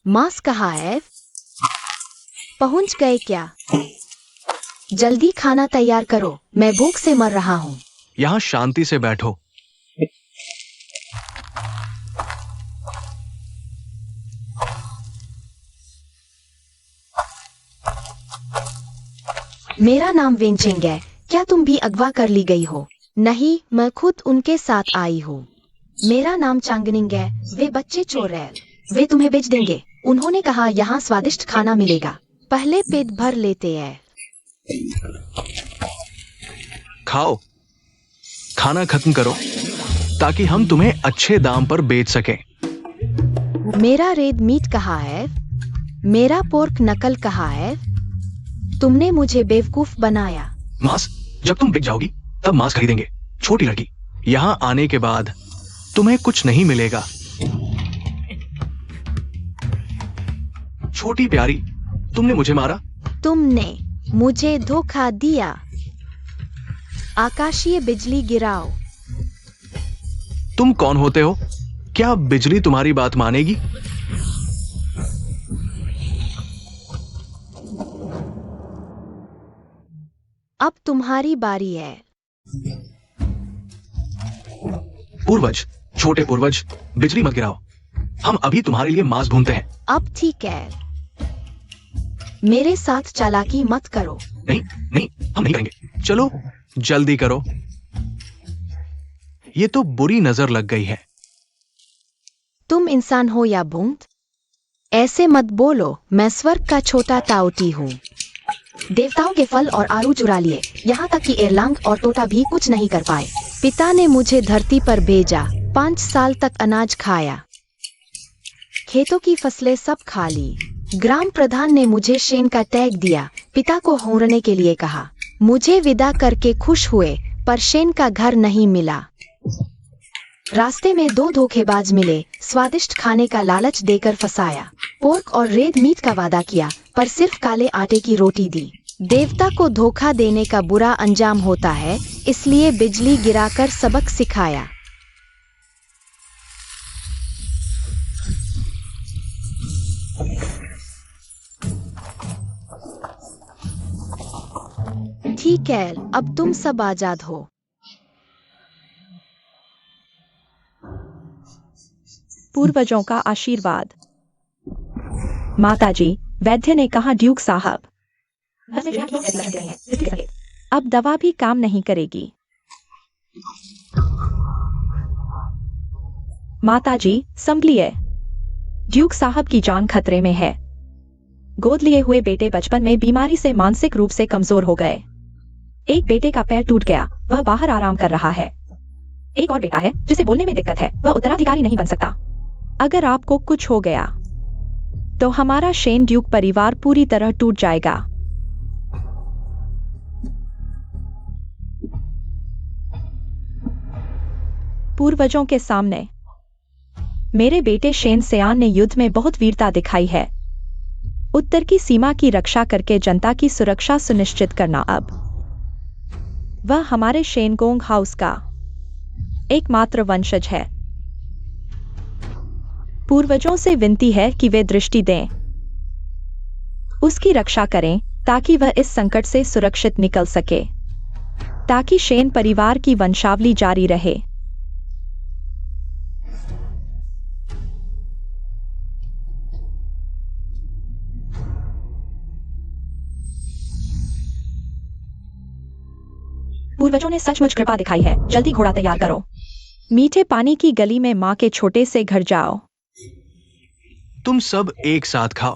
मांस कहाँ है? पहुंच गए क्या? जल्दी खाना तैयार करो, मैं भूख से मर रहा हूँ। यहाँ शांति से बैठो। मेरा नाम वेंचेंग है। क्या तुम भी अगवा कर ली गई हो? नहीं, मैं खुद उनके साथ आई हूँ। मेरा नाम चांगनिंग है। वे बच्चे चोर हैं। वे तुम्हें बेच देंगे। उन्होंने कहा यहाँ स्वादिष्ट खाना मिलेगा। पहले पेट भर लेते हैं। खाओ, खाना खत्म करो ताकि हम तुम्हें अच्छे दाम पर बेच सकें। मेरा रेड मीट कहाँ है? मेरा पोर्क नकल कहाँ है? तुमने मुझे बेवकूफ बनाया। मांस, जब तुम बिक जाओगी तब मांस खरीदेंगे। छोटी लड़की, यहाँ आने के बाद तुम्हें कुछ नहीं मिलेगा। छोटी प्यारी, तुमने मुझे मारा। तुमने मुझे धोखा दिया। आकाशीय बिजली गिराओ। तुम कौन होते हो? क्या बिजली तुम्हारी बात मानेगी? अब तुम्हारी बारी है। पूर्वज, छोटे पूर्वज, बिजली मत गिराओ। हम अभी तुम्हारे लिए मांस भूनते हैं। अब ठीक है। मेरे साथ चालाकी मत करो। नहीं नहीं, हम नहीं करेंगे। चलो जल्दी करो। ये तो बुरी नजर लग गई है। तुम इंसान हो या भूत? ऐसे मत बोलो। मैं स्वर्ग का छोटा ताऊती हूँ। देवताओं के फल और आरू चुरा लिए, यहाँ तक कि एरलांग और तोता भी कुछ नहीं कर पाए। पिता ने मुझे धरती पर भेजा, 5 साल तक अनाज खाया, खेतों की फसलें सब खा ली। ग्राम प्रधान ने मुझे शेन का टैग दिया, पिता को होरने के लिए कहा। मुझे विदा करके खुश हुए, पर शेन का घर नहीं मिला। रास्ते में 2 धोखेबाज मिले, स्वादिष्ट खाने का लालच देकर फंसाया। पोर्क और रेड मीट का वादा किया, पर सिर्फ काले आटे की रोटी दी। देवता को धोखा देने का बुरा अंजाम होता है, इसलिए बिजली गिराकर सबक सिखाया। ठीक है, अब तुम सब आजाद हो। पूर्वजों का आशीर्वाद। माताजी, वैद्य ने कहा ड्यूक साहब, अब दवा भी काम नहीं करेगी। माताजी, संभलिए, ड्यूक साहब की जान खतरे में है। गोद लिए हुए बेटे बचपन में बीमारी से मानसिक रूप से कमजोर हो गए। एक बेटे का पैर टूट गया, वह बाहर आराम कर रहा है। एक और बेटा है जिसे बोलने में दिक्कत है, वह उत्तराधिकारी नहीं बन सकता। अगर आपको कुछ हो गया तो हमारा शेन ड्यूक परिवार पूरी तरह टूट जाएगा। पूर्वजों के सामने मेरे बेटे शेन सेआन ने युद्ध में बहुत वीरता दिखाई है। उत्तर की सीमा की रक्षा करके जनता की सुरक्षा सुनिश्चित करना अब वह हमारे शेनगोंग हाउस का एकमात्र वंशज है। पूर्वजों से विनती है कि वे दृष्टि दें, उसकी रक्षा करें ताकि वह इस संकट से सुरक्षित निकल सके, ताकि शेन परिवार की वंशावली जारी रहे। पूर्वजों ने सचमुच कृपा दिखाई है। जल्दी घोड़ा तैयार करो। मीठे पानी की गली में मां के छोटे से घर जाओ। तुम सब एक साथ खाओ।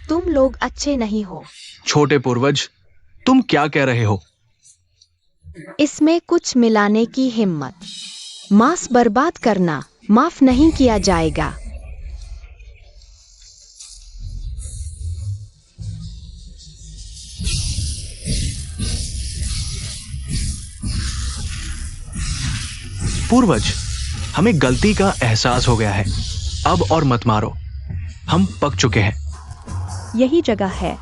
तुम लोग अच्छे नहीं हो। छोटे पूर्वज, तुम क्या कह रहे हो? इसमें कुछ मिलाने की हिम्मत। मांस बर्बाद करना माफ नहीं किया जाएगा। पूर्वज, हमें गलती का एहसास हो गया है। अब और मत मारो, हम पक चुके हैं। यही जगह है।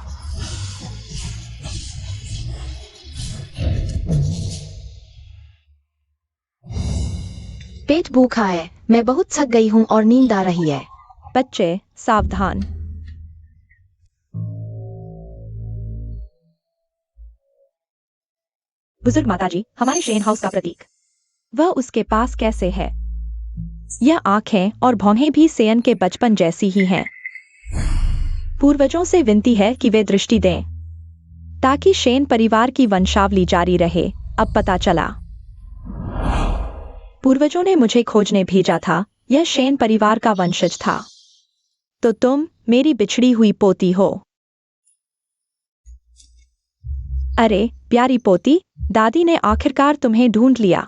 पेट भूखा है, मैं बहुत थक गई हूँ और नींद आ रही है। बच्चे सावधान। बुजुर्ग माताजी, हमारे शेन हाउस का प्रतीक। वह उसके पास कैसे है? यह आंखें और भौहें भी सेयन के बचपन जैसी ही हैं। पूर्वजों से विनती है कि वे दृष्टि दें ताकि शेन परिवार की वंशावली जारी रहे। अब पता चला, पूर्वजों ने मुझे खोजने भेजा था। यह शेन परिवार का वंशज था। तो तुम मेरी बिछड़ी हुई पोती हो। अरे प्यारी पोती, दादी ने आखिरकार तुम्हें ढूंढ लिया।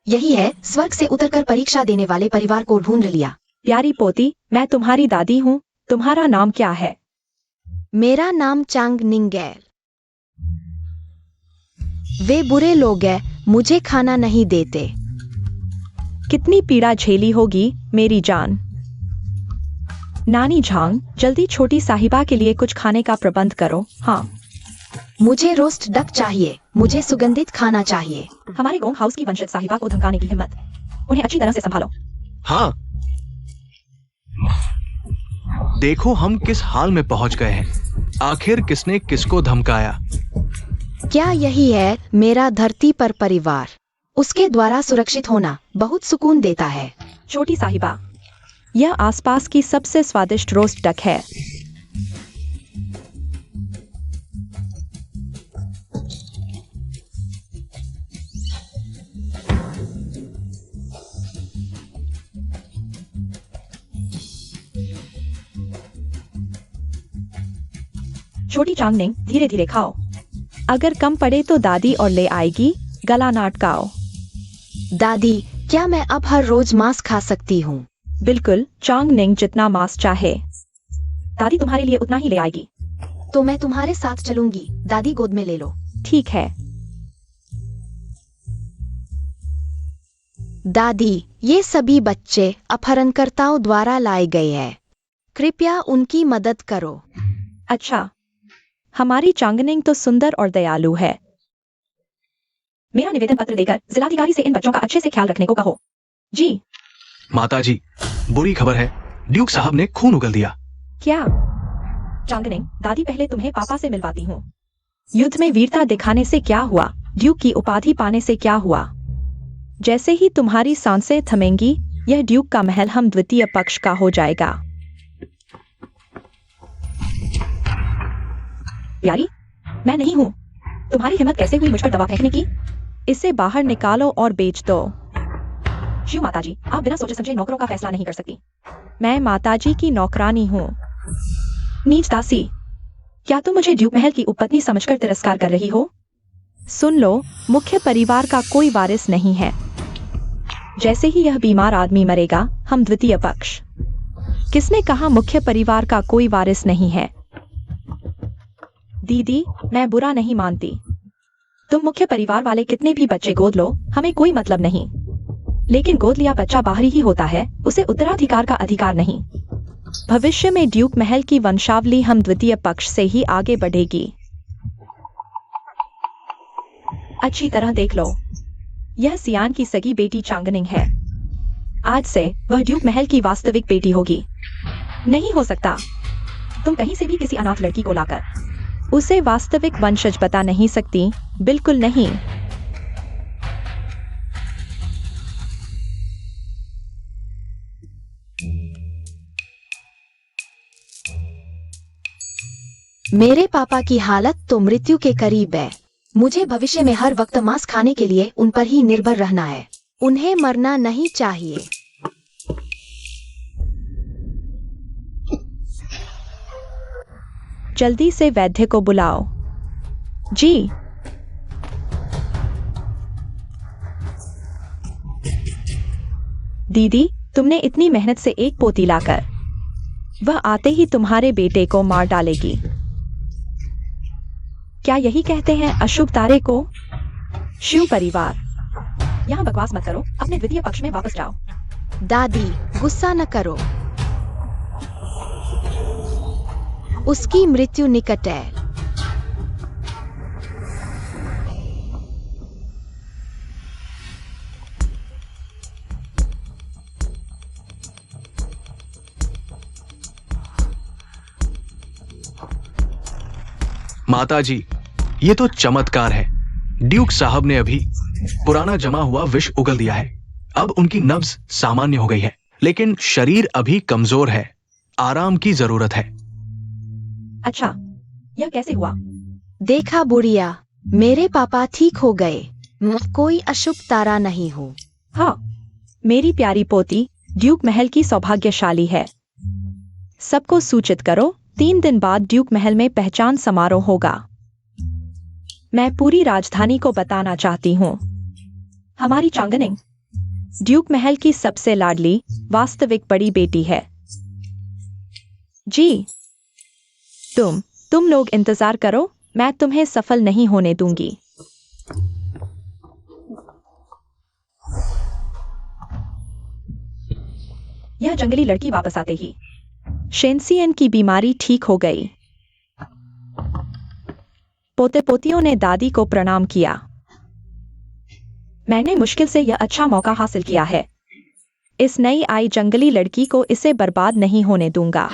यही है, स्वर्ग से उतरकर परीक्षा देने वाले परिवार को ढूंढ लिया। प्यारी पोती, मैं तुम्हारी दादी हूँ। तुम्हारा नाम क्या है? मेरा नाम चांग निंगेल। वे बुरे लोग हैं, मुझे खाना नहीं देते। कितनी पीड़ा झेली होगी मेरी जान। नानी झांग, जल्दी छोटी साहिबा के लिए कुछ खाने का प्रबंध करो। हाँ, मुझे रोस्ट डक चाहिए। मुझे सुगंधित खाना चाहिए। हमारे गोंग हाउस की वंशज साहिबा को धमकाने की हिम्मत। उन्हें अच्छी तरह से संभालो। हाँ, देखो हम किस हाल में पहुंच गए हैं। आखिर किसने किसको धमकाया? क्या यही है मेरा धरती पर परिवार? उसके द्वारा सुरक्षित होना बहुत सुकून देता है। छोटी साहिबा, यह आसपास की सबसे स्वादिष्ट रोस्ट डक है। छोटी चांगनिंग, धीरे धीरे खाओ। अगर कम पड़े तो दादी और ले आएगी। गला ना अटकाओ। दादी, क्या मैं अब हर रोज मांस खा सकती हूँ? बिल्कुल चांगनिंग, जितना मांस चाहे। दादी तुम्हारे लिए उतना ही ले आएगी। तो मैं तुम्हारे साथ चलूंगी। दादी गोद में ले लो। ठीक है। दादी, ये सभी बच्चे अपहरणकर्ताओं द्वारा लाए गए हैं। कृपया उनकी मदद करो। अच्छा, हमारी चांगनिंग तो सुंदर और दयालु है। मेरा निवेदन पत्र देकर जिलाधिकारी से इन बच्चों का अच्छे से ख्याल रखने को कहो। जी। माताजी, बुरी खबर है। ड्यूक साहब ने खून उगल दिया। क्या? चांगनिंग, दादी पहले तुम्हें पापा से मिलवाती हूँ। युद्ध में वीरता दिखाने से क्या हुआ? ड्यूक की उपाधि पाने से क्या हुआ? जैसे ही तुम्हारी सांसें थमेंगी, यह ड्यूक का महल हम द्वितीय पक्ष का हो जाएगा। प्यारी, मैं नहीं हूँ। तुम्हारी हिम्मत कैसे हुई मुझ पर दवा फेंकने की? इसे बाहर निकालो और बेच दो। शिव माताजी, आप बिना सोचे समझे नौकरों का फैसला नहीं कर सकती। मैं माताजी की नौकरानी हूँ। नीच दासी, क्या तुम मुझे ड्यूक महल की उपपत्नी समझकर तिरस्कार कर रही हो? सुन लो, मुख्य परिवार का कोई वारिस नहीं है। जैसे ही यह बीमार आदमी मरेगा, हम द्वितीय पक्ष। किसने कहा मुख्य परिवार का कोई वारिस नहीं है? दीदी, मैं बुरा नहीं मानती। तुम मुख्य परिवार वाले कितने भी बच्चे गोद लो, हमें कोई मतलब नहीं। लेकिन गोद लिया बच्चा बाहरी ही होता है, उसे उत्तराधिकार का अधिकार नहीं। भविष्य में ड्यूक महल की वंशावली हम द्वितीय पक्ष से ही आगे बढ़ेगी। अच्छी तरह देख लो, यह सियान की सगी बेटी चांगनिंग है। आज से वह ड्यूक महल की वास्तविक बेटी होगी। नहीं हो सकता। तुम कहीं से भी किसी अनाथ लड़की को लाकर उसे वास्तविक वंशज बता नहीं सकती। बिल्कुल नहीं। मेरे पापा की हालत तो मृत्यु के करीब है। मुझे भविष्य में हर वक्त मांस खाने के लिए उन पर ही निर्भर रहना है। उन्हें मरना नहीं चाहिए। जल्दी से वैद्य को बुलाओ। जी। दीदी, तुमने इतनी मेहनत से एक पोती लाकर, वह आते ही तुम्हारे बेटे को मार डालेगी। क्या यही कहते हैं अशुभ तारे को? शिव परिवार, यहाँ बकवास मत करो। अपने द्वितीय पक्ष में वापस जाओ। दादी, गुस्सा न करो। उसकी मृत्यु निकट है। माताजी, ये तो चमत्कार है। ड्यूक साहब ने अभी पुराना जमा हुआ विष उगल दिया है। अब उनकी नब्ज सामान्य हो गई है, लेकिन शरीर अभी कमजोर है। आराम की जरूरत है। अच्छा, यह कैसे हुआ? देखा बुढ़िया, मेरे पापा ठीक हो गए। कोई अशुभ तारा नहीं हो। हाँ, मेरी प्यारी पोती ड्यूक महल की सौभाग्यशाली है। सबको सूचित करो, 3 दिन बाद ड्यूक महल में पहचान समारोह होगा। मैं पूरी राजधानी को बताना चाहती हूँ। हमारी चांगनिंग ड्यूक महल की सबसे लाडली वास्तविक बड़ी बेटी है। जी, तुम लोग इंतजार करो, मैं तुम्हें सफल नहीं होने दूंगी। यह जंगली लड़की वापस आते ही शेंसियन की बीमारी ठीक हो गई। पोते पोतियों ने दादी को प्रणाम किया। मैंने मुश्किल से यह अच्छा मौका हासिल किया है। इस नई आई जंगली लड़की को इसे बर्बाद नहीं होने दूंगा।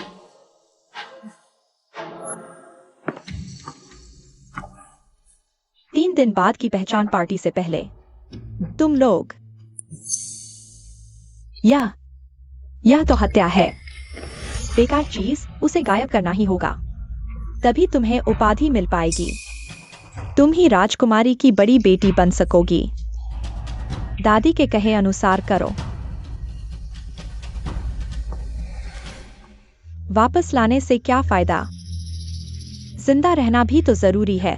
तीन दिन बाद की पहचान पार्टी से पहले तुम लोग यह तो हत्या है। बेकार चीज, उसे गायब करना ही होगा, तभी तुम्हें उपाधि मिल पाएगी। तुम ही राजकुमारी की बड़ी बेटी बन सकोगी। दादी के कहे अनुसार करो। वापस लाने से क्या फायदा? जिंदा रहना भी तो जरूरी है।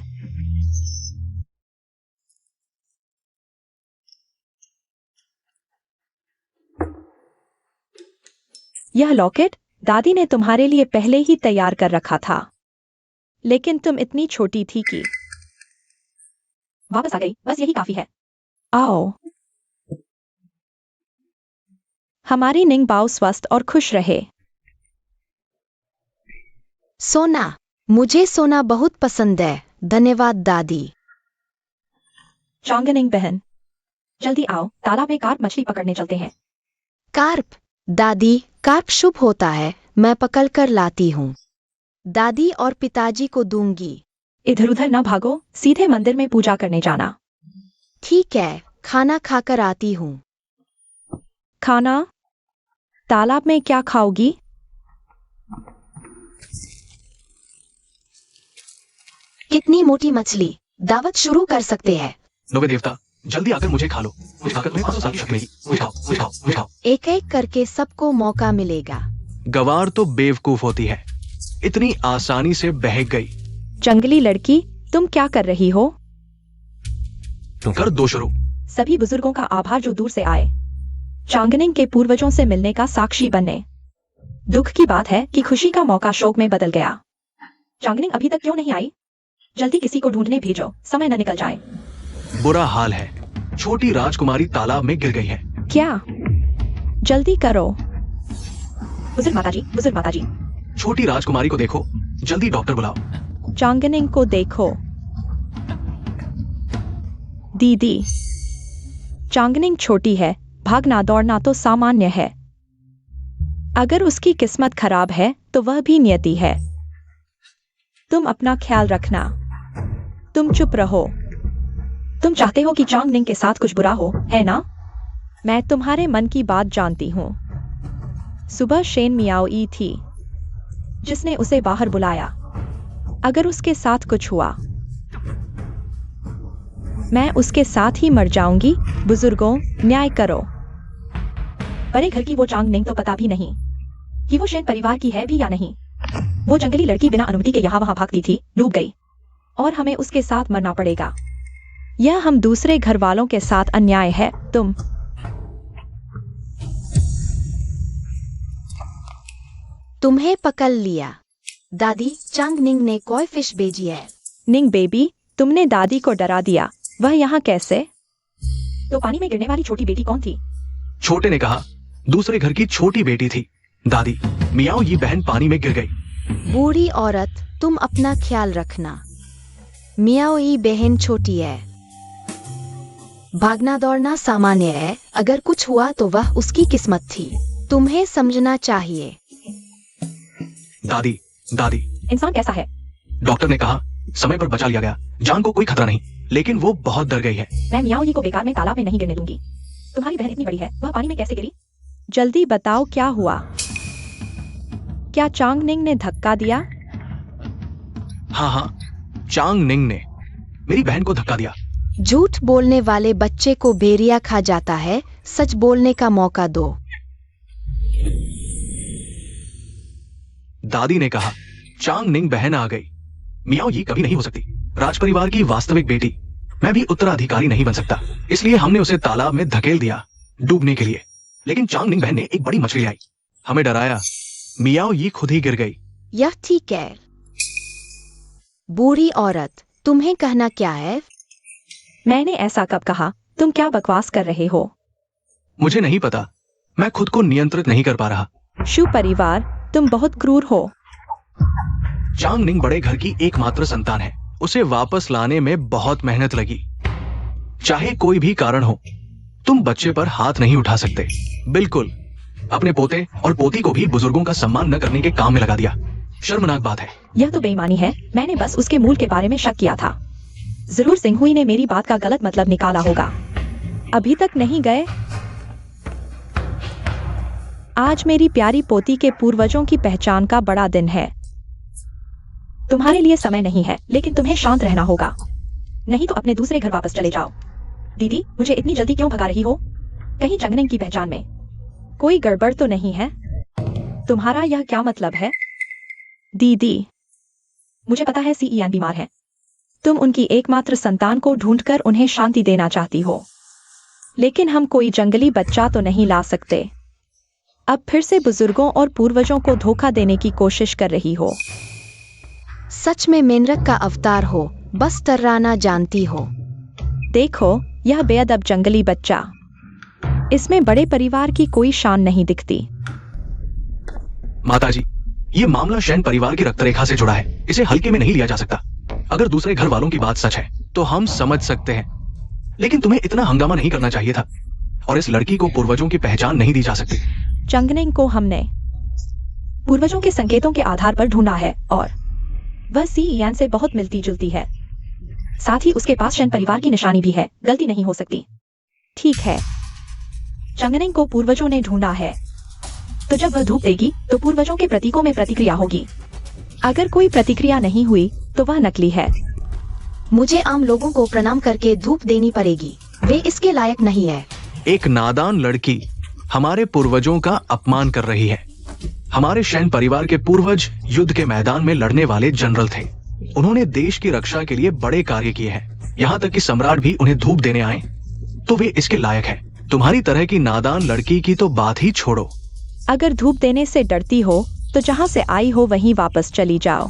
यह लॉकेट दादी ने तुम्हारे लिए पहले ही तैयार कर रखा था, लेकिन तुम इतनी छोटी थी कि वापस आ गई। बस यही काफी है। आओ। हमारी निंगबाओ स्वस्थ और खुश रहे। सोना, मुझे सोना बहुत पसंद है। धन्यवाद दादी। चांगनिंग बहन, जल्दी आओ, तालाब में कार्प मछली पकड़ने चलते हैं। कार्प? दादी, कार्प शुभ होता है, मैं पकड़ कर लाती हूँ। दादी और पिताजी को दूंगी। इधर उधर न भागो, सीधे मंदिर में पूजा करने जाना। ठीक है, खाना खाकर आती हूँ। खाना? तालाब में क्या खाओगी? कितनी मोटी मछली, दावत शुरू कर सकते हैं। नोवे देवता, जल्दी आकर मुझे खा लो। मुझे खाकर तुम्हें 500 साल की शक्ति मिलेगी। मुझे खाओ, मुझे खाओ, मुझे खाओ। एक एक करके सबको मौका मिलेगा। गवार तो बेवकूफ होती है, इतनी आसानी से बहक गई। जंगली लड़की, तुम क्या कर रही हो? तुम कर दो शुरू। सभी बुजुर्गों का आभार जो दूर से आए, चांगनिंग के पूर्वजों से मिलने का साक्षी बने। दुख की बात है कि खुशी का मौका शोक में बदल गया। चांगनिंग अभी तक क्यों नहीं आई? जल्दी किसी को ढूंढने भेजो, समय न निकल जाए। बुरा हाल है, छोटी राजकुमारी तालाब में गिर गई है। क्या? जल्दी करो। बुजुर्ग माताजी। छोटी राजकुमारी को देखो, जल्दी डॉक्टर बुलाओ। चांगनिंग को देखो। दीदी, चांगनिंग छोटी है, भागना दौड़ना तो सामान्य है। अगर उसकी किस्मत खराब है तो वह भी नियति है। तुम अपना ख्याल रखना। तुम चुप रहो। तुम चाहते हो कि चांगनिंग के साथ कुछ बुरा हो, है ना? मैं तुम्हारे मन की बात जानती हूँ। सुबह शेन मियाओई थी जिसने उसे बाहर बुलाया। अगर उसके साथ कुछ हुआ, मैं उसके साथ ही मर जाऊंगी। बुजुर्गों, न्याय करो। बड़े घर की वो चांगनिंग तो पता भी नहीं कि वो शेन परिवार की है भी या नहीं। वो जंगली लड़की बिना अनुमति के यहाँ वहां भागती थी, डूब गई, और हमें उसके साथ मरना पड़ेगा। यह हम दूसरे घर वालों के साथ अन्याय है। तुम्हें पकड़ लिया। दादी, चांगनिंग ने कोई फिश भेजी है। निंग बेबी, तुमने दादी को डरा दिया। वह यहाँ कैसे? तो पानी में गिरने वाली छोटी बेटी कौन थी? छोटे ने कहा, दूसरे घर की छोटी बेटी थी। दादी, मियाओ ये बहन पानी में गिर गई। बूढ़ी औरत, तुम अपना ख्याल रखना। मियाओ ये बहन छोटी है। भागना दौड़ना सामान्य है। अगर कुछ हुआ तो वह उसकी किस्मत थी। तुम्हें समझना चाहिए। दादी, इंसान कैसा है? डॉक्टर ने कहा समय पर बचा लिया गया, जान को कोई खतरा नहीं, लेकिन वो बहुत डर गई है। मैं मियाओ यी को बेकार में तालाब में नहीं गिरने दूंगी। तुम्हारी बहन इतनी बड़ी है, वह पानी में कैसे गिरी? जल्दी बताओ क्या हुआ? क्या चांगनिंग ने धक्का दिया? हाँ, चांग निंग ने मेरी बहन को धक्का दिया। झूठ बोलने वाले बच्चे को भेड़िया खा जाता है, सच बोलने का मौका दो। दादी ने कहा। चांग निंग बहन आ गई। मियाओ यी कभी नहीं हो सकती, राजपरिवार की वास्तविक बेटी। मैं भी उत्तराधिकारी नहीं बन सकता, इसलिए हमने उसे तालाब में धकेल दिया डूबने के लिए। लेकिन चांग निंग बहन ने एक बड़ी मछली लाई, हमें डराया। मियाओ यी खुद ही गिर गई। यह ठीक है। बूढ़ी औरत, तुम्हें कहना क्या है? मैंने ऐसा कब कहा? तुम क्या बकवास कर रहे हो? मुझे नहीं पता, मैं खुद को नियंत्रित नहीं कर पा रहा। शु परिवार, तुम बहुत क्रूर हो। चांग निंग बड़े घर की एकमात्र संतान है, उसे वापस लाने में बहुत मेहनत लगी। चाहे कोई भी कारण हो, तुम बच्चे पर हाथ नहीं उठा सकते। बिल्कुल, अपने पोते और पोती को भी बुजुर्गों का सम्मान न करने के काम में लगा दिया। शर्मनाक बात है। यह तो बेईमानी है। मैंने बस उसके मूल के बारे में शक किया था। जरूर सिंहुई ने मेरी बात का गलत मतलब निकाला होगा। अभी तक नहीं गए? आज मेरी प्यारी पोती के पूर्वजों की पहचान का बड़ा दिन है। तुम्हारे लिए समय नहीं है, लेकिन तुम्हें शांत रहना होगा, नहीं तो अपने दूसरे घर वापस चले जाओ। दीदी, मुझे इतनी जल्दी क्यों भगा रही हो? कहीं चांगनिंग की पहचान में कोई गड़बड़ तो नहीं है? तुम्हारा यह क्या मतलब है? दीदी, मुझे पता है सीईएन बीमार है। तुम उनकी एकमात्र संतान को ढूंढकर उन्हें शांति देना चाहती हो, लेकिन हम कोई जंगली बच्चा तो नहीं ला सकते। अब फिर से बुजुर्गों और पूर्वजों को धोखा देने की कोशिश कर रही हो। सच में मेंढक का अवतार हो, बस टर्राना जानती हो। देखो, यह बेअदब जंगली बच्चा, इसमें बड़े परिवार की कोई शान नहीं दिखती। माताजी, ये मामला शैन परिवार की रक्तरेखा से जुड़ा है, इसे हल्के में नहीं लिया जा सकता। अगर दूसरे घर वालों की बात सच है तो हम समझ सकते हैं, लेकिन तुम्हें इतना हंगामा नहीं करना चाहिए था। और इस लड़की को पूर्वजों की पहचान नहीं दी जा सकती। चांगनिंग को हमने पूर्वजों के संकेतों के आधार पर ढूंढा है और वह सीईएन से बहुत मिलती जुलती है। साथ ही उसके पास शैन परिवार की निशानी भी है, गलती नहीं हो सकती। ठीक है, चांगनिंग को पूर्वजों ने ढूंढा है, तो जब वह धूप देगी तो पूर्वजों के प्रतीकों में प्रतिक्रिया होगी। अगर कोई प्रतिक्रिया नहीं हुई तो वह नकली है। मुझे आम लोगों को प्रणाम करके धूप देनी पड़ेगी, वे इसके लायक नहीं है। एक नादान लड़की हमारे पूर्वजों का अपमान कर रही है। हमारे शैन परिवार के पूर्वज युद्ध के मैदान में लड़ने वाले जनरल थे। उन्होंने देश की रक्षा के लिए बड़े कार्य किए हैं, यहाँ तक कि सम्राट भी उन्हें धूप देने आए, तो वे इसके लायक है। तुम्हारी तरह की नादान लड़की की तो बात ही छोड़ो। अगर धूप देने से डरती हो तो जहां से आई हो वहीं वापस चली जाओ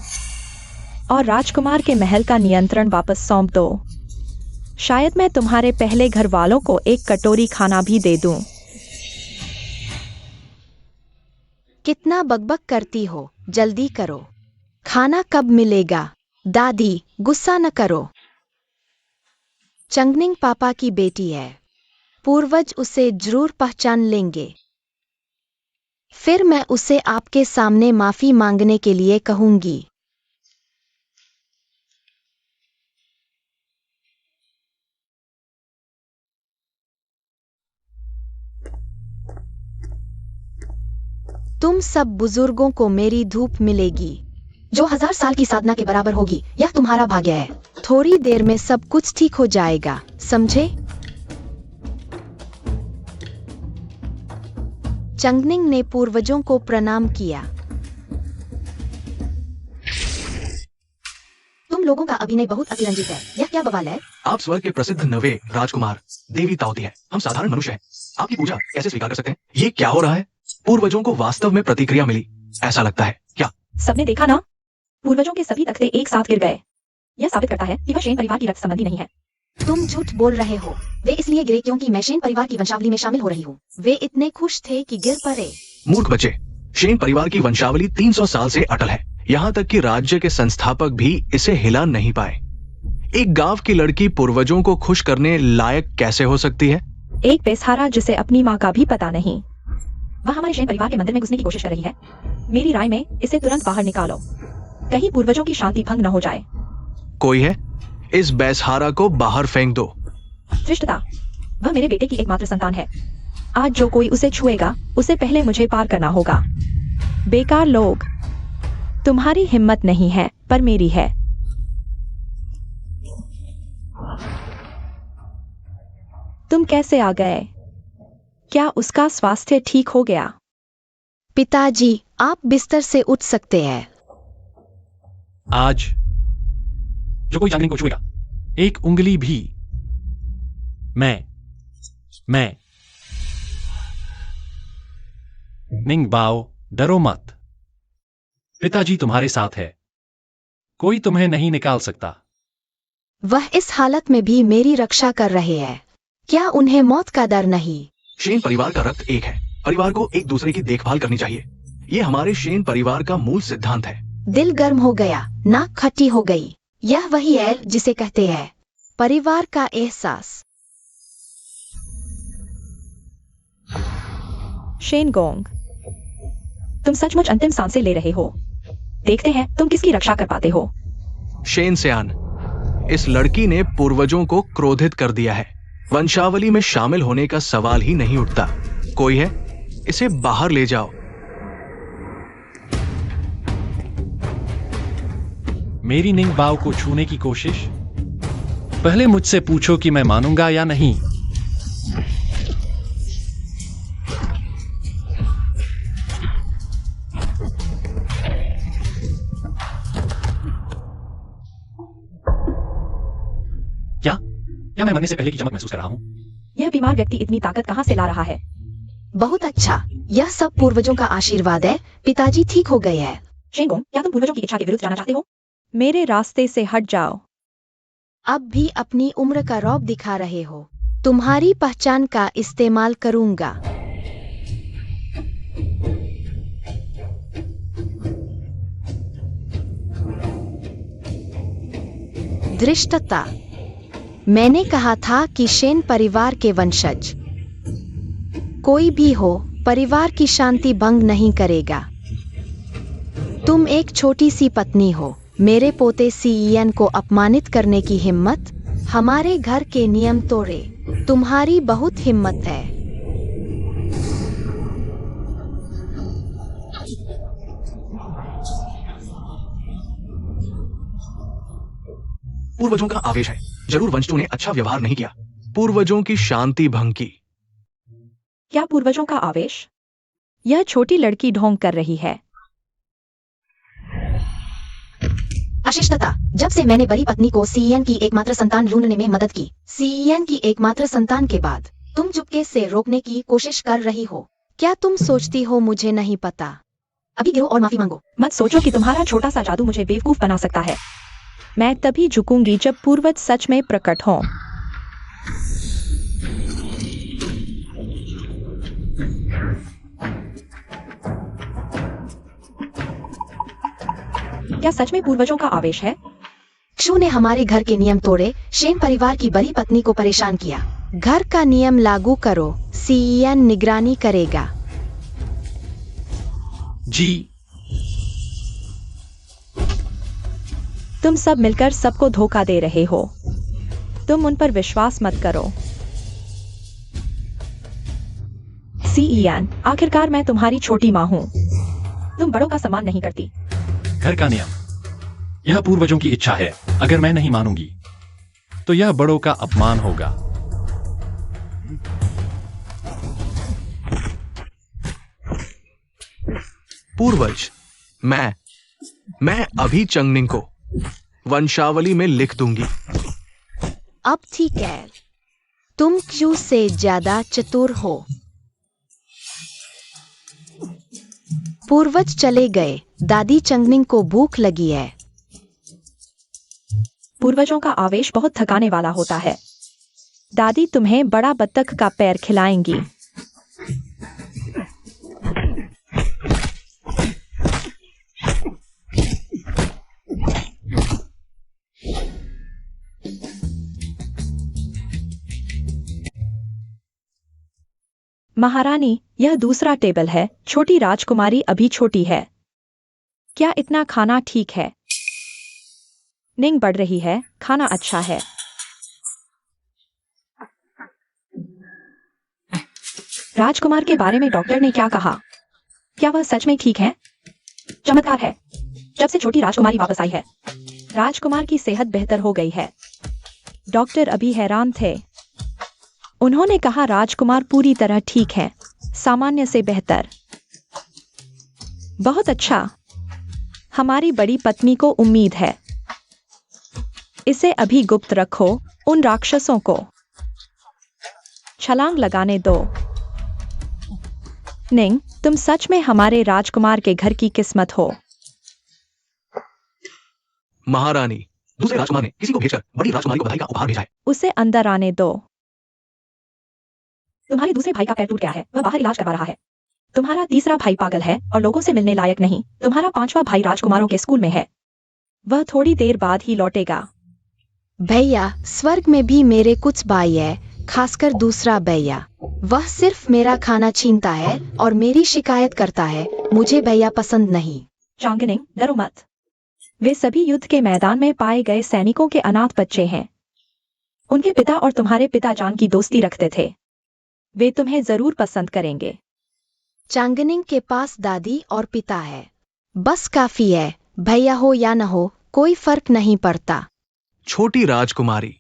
और राजकुमार के महल का नियंत्रण वापस सौंप दो। शायद मैं तुम्हारे पहले घर वालों को एक कटोरी खाना भी दे दूं। कितना बकबक करती हो, जल्दी करो। खाना कब मिलेगा? दादी, गुस्सा न करो। चांगनिंग पापा की बेटी है, पूर्वज उसे जरूर पहचान लेंगे। फिर मैं उसे आपके सामने माफी मांगने के लिए कहूंगी। तुम सब बुजुर्गों को मेरी धूप मिलेगी, जो 1000 साल की साधना के बराबर होगी। यह तुम्हारा भाग्य है। थोड़ी देर में सब कुछ ठीक हो जाएगा, समझे? चांगनिंग ने पूर्वजों को प्रणाम किया। तुम लोगों का अभिनय बहुत अतिरंजित है। यह क्या बवाल है? आप स्वर्ग के प्रसिद्ध नवे राजकुमार देवी ताओती है। हम साधारण मनुष्य हैं, आपकी पूजा कैसे स्वीकार कर सकते हैं? ये क्या हो रहा है? पूर्वजों को वास्तव में प्रतिक्रिया मिली, ऐसा लगता है क्या? सबने देखा ना, पूर्वजों के सभी तख्ते एक साथ गिर गए। यह साबित करता है कि वह शैन परिवार की रक्त संबंधी नहीं है। तुम झूठ बोल रहे हो। वे इसलिए गिरे क्योंकि मैं शैन परिवार की वंशावली में शामिल हो रही हूँ। वे इतने खुश थे कि गिर पड़े। मूर्ख बच्चे, शैन परिवार की वंशावली 300 साल से अटल है। यहाँ तक कि राज्य के संस्थापक भी इसे हिला नहीं पाए। एक गांव की लड़की पूर्वजों को खुश करने लायक कैसे हो सकती है? एक बेसहारा जिसे अपनी माँ का भी पता नहीं, वह हमारे शैन परिवार के मंदिर में घुसने की कोशिश कर रही है। मेरी राय में इसे तुरंत बाहर निकालो, कहीं पूर्वजों की शांति भंग न हो जाए। कोई है? इस बैसहारा को बाहर फेंक दो। धृष्टता, वह मेरे बेटे की एकमात्र संतान है। आज जो कोई उसे छुएगा उसे पहले मुझे पार करना होगा। बेकार लोग, तुम्हारी हिम्मत नहीं है पर मेरी है। तुम कैसे आ गए? क्या उसका स्वास्थ्य ठीक हो गया? पिताजी, आप बिस्तर से उठ सकते हैं। आज जो कोई चांगलिंग को छुएगा, एक उंगली भी, मैं निंग बाओ, डरो मत। पिताजी तुम्हारे साथ है, कोई तुम्हें नहीं निकाल सकता। वह इस हालत में भी मेरी रक्षा कर रहे हैं। क्या उन्हें मौत का डर नहीं? शेन परिवार का रक्त एक है। परिवार को एक दूसरे की देखभाल करनी चाहिए। ये हमारे शेन परिवार का मूल सिद्धांत है। दिल गर्म हो गया, नाक खट्टी हो गई। यह वही है जिसे कहते हैं परिवार का एहसास। शेन गोंग, तुम सचमुच अंतिम सांसें ले रहे हो। देखते हैं तुम किसकी रक्षा कर पाते हो। शेन सियान, इस लड़की ने पूर्वजों को क्रोधित कर दिया है। वंशावली में शामिल होने का सवाल ही नहीं उठता। कोई है? इसे बाहर ले जाओ। मेरी निंग बाओ को छूने की कोशिश? पहले मुझसे पूछो कि मैं मानूंगा या नहीं। क्या मैं मरने से पहले की चमक महसूस कर रहा हूं? यह बीमार व्यक्ति इतनी ताकत कहां से ला रहा है? बहुत अच्छा, यह सब पूर्वजों का आशीर्वाद है। पिताजी ठीक हो गए हैं। शेन गोंग, क्या तुम पूर्वजों की इच्छा के विरुद्ध जाना चाहते हो? मेरे रास्ते से हट जाओ। अब भी अपनी उम्र का रौब दिखा रहे हो। तुम्हारी पहचान का इस्तेमाल करूंगा। धृष्टता, मैंने कहा था कि शेन परिवार के वंशज कोई भी हो, परिवार की शांति भंग नहीं करेगा। तुम एक छोटी सी पत्नी हो। मेरे पोते सीईएन को अपमानित करने की हिम्मत? हमारे घर के नियम तोड़े। तुम्हारी बहुत हिम्मत है। पूर्वजों का आवेश है। जरूर वंशजों ने अच्छा व्यवहार नहीं किया। पूर्वजों की शांति भंग की। क्या पूर्वजों का आवेश? यह छोटी लड़की ढोंग कर रही है। अशिष्टता, जब से मैंने बड़ी पत्नी को सीईएन की एकमात्र संतान ढूंढने में मदद की, सीईएन की एकमात्र संतान के बाद तुम चुपके से रोकने की कोशिश कर रही हो। क्या तुम सोचती हो मुझे नहीं पता? अभी गिरो और माफी मांगो। मत सोचो कि तुम्हारा छोटा सा जादू मुझे बेवकूफ बना सकता है। मैं तभी झुकूंगी जब पूर्वज सच में प्रकट हों। क्या सच में पूर्वजों का आवेश है? क्षु ने हमारे घर के नियम तोड़े, शेन परिवार की बड़ी पत्नी को परेशान किया। घर का नियम लागू करो, सीईएन निगरानी करेगा। जी। तुम सब मिलकर सबको धोखा दे रहे हो। तुम उन पर विश्वास मत करो। सीईएन, आखिरकार मैं तुम्हारी छोटी माँ हूँ। तुम बड़ों का सम्मान नहीं करती। घर का नियम, यह पूर्वजों की इच्छा है। अगर मैं नहीं मानूंगी तो यह बड़ों का अपमान होगा। पूर्वज, मैं अभी चंगनिंग को वंशावली में लिख दूंगी। अब ठीक है, तुम क्यों से ज्यादा चतुर हो। पूर्वज चले गए। दादी चंगनिंग को भूख लगी है। पूर्वजों का आवेश बहुत थकाने वाला होता है। दादी तुम्हें बड़ा बत्तख का पैर खिलाएंगी। महारानी, यह दूसरा टेबल है। छोटी राजकुमारी अभी छोटी है। क्या इतना खाना ठीक है? नींद बढ़ रही है, खाना अच्छा है। राजकुमार के बारे में डॉक्टर ने क्या कहा? क्या वह सच में ठीक है? चमत्कार है। जब से छोटी राजकुमारी वापस आई है, राजकुमार की सेहत बेहतर हो गई है। डॉक्टर अभी हैरान थे। उन्होंने कहा राजकुमार पूरी तरह ठीक है, सामान्य से बेहतर। बहुत अच्छा। हमारी बड़ी पत्नी को उम्मीद है। इसे अभी गुप्त रखो, उन राक्षसों को छलांग लगाने दो। निंग, तुम सच में हमारे राजकुमार के घर की किस्मत हो। महारानी, दूसरे राजकुमार ने किसी को भेजकर बड़ी राजकुमारी को बधाई का उपहार भेजा है। उसे अंदर आने दो। तुम्हारे दूसरे भाई का पैर टूट गया है, वह बाहर इलाज करवा रहा है। तुम्हारा तीसरा भाई पागल है और लोगों से मिलने लायक नहीं। तुम्हारा पांचवा भाई राजकुमारों के स्कूल में है। वह थोड़ी देर बाद ही लौटेगा। भैया, स्वर्ग में भी मेरे कुछ भाई है, खासकर दूसरा भैया। वह सिर्फ मेरा खाना छीनता है और मेरी शिकायत करता है। मुझे भैया पसंद नहीं। चांगनिंग, डरो मत। वे सभी युद्ध के मैदान में पाए गए सैनिकों के अनाथ बच्चे हैं। उनके पिता और तुम्हारे पिता जान की दोस्ती रखते थे। वे तुम्हें जरूर पसंद करेंगे। चांगनिंग के पास दादी और पिता है। बस काफी है। भैया हो या न हो, कोई फर्क नहीं पड़ता। छोटी राजकुमारी,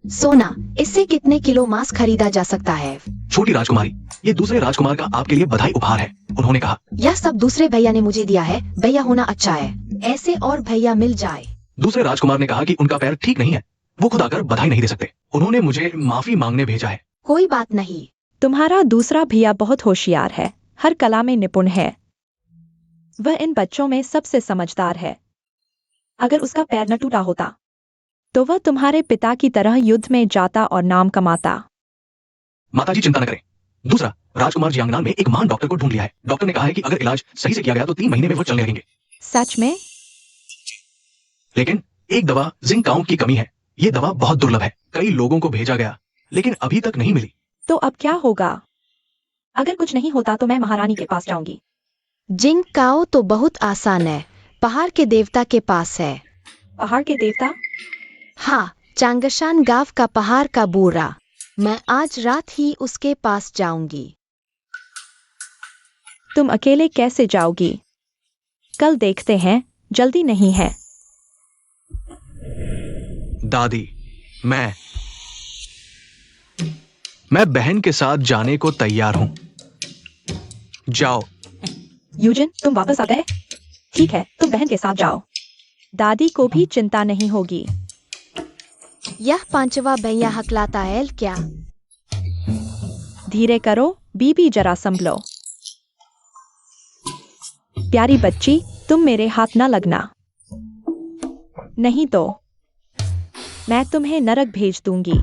सोना, इससे कितने किलो मांस खरीदा जा सकता है? छोटी राजकुमारी, ये दूसरे राजकुमार का आपके लिए बधाई उपहार है। उन्होंने कहा। यह सब दूसरे भैया ने मुझे दिया है। भैया होना अच्छा है। ऐसे और भैया मिल जाए। दूसरे राजकुमार ने कहा कि उनका पैर ठीक नहीं है, वो खुद आकर बधाई नहीं दे सकते। उन्होंने मुझे माफी मांगने भेजा है। कोई बात नहीं। तुम्हारा दूसरा भैया बहुत होशियार है, हर कला में निपुण है। वह इन बच्चों में सबसे समझदार है। अगर उसका पैर न टूटा होता तो वह तुम्हारे पिता की तरह युद्ध में जाता और नाम कमाता। माताजी चिंता न करें, दूसरा राजकुमार जियांगनान में एक महान डॉक्टर को ढूंढ लिया है। डॉक्टर ने कहा है कि अगर इलाज सही से किया गया तो 3 महीने में वो चलने लगेंगे। सच में? लेकिन एक दवा जिंक काउंट की कमी है। ये दवा बहुत दुर्लभ है। कई लोगों को भेजा गया, लेकिन अभी तक नहीं मिली। तो अब क्या होगा? अगर कुछ नहीं होता तो मैं महारानी के पास जाऊंगी। जिंक काओ तो बहुत आसान है, पहाड़ के देवता के पास है। पहाड़ के देवता? हाँ, चांगशान गांव का पहाड़ का बूढ़ा। मैं आज रात ही उसके पास जाऊंगी। तुम अकेले कैसे जाओगी? कल देखते हैं, जल्दी नहीं है। दादी, मैं बहन के साथ जाने को तैयार हूं। जाओ। यूजिन, तुम वापस आ गए? ठीक है, तुम बहन के साथ जाओ। दादी को भी चिंता नहीं होगी। यह पांचवा भैया हकलाता है क्या? धीरे करो, बीबी जरा संभलो। प्यारी बच्ची, तुम मेरे हाथ न लगना। नहीं तो मैं तुम्हें नरक भेज दूंगी।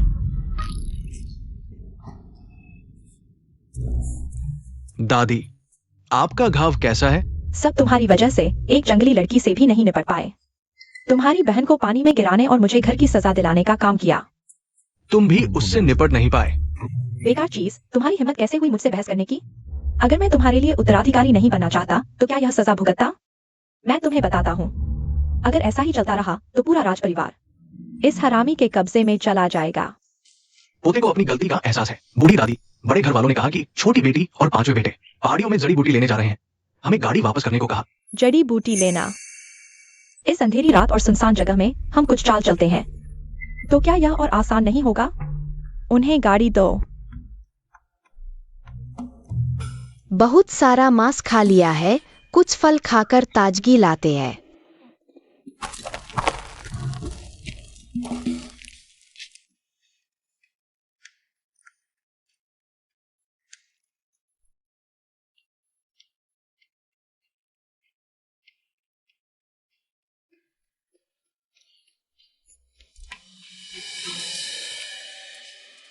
दादी, आपका घाव कैसा है? सब तुम्हारी वजह से। एक जंगली लड़की से भी नहीं निपट पाए। तुम्हारी बहन को पानी में गिराने और मुझे घर की सजा दिलाने का काम किया। तुम भी उससे निपट नहीं पाए। बेकार चीज, तुम्हारी हिम्मत कैसे हुई मुझसे बहस करने की? अगर मैं तुम्हारे लिए उत्तराधिकारी नहीं बनना चाहता तो क्या यह सजा भुगतता? मैं तुम्हें बताता हूँ, अगर ऐसा ही चलता रहा तो पूरा राज परिवार इस हरामी के कब्जे में चला जाएगा। पोते को अपनी गलती का एहसास है। बूढ़ी दादी, बड़े घर वालों ने कहा कि छोटी बेटी और पांचवे बेटे पहाड़ियों में जड़ी बूटी लेने जा रहे हैं। हमें गाड़ी वापस करने को कहा। जड़ी बूटी लेना? इस अंधेरी रात और सुनसान जगह में हम कुछ चाल चलते हैं तो क्या यह और आसान नहीं होगा? उन्हें गाड़ी दो। बहुत सारा मांस खा लिया है, कुछ फल खाकर ताजगी लाते हैं।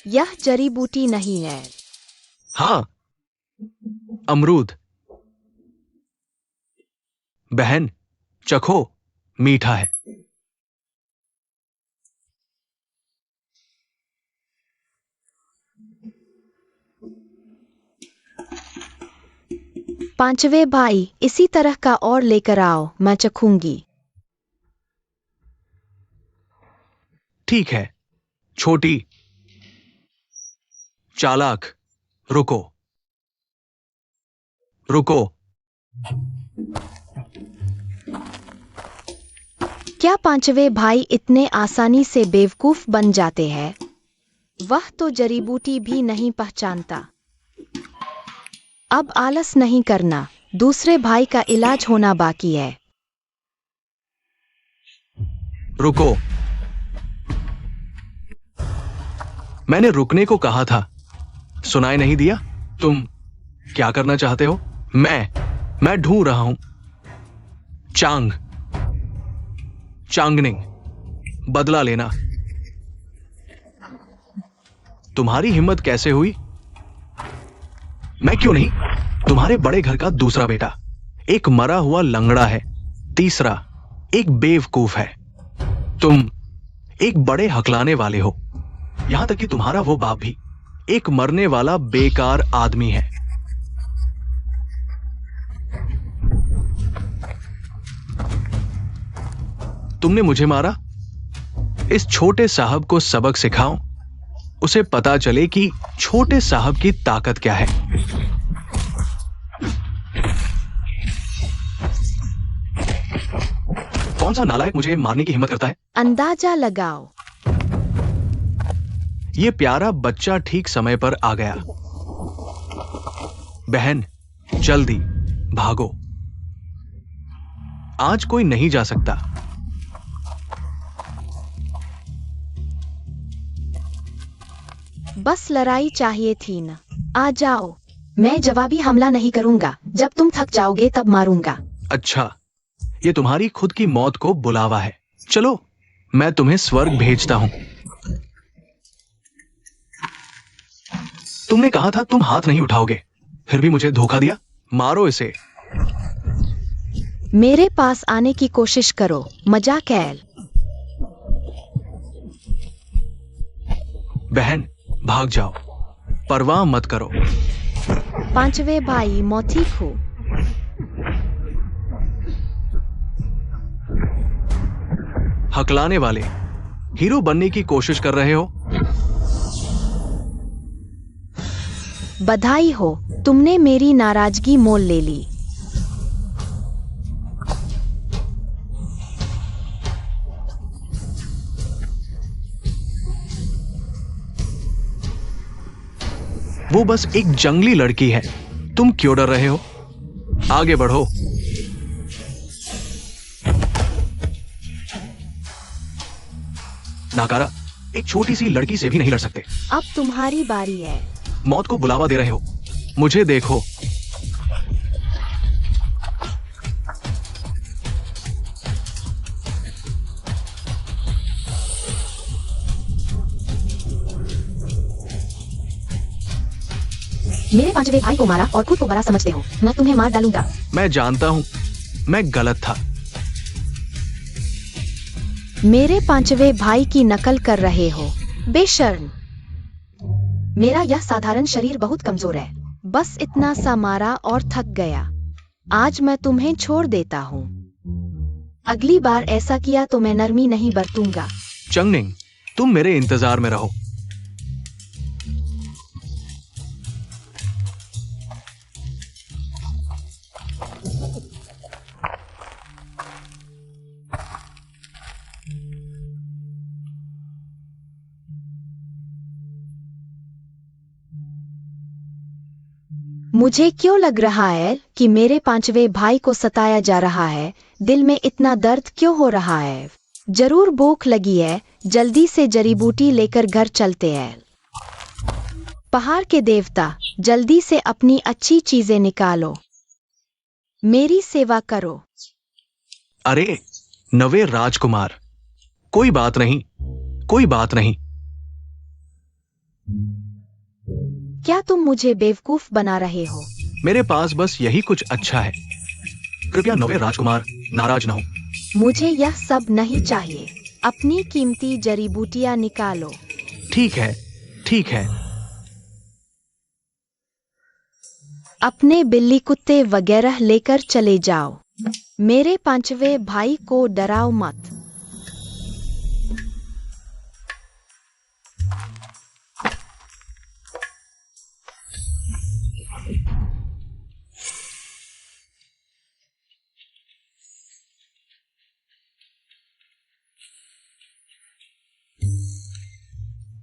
यह जड़ी बूटी नहीं है। हाँ, अमरूद। बहन, चखो, मीठा है। पांचवे भाई, इसी तरह का और लेकर आओ, मैं चखूंगी। ठीक है। छोटी, चालाक, रुको, रुको। क्या पांचवे भाई इतने आसानी से बेवकूफ बन जाते हैं? वह तो जड़ी बूटी भी नहीं पहचानता। अब आलस नहीं करना, दूसरे भाई का इलाज होना बाकी है। रुको। मैंने रुकने को कहा था, सुनाई नहीं दिया? तुम क्या करना चाहते हो? मैं ढूंढ रहा हूं चांगनिंग, बदला लेना। तुम्हारी हिम्मत कैसे हुई? मैं क्यों नहीं? तुम्हारे बड़े घर का दूसरा बेटा एक मरा हुआ लंगड़ा है, तीसरा एक बेवकूफ है, तुम एक बड़े हकलाने वाले हो, यहां तक कि तुम्हारा वो बाप भी एक मरने वाला बेकार आदमी है। तुमने मुझे मारा। इस छोटे साहब को सबक सिखाओ, उसे पता चले कि छोटे साहब की ताकत क्या है। कौन सा नालायक मुझे मारने की हिम्मत करता है? अंदाजा लगाओ। यह प्यारा बच्चा ठीक समय पर आ गया। बहन, जल्दी भागो, आज कोई नहीं जा सकता। बस लड़ाई चाहिए थी ना। आ जाओ। मैं जवाबी हमला नहीं करूंगा, जब तुम थक जाओगे तब मारूंगा। अच्छा, ये तुम्हारी खुद की मौत को बुलावा है। चलो, मैं तुम्हें स्वर्ग भेजता हूं। तुमने कहा था तुम हाथ नहीं उठाओगे, फिर भी मुझे धोखा दिया। मारो इसे। मेरे पास आने की कोशिश करो, मजाक है। बहन, भाग जाओ, परवाह मत करो। पांचवे भाई, मैं ठीक हूं। हकलाने वाले, हीरो बनने की कोशिश कर रहे हो? बधाई हो, तुमने मेरी नाराजगी मोल ले ली। वो बस एक जंगली लड़की है, तुम क्यों डर रहे हो? आगे बढ़ो। नाकारा, एक छोटी सी लड़की से भी नहीं लड़ सकते। अब तुम्हारी बारी है। मौत को बुलावा दे रहे हो। मुझे देखो। मेरे पांचवे भाई को मारा और खुद को बड़ा समझते हो। मैं तुम्हें मार डालूंगा। मैं जानता हूं, मैं गलत था। मेरे पांचवे भाई की नकल कर रहे हो, बेशर्म। मेरा यह साधारण शरीर बहुत कमजोर है, बस इतना सा मारा और थक गया। आज मैं तुम्हें छोड़ देता हूँ। अगली बार ऐसा किया तो मैं नरमी नहीं बरतूंगा। चंगनिंग, तुम मेरे इंतजार में रहो। मुझे क्यों लग रहा है कि मेरे पांचवे भाई को सताया जा रहा है? दिल में इतना दर्द क्यों हो रहा है? जरूर भूख लगी है, जल्दी से जड़ी बूटी लेकर घर चलते हैं। पहाड़ के देवता, जल्दी से अपनी अच्छी चीजें निकालो, मेरी सेवा करो। अरे नवे राजकुमार, कोई बात नहीं, कोई बात नहीं। क्या तुम मुझे बेवकूफ बना रहे हो? मेरे पास बस यही कुछ अच्छा है। कृपया नवे राजकुमार नाराज न हो। मुझे यह सब नहीं चाहिए। अपनी कीमती जड़ी बूटियां निकालो। ठीक है, ठीक है। अपने बिल्ली कुत्ते वगैरह लेकर चले जाओ। मेरे पांचवें भाई को डराओ मत।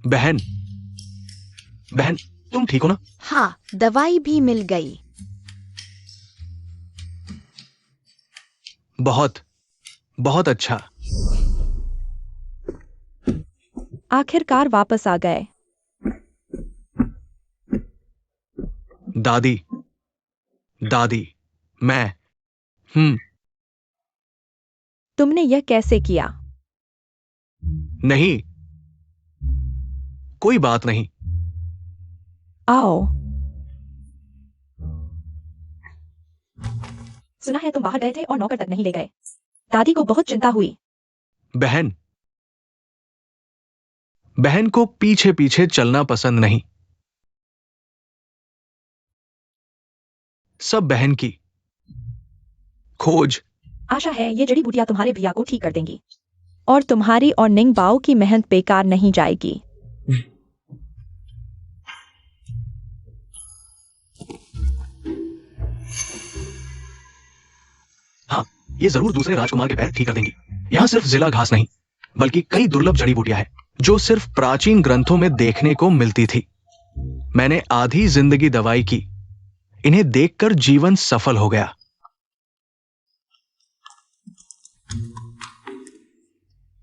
बहन, बहन, तुम ठीक हो ना? हाँ, दवाई भी मिल गई। बहुत बहुत अच्छा। आखिरकार वापस आ गए। दादी, दादी, मैं तुमने यह कैसे किया? नहीं, कोई बात नहीं। आओ। सुना है तुम बाहर गए थे और नौकर तक नहीं ले गए। दादी को बहुत चिंता हुई। बहन, बहन को पीछे पीछे चलना पसंद नहीं। सब बहन की खोज। आशा है ये जड़ी बूटियां तुम्हारे भैया को ठीक कर देंगी और तुम्हारी और निंगबाओ की मेहनत बेकार नहीं जाएगी। हाँ, ये जरूर दूसरे राजकुमार के पैर ठीक कर देंगी। यहाँ सिर्फ जिला घास नहीं, बल्कि कई दुर्लभ जड़ी बूटियां हैं जो सिर्फ प्राचीन ग्रंथों में देखने को मिलती थी। मैंने आधी जिंदगी दवाई की, इन्हें देखकर जीवन सफल हो गया।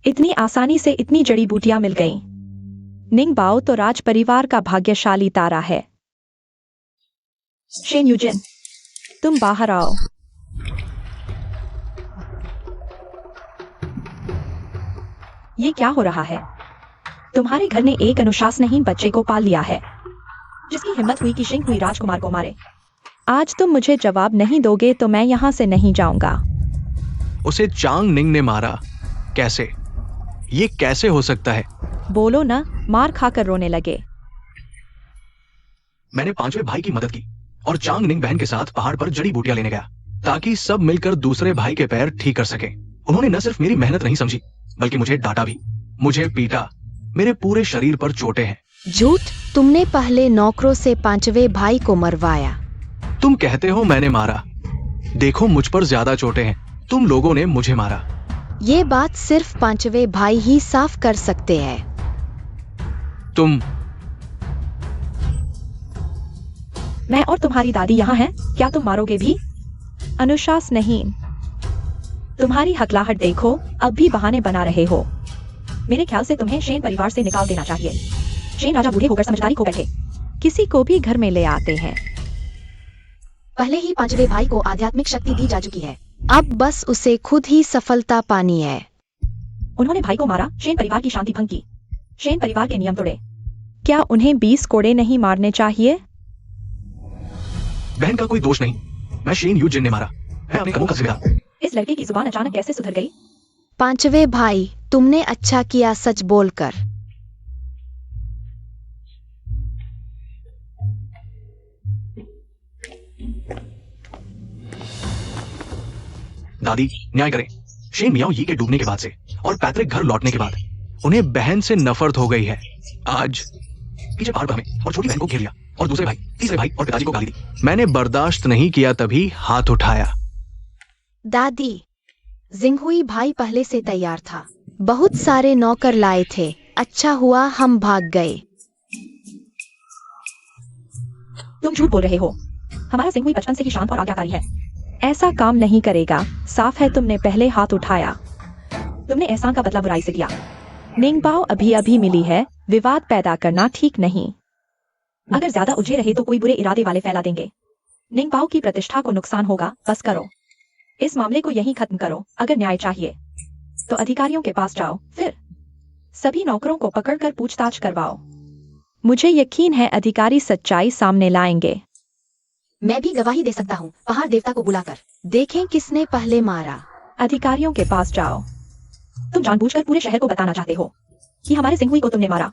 इतनी आसानी से इतनी जड़ी बूटियां मिल गईं। निंगबाओ तो राज परिवार का भाग्यशाली तारा है। शेन यूजिन, तुम बाहर आओ। ये क्या हो रहा है? तुम्हारे घर ने एक अनुशासनहीन बच्चे को पाल लिया है, जिसकी हिम्मत हुई कि शिंग हुई राजकुमार को मारे। आज तुम मुझे जवाब नहीं दोगे तो मैं यहां से नहीं जाऊंगा। उसे चांग निंग ने मारा? कैसे? ये कैसे हो सकता है? बोलो ना, मार खाकर रोने लगे। मैंने पांचवें भाई की मदद की और चांग निंग बहन के साथ पहाड़ पर जड़ी बूटियां लेने गया ताकि सब मिलकर दूसरे भाई के पैर ठीक कर सके। उन्होंने न सिर्फ मेरी मेहनत नहीं समझी, बल्कि मुझे डांटा भी, मुझे पीटा, मेरे पूरे शरीर पर चोटें हैं। झूठ, तुमने पहले नौकरों से पांचवें भाई को मरवाया। तुम कहते हो मैंने मारा। देखो, मुझ पर ज्यादा चोटें हैं, तुम लोगों ने मुझे मारा। ये बात सिर्फ पांचवें भाई ही साफ कर सकते हैं। तुम मैं और तुम्हारी दादी यहाँ हैं, क्या तुम मारोगे भी? अनुशास नहीं। तुम्हारी हकलाहट देखो, अब भी बहाने बना रहे हो। मेरे ख्याल से तुम्हें शेन परिवार से निकाल देना चाहिए। शेन राजा बूढ़े होकर समझदारी खो बैठे। किसी को भी घर में ले आते हैं। पहले ही पांचवें भाई को आध्यात्मिक शक्ति दी जा चुकी है, अब बस उसे खुद ही सफलता पानी है। उन्होंने भाई को मारा, शेन परिवार की शांति भंग की, शेन परिवार के नियम तोड़े। क्या उन्हें 20 कोड़े नहीं मारने चाहिए? बहन का कोई दोष नहीं, मैं शेन यूजिन ने मारा। मैं अपने कदमों का जिम्मेदार। इस लड़के की जुबान अचानक कैसे सुधर गई? पांचवें भाई, तुमने अच्छा किया सच बोलकर। दादी, न्याय करें। शेन मियाओ यी के डूबने के बाद से और पैतृक घर लौटने के बाद उन्हें बहन से नफरत हो गई है। आज पीछे पहाड़ पर हमें और छोटी बहन को घेर लिया और दूसरे भाई, तीसरे भाई और पिताजी को गाली दी। मैंने बर्दाश्त नहीं किया, तभी हाथ उठाया। दादी, जिंगहुई भाई पहले से तैयार था, बहुत सारे नौकर लाए थे, अच्छा हुआ हम भाग गए। तुम झूठ बोल रहे हो। हमारा सिंहुई बचपन से ही शांत और आज्ञाकारी है। ऐसा काम नहीं करेगा। साफ है तुमने पहले हाथ उठाया। तुमने एहसान का बदला बुराई से लिया। निंगबाओ अभी अभी मिली है, विवाद पैदा करना ठीक नहीं। अगर ज्यादा उलझे रहे तो कोई बुरे इरादे वाले फैला देंगे। निंगबाओ की प्रतिष्ठा को नुकसान होगा, बस करो। इस मामले को यहीं खत्म करो। अगर न्याय चाहिए तो अधिकारियों के पास जाओ, फिर सभी नौकरों को पकड़कर पूछताछ करवाओ। मुझे यकीन है अधिकारी सच्चाई सामने लाएंगे। मैं भी गवाही दे सकता हूँ, पहाड़ देवता को बुलाकर देखें किसने पहले मारा। अधिकारियों के पास जाओ। तुम जानबूझकर पूरे शहर को बताना चाहते हो कि हमारे सिंहुई को तुमने मारा।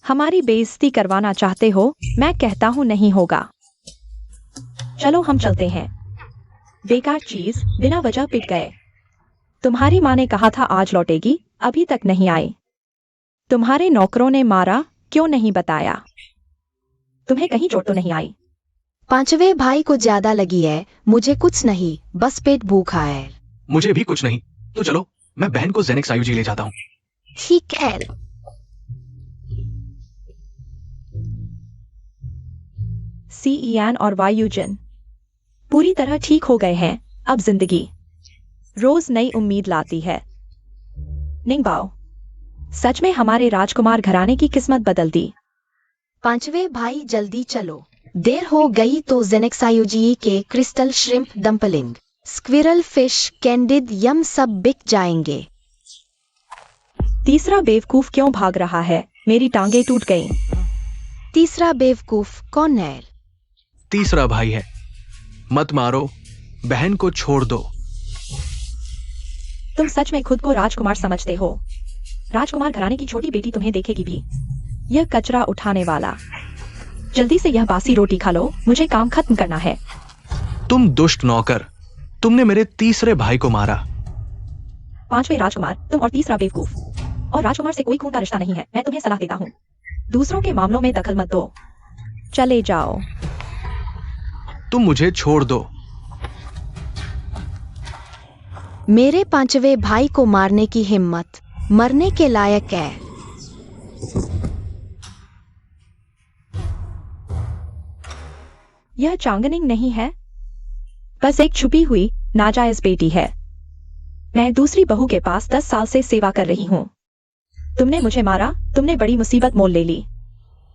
हमारी बेइज्जती करवाना चाहते हो। मैं कहता हूँ नहीं होगा। चलो हम चलते हैं। बेकार चीज, बिना वजह पिट गए। तुम्हारी माँ ने कहा था आज लौटेगी, अभी तक नहीं आई। तुम्हारे नौकरों ने मारा, क्यों नहीं बताया? तुम्हें कहीं चोट तो नहीं आई? पांचवे भाई को ज्यादा लगी है, मुझे कुछ नहीं, बस पेट भूखा है। मुझे भी कुछ नहीं। तो चलो, मैं बहन को जेनेक्स आयुजी ले जाता हूँ। ठीक है। सीईएन और वायुजन पूरी तरह ठीक हो गए हैं। अब जिंदगी रोज नई उम्मीद लाती है। निंगबाओ, सच में हमारे राजकुमार घराने की किस्मत बदल दी। पांचवे भाई जल्दी चलो, देर हो गई तो जेनेक्सायुजी के crystal shrimp dumpling, squirrel fish, candied yam सब बिक जाएंगे। तीसरा बेवकूफ क्यों भाग रहा है? मेरी टांगे टूट गईं। तीसरा बेवकूफ कौन है? तीसरा भाई है। मत मारो, बहन को छोड़ दो। तुम सच में खुद को राजकुमार समझते हो? राजकुमार घराने की छोटी बेटी तुम्हें देखेगी भी। यह कचरा उठाने वाला, जल्दी से यह बासी रोटी खा लो, मुझे काम खत्म करना है। तुम दुष्ट नौकर, तुमने मेरे तीसरे भाई को मारा। पांचवे राजकुमार तुम और तीसरा बेवकूफ। और राजकुमार से कोई खून का रिश्ता नहीं है। मैं तुम्हें सलाह देता हूँ, दूसरों के मामलों में दखल मत दो। चले जाओ। तुम मुझे छोड़ दो। मेरे पांचवे भाई को मारने की हिम्मत मरने के लायक है। यह चांगनिंग नहीं है, बस एक छुपी हुई नाजायज बेटी है। मैं दूसरी बहू के पास 10 साल से सेवा कर रही हूँ। तुमने मुझे मारा, तुमने बड़ी मुसीबत मोल ले ली।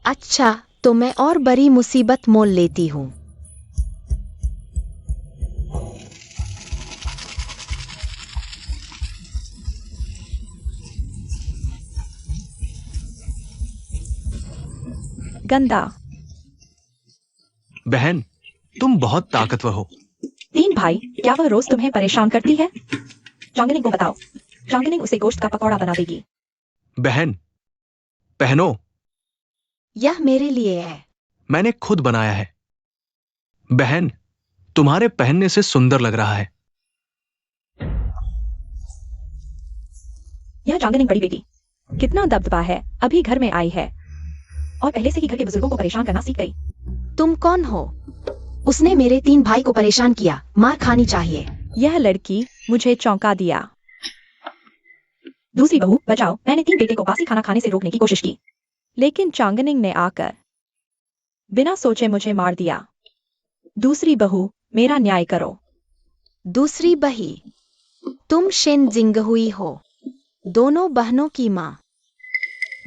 अच्छा, तो मैं और बड़ी मुसीबत मोल लेती हूँ। गंदा। बहन, तुम बहुत ताकतवर हो। 3 भाई, क्या वह रोज तुम्हें परेशान करती है? चांगनिंग को बताओ, चांगनिंग उसे गोश्त का पकौड़ा बना देगी। बहन, पहनो। यह मेरे लिए है। मैंने खुद बनाया है। बहन, तुम्हारे पहनने से सुंदर लग रहा है। यह चांगनिंग बड़ी बेटी कितना दबदबा है, अभी घर में आई है और पहले से ही घर के बुजुर्गों को परेशान करना सीख गई। तुम कौन हो? उसने मेरे 3 भाई को परेशान किया, मार खानी चाहिए। यह लड़की मुझे चौंका दिया। दूसरी बहू बचाओ, मैंने 3 बेटे को बासी खाना खाने से रोकने की कोशिश की, लेकिन चांगनिंग ने आकर बिना सोचे मुझे मार दिया। दूसरी बहू, मेरा न्याय करो। दूसरी बही, तुम शेन जिंगहुई हो, दोनों बहनों की माँ।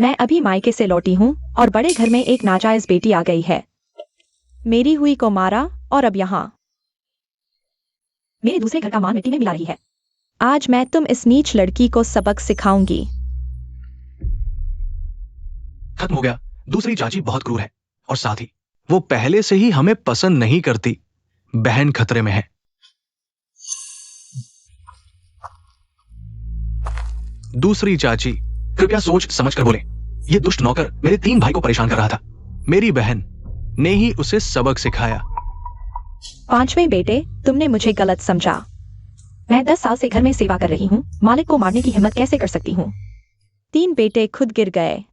मैं अभी मायके से लौटी हूँ और बड़े घर में एक नाजायज बेटी आ गई है। मेरी हुई को मारा और अब यहाँ मेरे दूसरे घर का मान मिट्टी में मिला रही है। आज मैं तुम इस नीच लड़की को सबक सिखाऊंगी। खत्म हो गया। दूसरी चाची बहुत क्रूर है और साथ ही वो पहले से ही हमें पसंद नहीं करती। बहन खतरे में है। दूसरी चाची, कृपया सोच समझ कर बोले। ये दुष्ट नौकर मेरे 3 भाई को परेशान कर रहा था। मेरी बहन ने ही उसे सबक सिखाया। पांचवें बेटे, तुमने मुझे गलत समझा। मैं 10 साल से घर में सेवा कर रही हूँ, मालिक को मारने की हिम्मत कैसे कर सकती हूँ? 3 बेटे खुद गिर गए।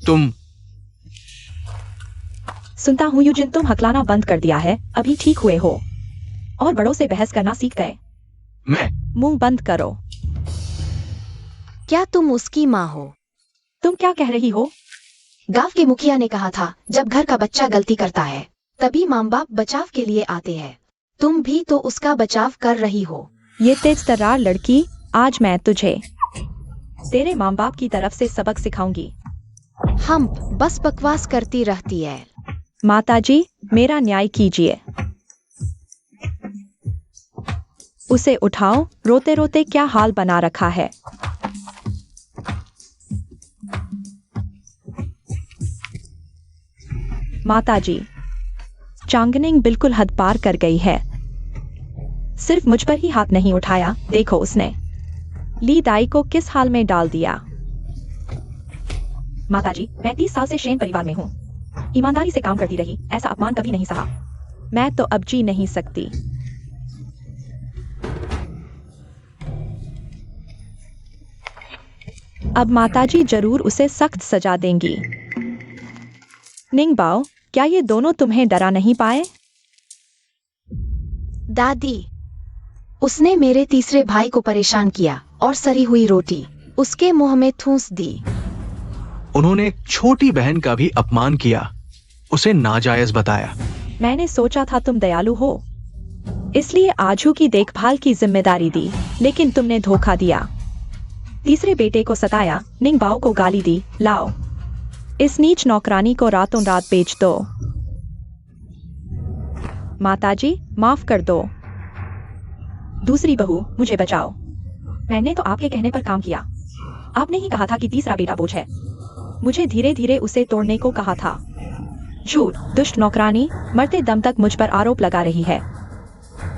तुम सुनता हूँ यूजिन, तुम हकलाना बंद कर दिया है, अभी ठीक हुए हो और बड़ों से बहस करना सीख गए। मैं मुंह बंद करो। क्या तुम उसकी माँ हो? तुम क्या कह रही हो? गांव के मुखिया ने कहा था, जब घर का बच्चा गलती करता है तभी माँ बाप बचाव के लिए आते हैं। तुम भी तो उसका बचाव कर रही हो। ये तेज तर्रार लड़की, आज मैं तुझे तेरे माँ बाप की तरफ से सबक सिखाऊंगी। हम बस बकवास करती रहती है। माताजी, मेरा न्याय कीजिए। उसे उठाओ, रोते रोते क्या हाल बना रखा है। माताजी, चांगनिंग बिल्कुल हद पार कर गई है। सिर्फ मुझ पर ही हाथ नहीं उठाया, देखो उसने ली दाई को किस हाल में डाल दिया। माताजी, मैं 30 साल से शेन परिवार में हूँ, ईमानदारी से काम करती रही, ऐसा अपमान कभी नहीं सहा। मैं तो अब जी नहीं सकती। अब माताजी जरूर उसे सख्त सजा देंगी। निंगबाओ, क्या ये दोनों तुम्हें डरा नहीं पाए? दादी, उसने मेरे तीसरे भाई को परेशान किया और सड़ी हुई रोटी उसके मुंह में ठूंस दी। उन्होंने छोटी बहन का भी अपमान किया, उसे नाजायज बताया। मैंने सोचा था तुम दयालु हो, इसलिए आजू की देखभाल की जिम्मेदारी दी, लेकिन तुमने धोखा दिया। तीसरे बेटे को सताया, निंगबाओ को गाली दी। लाओ, इस नीच नौकरानी को रातों रात बेच दो। माताजी, माफ कर दो। दूसरी बहू, मुझे बचाओ। मैंने तो आपके कहने पर काम किया। आपने ही कहा था कि तीसरा बेटा बोझ है। मुझे धीरे धीरे उसे तोड़ने को कहा था। झूठ, दुष्ट नौकरानी मरते दम तक मुझ पर आरोप लगा रही है।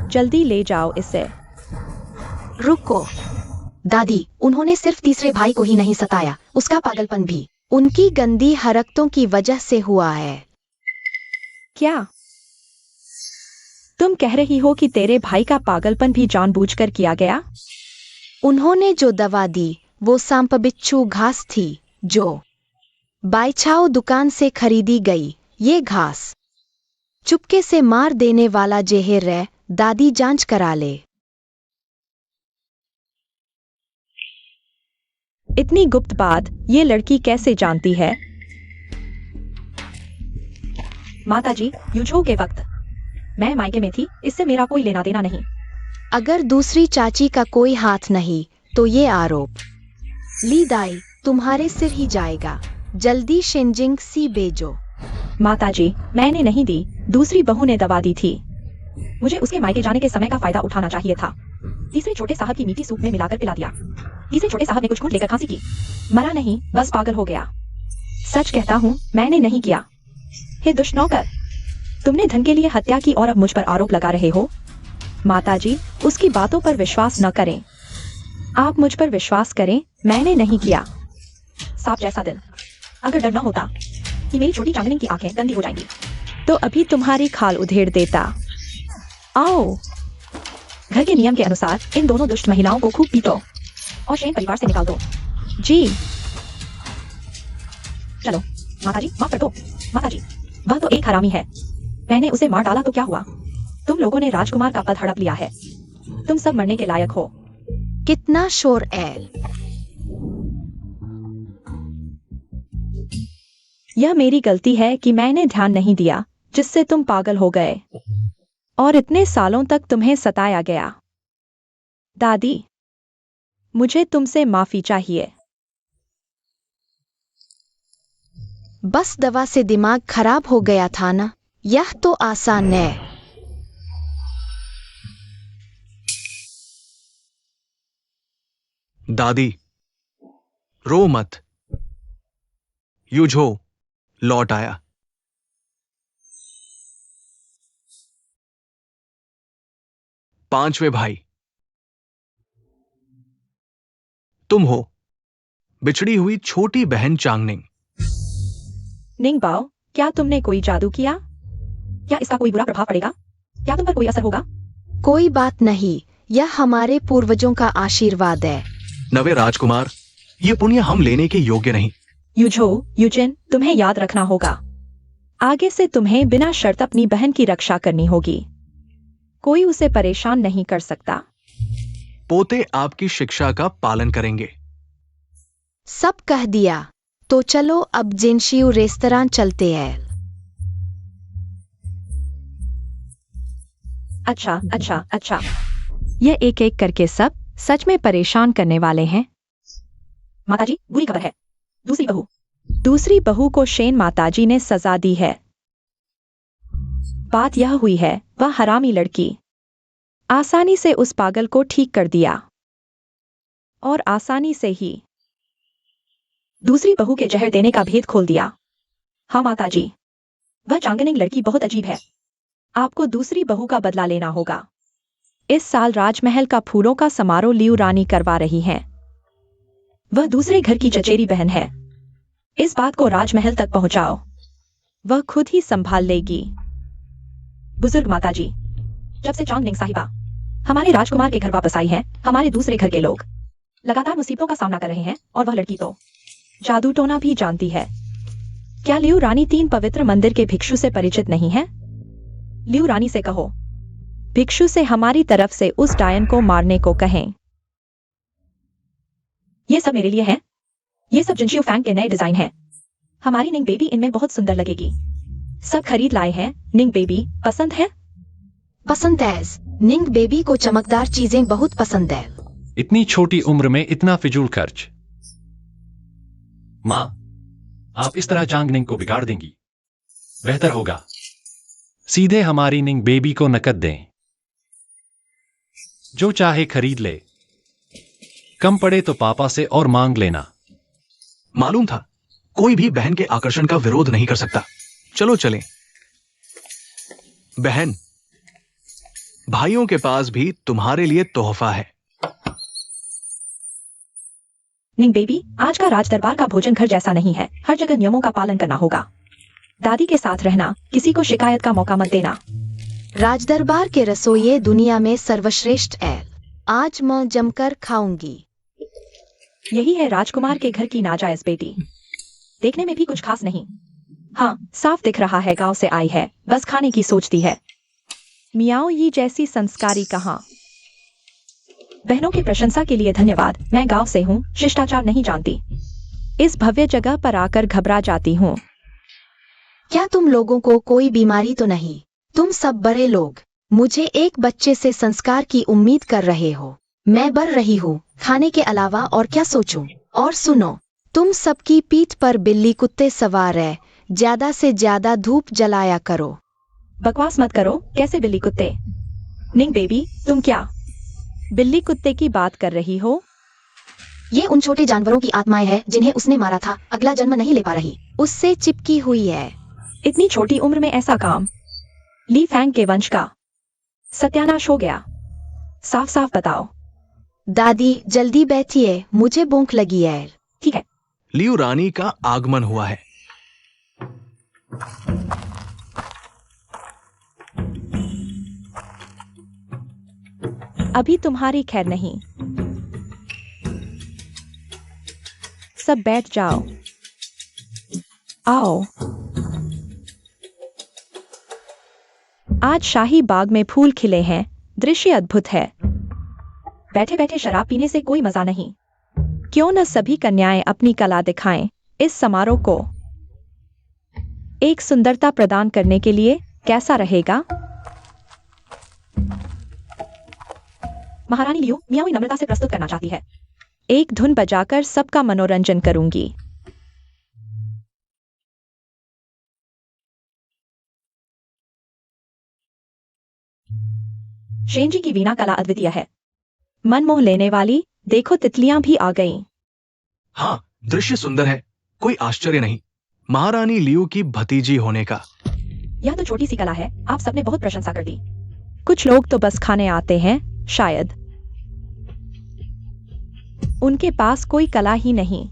जल्दी ले जाओ इसे। रुको दादी, उन्होंने सिर्फ तीसरे भाई को ही नहीं सताया, उसका पागलपन भी उनकी गंदी हरकतों की वजह से हुआ है। क्या तुम कह रही हो कि तेरे भाई का पागलपन भी जानबूझकर किया गया? उन्होंने जो दवा दी वो सांप-बिच्छू घास थी जो बाईछाओ दुकान से खरीदी गई। ये घास चुपके से मार देने वाला जहर है। दादी, जांच करा ले। इतनी गुप्त बात ये लड़की कैसे जानती है? माताजी, युझो के वक्त मैं मायके में थी, इससे मेरा कोई लेना देना नहीं। अगर दूसरी चाची का कोई हाथ नहीं तो ये आरोप ली दाई तुम्हारे सिर ही जाएगा। जल्दी शेंजिंग सी भेजो। माताजी, मैंने नहीं दी, दूसरी बहू ने दवा दी थी। मुझे उसके मायके जाने के समय का फायदा उठाना चाहिए था। तीसरे छोटे साहब की मीठी सूप में मिलाकर पिला दिया। तीसरे छोटे साहब ने कुछ घूंट लेकर खांसी की। मरा नहीं, बस पागल हो गया। सच कहता हूँ, मैंने नहीं किया। हे दुष्ट नौकर, तुमने धन के लिए हत्या की और अब मुझ पर आरोप लगा रहे हो। माताजी, उसकी बातों पर विश्वास न करें। आप मुझ पर विश्वास करें, मैंने नहीं किया। सांप जैसा दिल, अगर डर न होता कि मेरी छोटी चांदनी की आंखें गंदी हो जाएंगी तो अभी तुम्हारी खाल उधेड़ देता। आओ, घर के नियम के अनुसार इन दोनों दुष्ट महिलाओं को खूब पीटो और शेन परिवार से निकाल दो। जी चलो। माताजी, माफ कर दो। माताजी, वह तो एक हरामी है। मैंने उसे मार डाला तो क्या हुआ? तुम लोगों ने राजकुमार का पद हड़प लिया है। तुम सब मरने के लायक हो। कितना शोर है। यह मेरी गलती है कि मैंने ध्यान नहीं दिया, जिससे तुम पागल हो गए और इतने सालों तक तुम्हें सताया गया। दादी, मुझे तुमसे माफी चाहिए। बस दवा से दिमाग खराब हो गया था ना, यह तो आसान है। दादी, रो मत। युझो लौट आया। पांचवे भाई तुम हो, बिछड़ी हुई छोटी बहन चांगनिंग। निंगबाओ, क्या तुमने कोई जादू किया? क्या इसका कोई बुरा प्रभाव पड़ेगा? क्या तुम पर कोई असर होगा? कोई बात नहीं, यह हमारे पूर्वजों का आशीर्वाद है। नवे राजकुमार, ये पुण्य हम लेने के योग्य नहीं। युझो, युजिन, तुम्हें याद रखना होगा, आगे से तुम्हें बिना शर्त अपनी बहन की रक्षा करनी होगी। कोई उसे परेशान नहीं कर सकता। पोते आपकी शिक्षा का पालन करेंगे। सब कह दिया, तो चलो अब जिनशियू रेस्तरां चलते हैं। अच्छा अच्छा अच्छा, ये एक एक करके सब सच में परेशान करने वाले हैं। माताजी, बुरी खबर है। दूसरी बहू को शेन माताजी ने सजा दी है। बात यह हुई है, वह हरामी लड़की आसानी से उस पागल को ठीक कर दिया और आसानी से ही दूसरी बहू के जहर देने का भेद खोल दिया। हाँ माताजी, वह चांगनिंग लड़की बहुत अजीब है। आपको दूसरी बहू का बदला लेना होगा। इस साल राजमहल का फूलों का समारोह लियू रानी करवा रही हैं। वह दूसरे घर की चचेरी बहन है। इस बात को राजमहल तक पहुंचाओ, वह खुद ही संभाल लेगी। बुजुर्ग माताजी, जब से चांगनिंग साहिबा हमारे राजकुमार के घर वापस आई हैं, हमारे दूसरे घर के लोग लगातार मुसीबतों का सामना कर रहे हैं और वह लड़की तो जादू टोना भी जानती है। क्या लियू रानी 3 पवित्र मंदिर के भिक्षु से परिचित नहीं है? लियू रानी से कहो, भिक्षु से हमारी तरफ से उस डायन को मारने को कहें। ये सब मेरे लिए है। ये सब जिनशियो फैंग के नए डिजाइन हैं। हमारी निंग बेबी इनमें बहुत सुंदर लगेगी। सब खरीद लाए हैं। निंग बेबी पसंद है? पसंद है। निंग बेबी को चमकदार चीजें बहुत पसंद है। इतनी छोटी उम्र में इतना फिजूल खर्च। माँ, आप इस तरह चांगनिंग को बिगाड़ देंगी। बेहतर होगा सीधे हमारी निंग बेबी को नकद दें। जो चाहे खरीद ले, कम पड़े तो पापा से और मांग लेना। मालूम था कोई भी बहन के आकर्षण का विरोध नहीं कर सकता। चलो चलें। बहन, भाइयों के पास भी तुम्हारे लिए तोहफा है। निंग बेबी, आज का राज दरबार का भोजन घर जैसा नहीं है। हर जगह नियमों का पालन करना होगा। दादी के साथ रहना, किसी को शिकायत का मौका मत देना। राजदरबार के रसोइये दुनिया में सर्वश्रेष्ठ है। आज मैं जमकर खाऊंगी। यही है राजकुमार के घर की नाजायज बेटी। देखने में भी कुछ खास नहीं। हाँ, साफ दिख रहा है गांव से आई है, बस खाने की सोचती है। मियाओ यी जैसी संस्कारी कहाँ। बहनों की प्रशंसा के लिए धन्यवाद। मैं गांव से हूँ, शिष्टाचार नहीं जानती। इस भव्य जगह पर आकर घबरा जाती हूँ। क्या तुम लोगों को कोई बीमारी तो नहीं? तुम सब बड़े लोग मुझे एक बच्चे से संस्कार की उम्मीद कर रहे हो। मैं बढ़ रही हूँ, खाने के अलावा और क्या सोचूं? और सुनो, तुम सबकी पीठ पर बिल्ली कुत्ते सवार है। ज्यादा से ज्यादा धूप जलाया करो। बकवास मत करो। कैसे बिल्ली कुत्ते? निंग बेबी, तुम क्या बिल्ली कुत्ते की बात कर रही हो? ये उन छोटे जानवरों की आत्माएं हैं जिन्हें उसने मारा था, अगला जन्म नहीं ले पा रही, उससे चिपकी हुई है। इतनी छोटी उम्र में ऐसा काम? ली फैंग के वंश का सत्यानाश हो गया। साफ साफ बताओ। दादी जल्दी बैठिए, मुझे भूख लगी है। ठीक है। लियू रानी का आगमन हुआ है। अभी तुम्हारी खैर नहीं। सब बैठ जाओ। आओ। आज शाही बाग में फूल खिले हैं। दृश्य अद्भुत है। बैठे बैठे शराब पीने से कोई मजा नहीं। क्यों न सभी कन्याएं अपनी कला दिखाएं इस समारोह को एक सुंदरता प्रदान करने के लिए। कैसा रहेगा? महारानी लियू मियाओ नम्रता से प्रस्तुत करना चाहती है। एक धुन बजाकर सबका मनोरंजन करूंगी। शेनजी की वीणा कला अद्वितीय है, मन मोह लेने वाली। देखो तितलियां भी आ गईं। हाँ, दृश्य सुंदर है, कोई आश्चर्य नहीं महारानी लियू की भतीजी होने का। यह तो छोटी सी कला है, आप सबने बहुत प्रशंसा कर दी। कुछ लोग तो बस खाने आते हैं, शायद उनके पास कोई कला ही नहीं।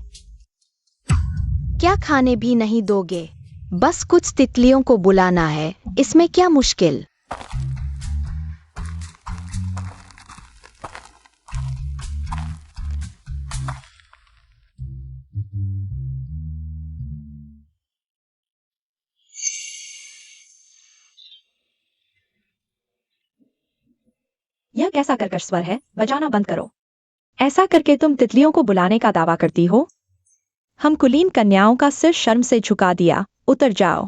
क्या खाने भी नहीं दोगे? बस कुछ तितलियों को बुलाना है, इसमें क्या मुश्किल? यह कैसा कर्कश स्वर है? बजाना बंद करो। ऐसा करके तुम तितलियों को बुलाने का दावा करती हो? हम कुलीन कन्याओं का सिर शर्म से झुका दिया। उतर जाओ।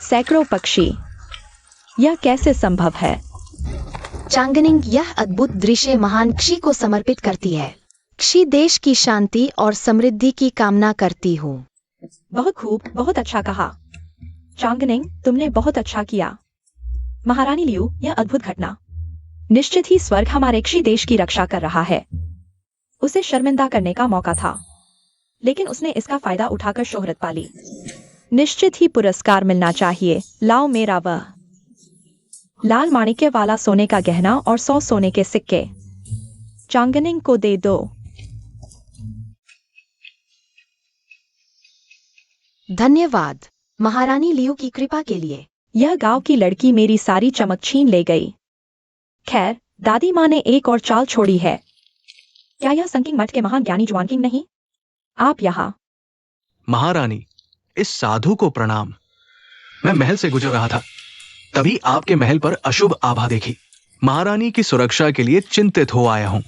सैकड़ों पक्षी, यह कैसे संभव है? चांगनिंग यह अद्भुत दृश्य महान क्षी को समर्पित करती है। क्षी देश की शांति और समृद्धि की कामना करती हूँ। बहुत खूब, बहुत अच्छा कहा चांगनिंग, तुमने बहुत अच्छा किया। महारानी लियू, यह अद्भुत घटना। निश्चित ही स्वर्ग हमारे क्षी देश की रक्षा कर रहा है। उसे शर्मिंदा करने का मौका था, लेकिन उसने इसका फायदा उठाकर शोहरत पाली। निश्चित ही पुरस्कार मिलना चाहिए। लाओ मेरा वह लाल माणिक्य वाला सोने का गहना और 100 सोने के सिक्के। चांगनिंग को दे दो। धन्यवाद महारानी लियू की कृपा के लिए। यह गांव की लड़की मेरी सारी चमक छीन ले गई। खैर, दादी माँ ने एक और चाल छोड़ी है। क्या यह संकिंग मठ के महान ज्ञानी जुआनकिंग नहीं? आप यहाँ। महारानी, इस साधु को प्रणाम। मैं महल से गुजर रहा था, तभी आपके महल पर अशुभ आभा देखी। महारानी की सुरक्षा के लिए चिंतित हो आया हूं।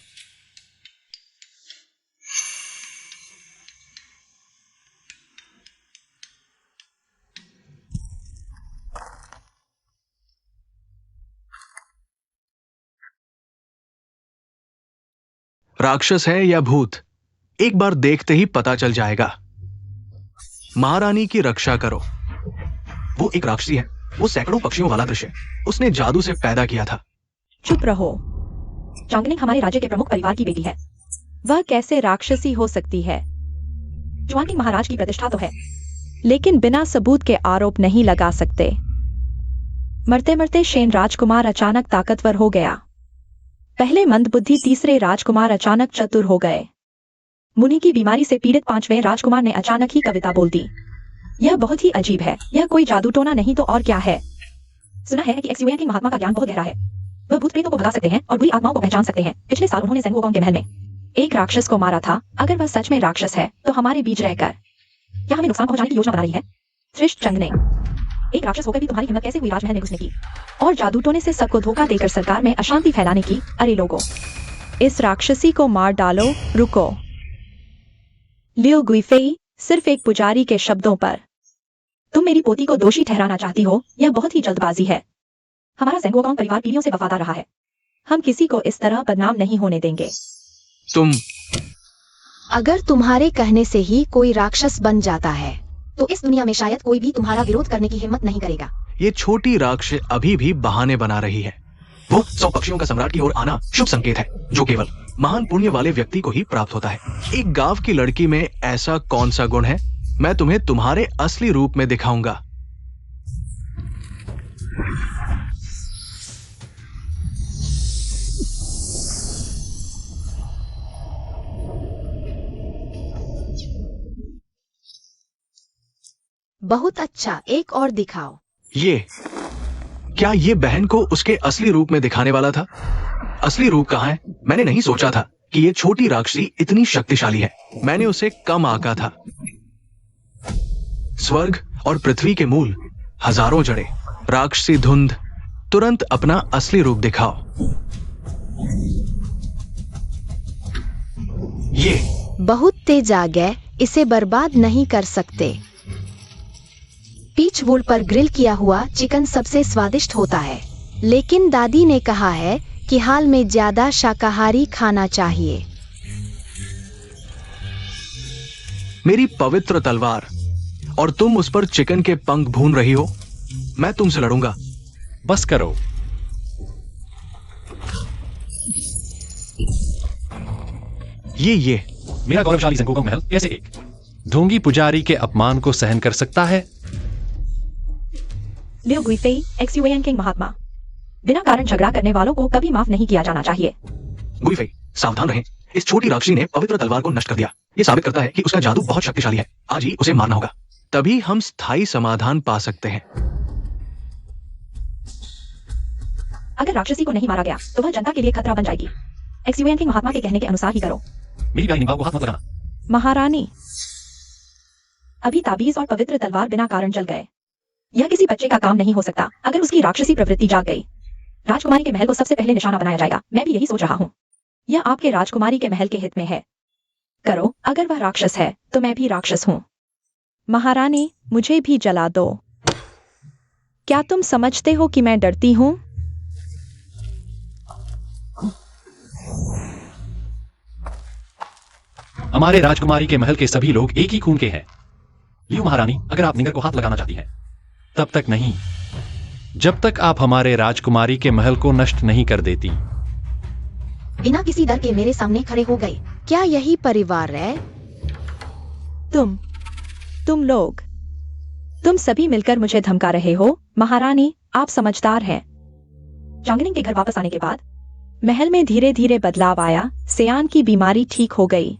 राक्षस है या भूत, एक बार देखते ही पता चल जाएगा। महारानी की रक्षा करो। वो एक राक्षसी है। वो सैकड़ों पक्षियों वाला दृश्य उसने जादू से पैदा किया था। चुप रहो। चांगनिंग हमारे राज्य के प्रमुख परिवार की बेटी है। वह कैसे राक्षसी हो सकती है? जुआनकिंग महाराज की प्रतिष्ठा तो है, लेकिन बिना सबूत के आरोप नहीं लगा सकते। मरते मरते शेन राजकुमार अचानक ताकतवर हो गया। पहले मंदबुद्धि तीसरे राजकुमार अचानक चतुर हो गए। मुनि की बीमारी से पीड़ित पांचवें राजकुमार ने अचानक ही कविता बोल दी। यह बहुत ही अजीब है। यह कोई जादू टोना नहीं तो और क्या है? सुना है कि एक्स-युएन के महात्मा का ज्ञान बहुत गहरा है। वह भूत प्रेतों को भगा सकते हैं और बुरी आत्माओं को पहचान सकते हैं। पिछले साल उन्होंने सेंगोगोंग के महल में एक राक्षस को मारा था। अगर वह सच में राक्षस है तो हमारे बीच रहकर क्या हमें नुकसान पहुंचाने की योजना बना रही है? श्रेष्ठ चांगनिंग, एक राक्षस होकर भी तुम्हारी हिम्मत कैसे हुई राजमहल में घुसने की और जादू टोने से सबको धोखा देकर सरकार में अशांति फैलाने की? अरे लोगों, इस राक्षसी को मार डालो। रुको। लियो गुइफेई, सिर्फ एक पुजारी के शब्दों पर तुम मेरी पोती को दोषी ठहराना चाहती हो? यह बहुत ही जल्दबाजी है। हमारा सेंगोगोंग परिवार पीढ़ियों से वफादार रहा है। हम किसी को इस तरह बदनाम नहीं होने देंगे। तुम अगर तुम्हारे कहने से ही कोई राक्षस बन जाता है तो इस दुनिया में शायद कोई भी तुम्हारा विरोध करने की हिम्मत नहीं करेगा। ये छोटी राक्षस अभी भी बहाने बना रही है। वो 100 पक्षियों का सम्राट की ओर आना शुभ संकेत है, जो केवल महान पुण्य वाले व्यक्ति को ही प्राप्त होता है। एक गांव की लड़की में ऐसा कौन सा गुण है? मैं तुम्हें तुम्हारे असली रूप में दिखाऊंगा। बहुत अच्छा, एक और दिखाओ। क्या ये बहन को उसके असली रूप में दिखाने वाला था? असली रूप कहाँ है? मैंने नहीं सोचा था कि ये छोटी राक्षसी इतनी शक्तिशाली है। मैंने उसे कम आंका था। स्वर्ग और पृथ्वी के मूल, हजारों जड़ें, राक्षसी धुंध, तुरंत अपना असली रूप दिखाओ। ये बहुत तेज आ गए, इसे बर्बाद नहीं कर सकते। पीच वूल पर ग्रिल किया हुआ चिकन सबसे स्वादिष्ट होता है, लेकिन दादी ने कहा है कि हाल में ज्यादा शाकाहारी खाना चाहिए। मेरी पवित्र तलवार, और तुम उस पर चिकन के पंख भून रही हो। मैं तुमसे लड़ूंगा। बस करो। ये मेरा गौरवशाली सेंगोगोंग महल कैसे एक ढोंगी पुजारी के अपमान को सहन कर सकता है? लियो गुइफेई, एक्स-युएन किंग महात्मा, बिना कारण झगड़ा करने वालों को कभी माफ नहीं किया जाना चाहिए। गुइफेई, सावधान रहें। इस छोटी राक्षसी ने पवित्र तलवार को नष्ट कर दिया। ये साबित करता है कि उसका जादू बहुत शक्तिशाली है। आज ही उसे मारना होगा, तभी हम स्थायी समाधान पा सकते हैं। अगर राक्षसी को नहीं मारा गया तो वह जनता के लिए खतरा बन जाएगी। एक्स-युएन किंग महात्मा के कहने के अनुसार ही करो। मेरी प्यारी निभाव को हाथ मत लगाना। महारानी, अभी ताबीज और पवित्र तलवार बिना कारण जल गए। यह किसी बच्चे का काम नहीं हो सकता। अगर उसकी राक्षसी प्रवृत्ति जाग गई, राजकुमारी के महल को सबसे पहले निशाना बनाया जाएगा। मैं भी यही सोच रहा हूँ। यह आपके राजकुमारी के महल के हित में है। करो। अगर वह राक्षस है तो मैं भी राक्षस हूँ। महारानी, मुझे भी जला दो। क्या तुम समझते हो कि मैं डरती हूँ? हमारे राजकुमारी के महल के सभी लोग एक ही खून के हैं। लियो महारानी, अगर आप निंगर को हाथ लगाना चाहती हैं, तब तक नहीं, जब तक आप हमारे राजकुमारी के महल को नष्ट नहीं कर देती। बिना किसी डर के मेरे सामने खड़े हो गए। क्या यही परिवार है? तुम लोग, तुम सभी मिलकर मुझे धमका रहे हो। महारानी, आप समझदार हैं। चांगनिंग के घर वापस आने के बाद महल में धीरे धीरे बदलाव आया। सियान की बीमारी ठीक हो गई।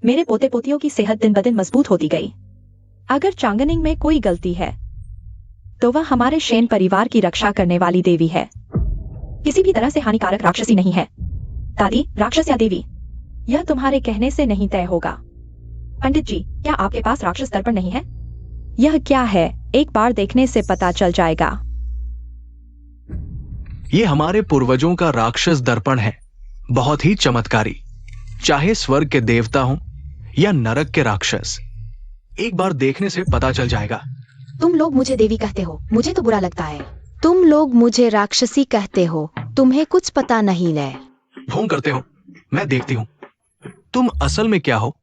मेरे पोते पोतियों की सेहत दिन ब दिन मजबूत होती गई। अगर चांगनिंग में कोई गलती है तो वह हमारे शेन परिवार की रक्षा करने वाली देवी है, किसी भी तरह से हानिकारक राक्षसी नहीं है। दादी, राक्षस या देवी, यह तुम्हारे कहने से नहीं तय होगा। पंडित जी, क्या आपके पास राक्षस दर्पण नहीं है? यह क्या है? एक बार देखने से पता चल जाएगा। ये हमारे पूर्वजों का राक्षस दर्पण है, बहुत ही चमत्कारी। चाहे स्वर्ग के देवता हों या नरक के राक्षस, एक बार देखने से पता चल जाएगा। तुम लोग मुझे देवी कहते हो, मुझे तो बुरा लगता है। तुम लोग मुझे राक्षसी कहते हो, तुम्हें कुछ पता नहीं है। ढोंग करते हो, मैं देखती हूं तुम असल में क्या हो।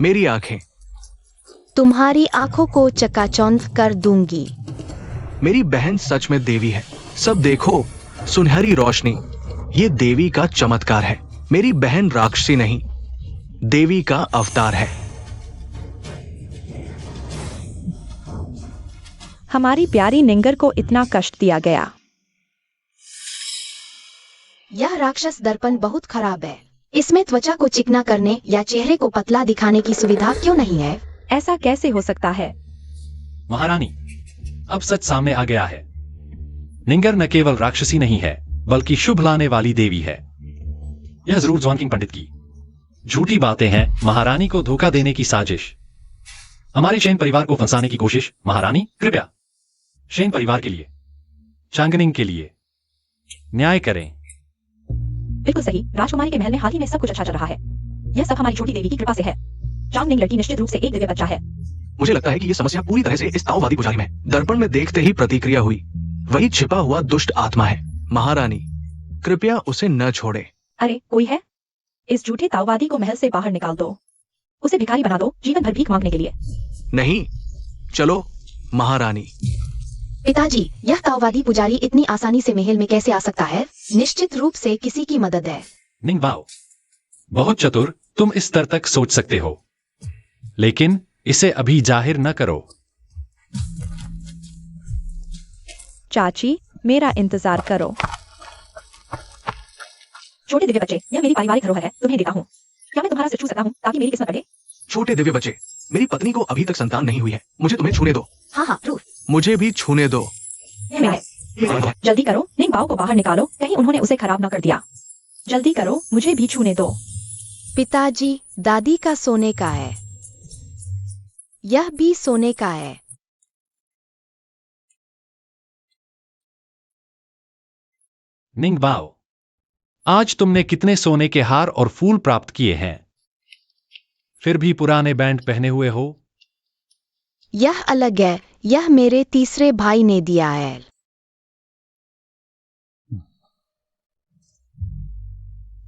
मेरी आंखें तुम्हारी आंखों को चकाचौंध कर दूंगी। मेरी बहन सच में देवी है। सब देखो, सुनहरी रोशनी, ये देवी का चमत्कार है। मेरी बहन राक्षसी नहीं, देवी का अवतार है। हमारी प्यारी निंगर को इतना कष्ट दिया गया। यह राक्षस दर्पण बहुत खराब है। इसमें त्वचा को चिकना करने या चेहरे को पतला दिखाने की सुविधा क्यों नहीं है? ऐसा कैसे हो सकता है? महारानी, अब सच सामने आ गया है। निंगर न केवल राक्षसी नहीं है, बल्कि शुभ लाने वाली देवी है। यह जरूर ज्वानकिंग पंडित की झूठी बातें हैं, महारानी को धोखा देने की साजिश, हमारे शेन परिवार को फंसाने की कोशिश। महारानी, कृपया शेन परिवार के लिए, चांगनिंग के लिए न्याय करें। बिल्कुल सही। राजकुमारी के महल में हाल ही में सब कुछ अच्छा चल रहा है। यह सब हमारी छोटी देवी की कृपा से है। चांगनिंग लड़की निश्चित रूप से एक दिव्य बच्चा है। मुझे लगता है कि ये समस्या पूरी तरह से इस ताओवादी पुजारी में। दर्पण में देखते ही प्रतिक्रिया हुई। वही छिपा हुआ दुष्ट आत्मा है। महारानी, कृपया उसे न छोड़े। अरे, कोई है? इस झूठे ताओवादी को महल से बाहर निकाल दो। उसे भिखारी बना दो, जीवन भर भीख मांगने के लिए। नहीं, चलो महारानी। पिताजी, यह ताओवादी पुजारी इतनी आसानी से महल में कैसे आ सकता है? निश्चित रूप से किसी की मदद है। निंगबाओ, बहुत चतुर, तुम इस स्तर तक सोच सकते हो, लेकिन इसे अभी जाहिर न करो। चाची, मेरा इंतजार करो। छोटे दिव्य बच्चे, यह मेरी पारिवारिक धरोहर है, तुम्हें देता हूँ। क्या मैं तुम्हारा सिर छू सकता हूँ ताकि मेरी किस्मत बढ़े? छोटे दिव्य बच्चे, मेरी पत्नी को अभी तक संतान नहीं हुई है, मुझे तुम्हें छूने दो। हाँ हाँ, जरूर। मुझे भी छूने दो। यह मैं है। जल्दी करो, निंगबाओ को बाहर निकालो, कहीं उन्होंने उसे खराब न कर दिया। जल्दी करो, मुझे भी छूने दो। पिताजी, दादी का सोने का है। यह भी सोने का है। निंगबाओ, आज तुमने कितने सोने के हार और फूल प्राप्त किए हैं, फिर भी पुराने बैंड पहने हुए हो? यह अलग है, यह मेरे तीसरे भाई ने दिया है।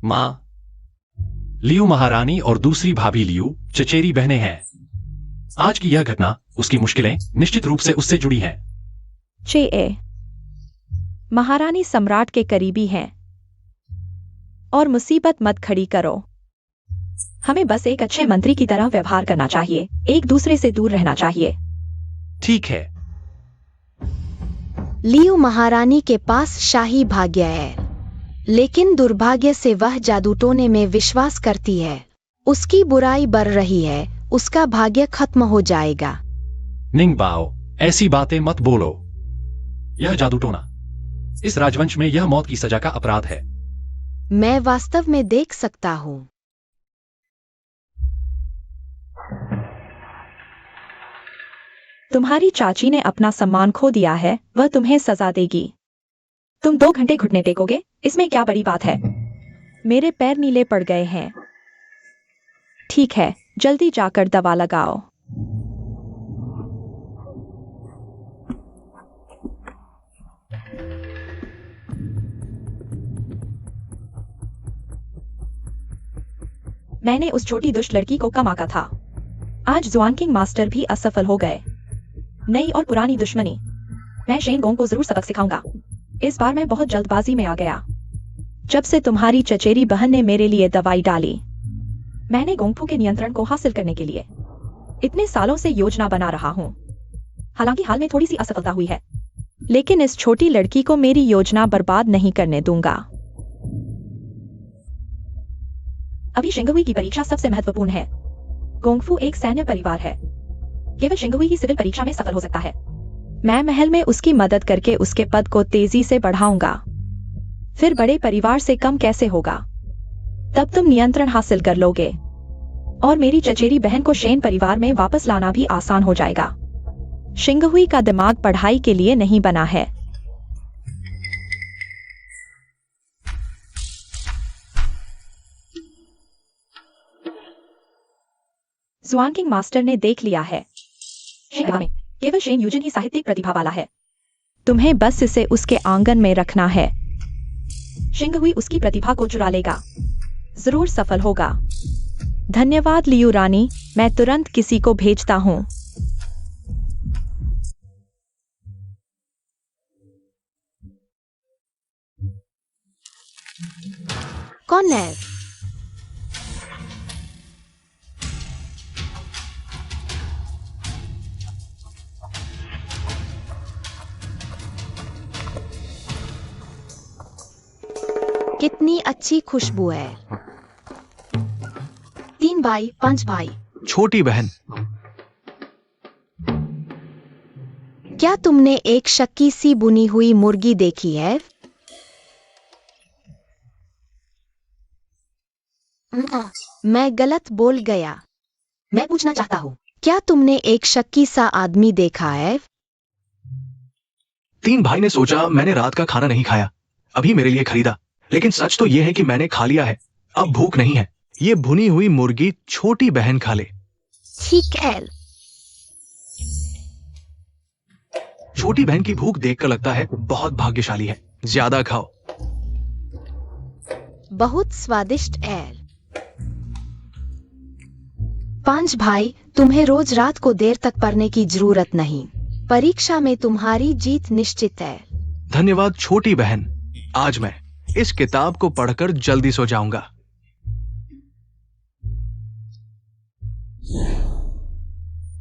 मां, लियू महारानी और दूसरी भाभी लियू चचेरी बहनें हैं। आज की यह घटना, उसकी मुश्किलें निश्चित रूप से उससे जुड़ी हैं। चे महारानी सम्राट के करीबी हैं और मुसीबत मत खड़ी करो। हमें बस एक अच्छे मंत्री की तरह व्यवहार करना चाहिए, एक दूसरे से दूर रहना चाहिए। ठीक है। लियू महारानी के पास शाही भाग्य है, लेकिन दुर्भाग्य से वह जादू टोने में विश्वास करती है। उसकी बुराई बढ़ रही है, उसका भाग्य खत्म हो जाएगा। निंगबाओ, ऐसी बातें मत बोलो। यह जादू टोना, इस राजवंश में यह मौत की सजा का अपराध है। मैं वास्तव में देख सकता हूँ। तुम्हारी चाची ने अपना सम्मान खो दिया है, वह तुम्हें सजा देगी। तुम 2 घंटे घुटने टेकोगे, इसमें क्या बड़ी बात है? मेरे पैर नीले पड़ गए हैं। ठीक है, जल्दी जाकर दवा लगाओ। मैंने उस छोटी दुष्ट लड़की को कम आंका था। आज ज्वानकिंग मास्टर भी असफल हो गए। नई और पुरानी दुश्मनी। मैं शेन गोंग को जरूर सबक सिखाऊंगा। इस बार मैं बहुत जल्दबाजी में आ गया। जब से तुम्हारी चचेरी बहन ने मेरे लिए दवाई डाली, मैंने गोंगफू के नियंत्रण को हासिल करने के लिए इतने सालों से योजना बना रहा हूँ। हालांकि हाल में थोड़ी सी असफलता हुई है, लेकिन इस छोटी लड़की को मेरी योजना बर्बाद नहीं करने दूंगा। अभी शिंगहुई की परीक्षा सबसे महत्वपूर्ण है। गोंगफू एक सैन्य परिवार है। केवल शिंगहुई ही सिविल परीक्षा में सफल हो सकता है। मैं महल में उसकी मदद करके उसके पद को तेजी से बढ़ाऊंगा। फिर बड़े परिवार से कम कैसे होगा? तब तुम नियंत्रण हासिल कर लोगे और मेरी चचेरी बहन को शेन परिवार में वापस लाना भी आसान हो जाएगा। शिंगहुई का दिमाग पढ़ाई के लिए नहीं बना है। ज़ुआंकिंग मास्टर ने देख लिया है। शिंगहुई में केवल शेन यूजिन ही साहित्यिक प्रतिभा वाला है। तुम्हें बस इसे उसके आंगन में रखना है। शिंगहुई उसकी प्रतिभा को चुरा लेगा। जरूर सफल होगा। धन्यवाद लियू रानी, मैं तुरंत किसी को भेजता हूँ। कौन है? कितनी अच्छी खुशबू है। 3 भाई 5 भाई। छोटी बहन, क्या तुमने एक शक्की सी बुनी हुई मुर्गी देखी है? मैं गलत बोल गया। मैं पूछना चाहता हूँ, क्या तुमने एक शक्की सा आदमी देखा है? 3 भाई ने सोचा मैंने रात का खाना नहीं खाया, अभी मेरे लिए खरीदा, लेकिन सच तो यह है कि मैंने खा लिया है, अब भूख नहीं है। ये भुनी हुई मुर्गी छोटी बहन खा ले। ठीक है। छोटी बहन की भूख देखकर लगता है बहुत भाग्यशाली है। ज्यादा खाओ। बहुत स्वादिष्ट है। 5 भाई, तुम्हें रोज रात को देर तक पढ़ने की जरूरत नहीं। परीक्षा में तुम्हारी जीत निश्चित है। धन्यवाद छोटी बहन, आज मैं इस किताब को पढ़कर जल्दी सो जाऊंगा।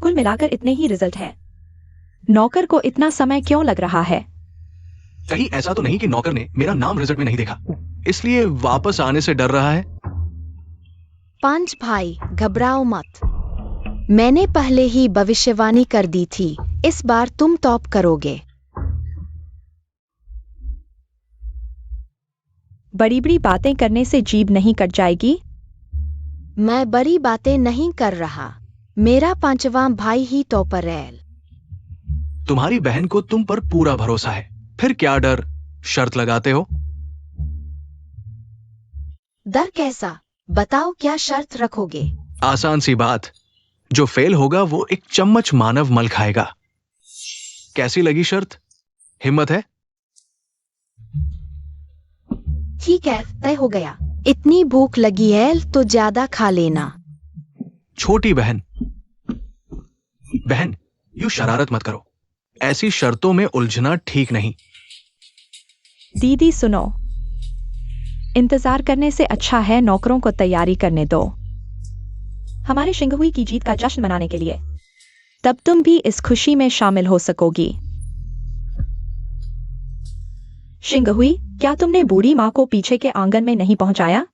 कुल मिलाकर इतने ही रिजल्ट हैं। नौकर को इतना समय क्यों लग रहा है? कहीं ऐसा तो नहीं कि नौकर ने मेरा नाम रिजल्ट में नहीं देखा, इसलिए वापस आने से डर रहा है? 5 भाई, घबराओ मत। मैंने पहले ही भविष्यवाणी कर दी थी, इस बार तुम टॉप करोगे। बड़ी बड़ी बातें करने से जीभ नहीं कट जाएगी? मैं बड़ी बातें नहीं कर रहा। मेरा 5वां भाई ही टॉपर है। तुम्हारी बहन को तुम पर पूरा भरोसा है, फिर क्या डर? शर्त लगाते हो? डर कैसा? बताओ क्या शर्त रखोगे? आसान सी बात, जो फेल होगा वो एक चम्मच मानव मल खाएगा। कैसी लगी शर्त? हिम्मत है? ठीक है, तय हो गया। इतनी भूख लगी है तो ज्यादा खा लेना। छोटी बहन, बहन यूं शरारत मत करो, ऐसी शर्तों में उलझना ठीक नहीं। दीदी सुनो, इंतजार करने से अच्छा है नौकरों को तैयारी करने दो, हमारे शिंगहुई की जीत का जश्न मनाने के लिए। तब तुम भी इस खुशी में शामिल हो सकोगी। शिंगहुई, क्या तुमने बूढ़ी माँ को पीछे के आंगन में नहीं पहुंचाया?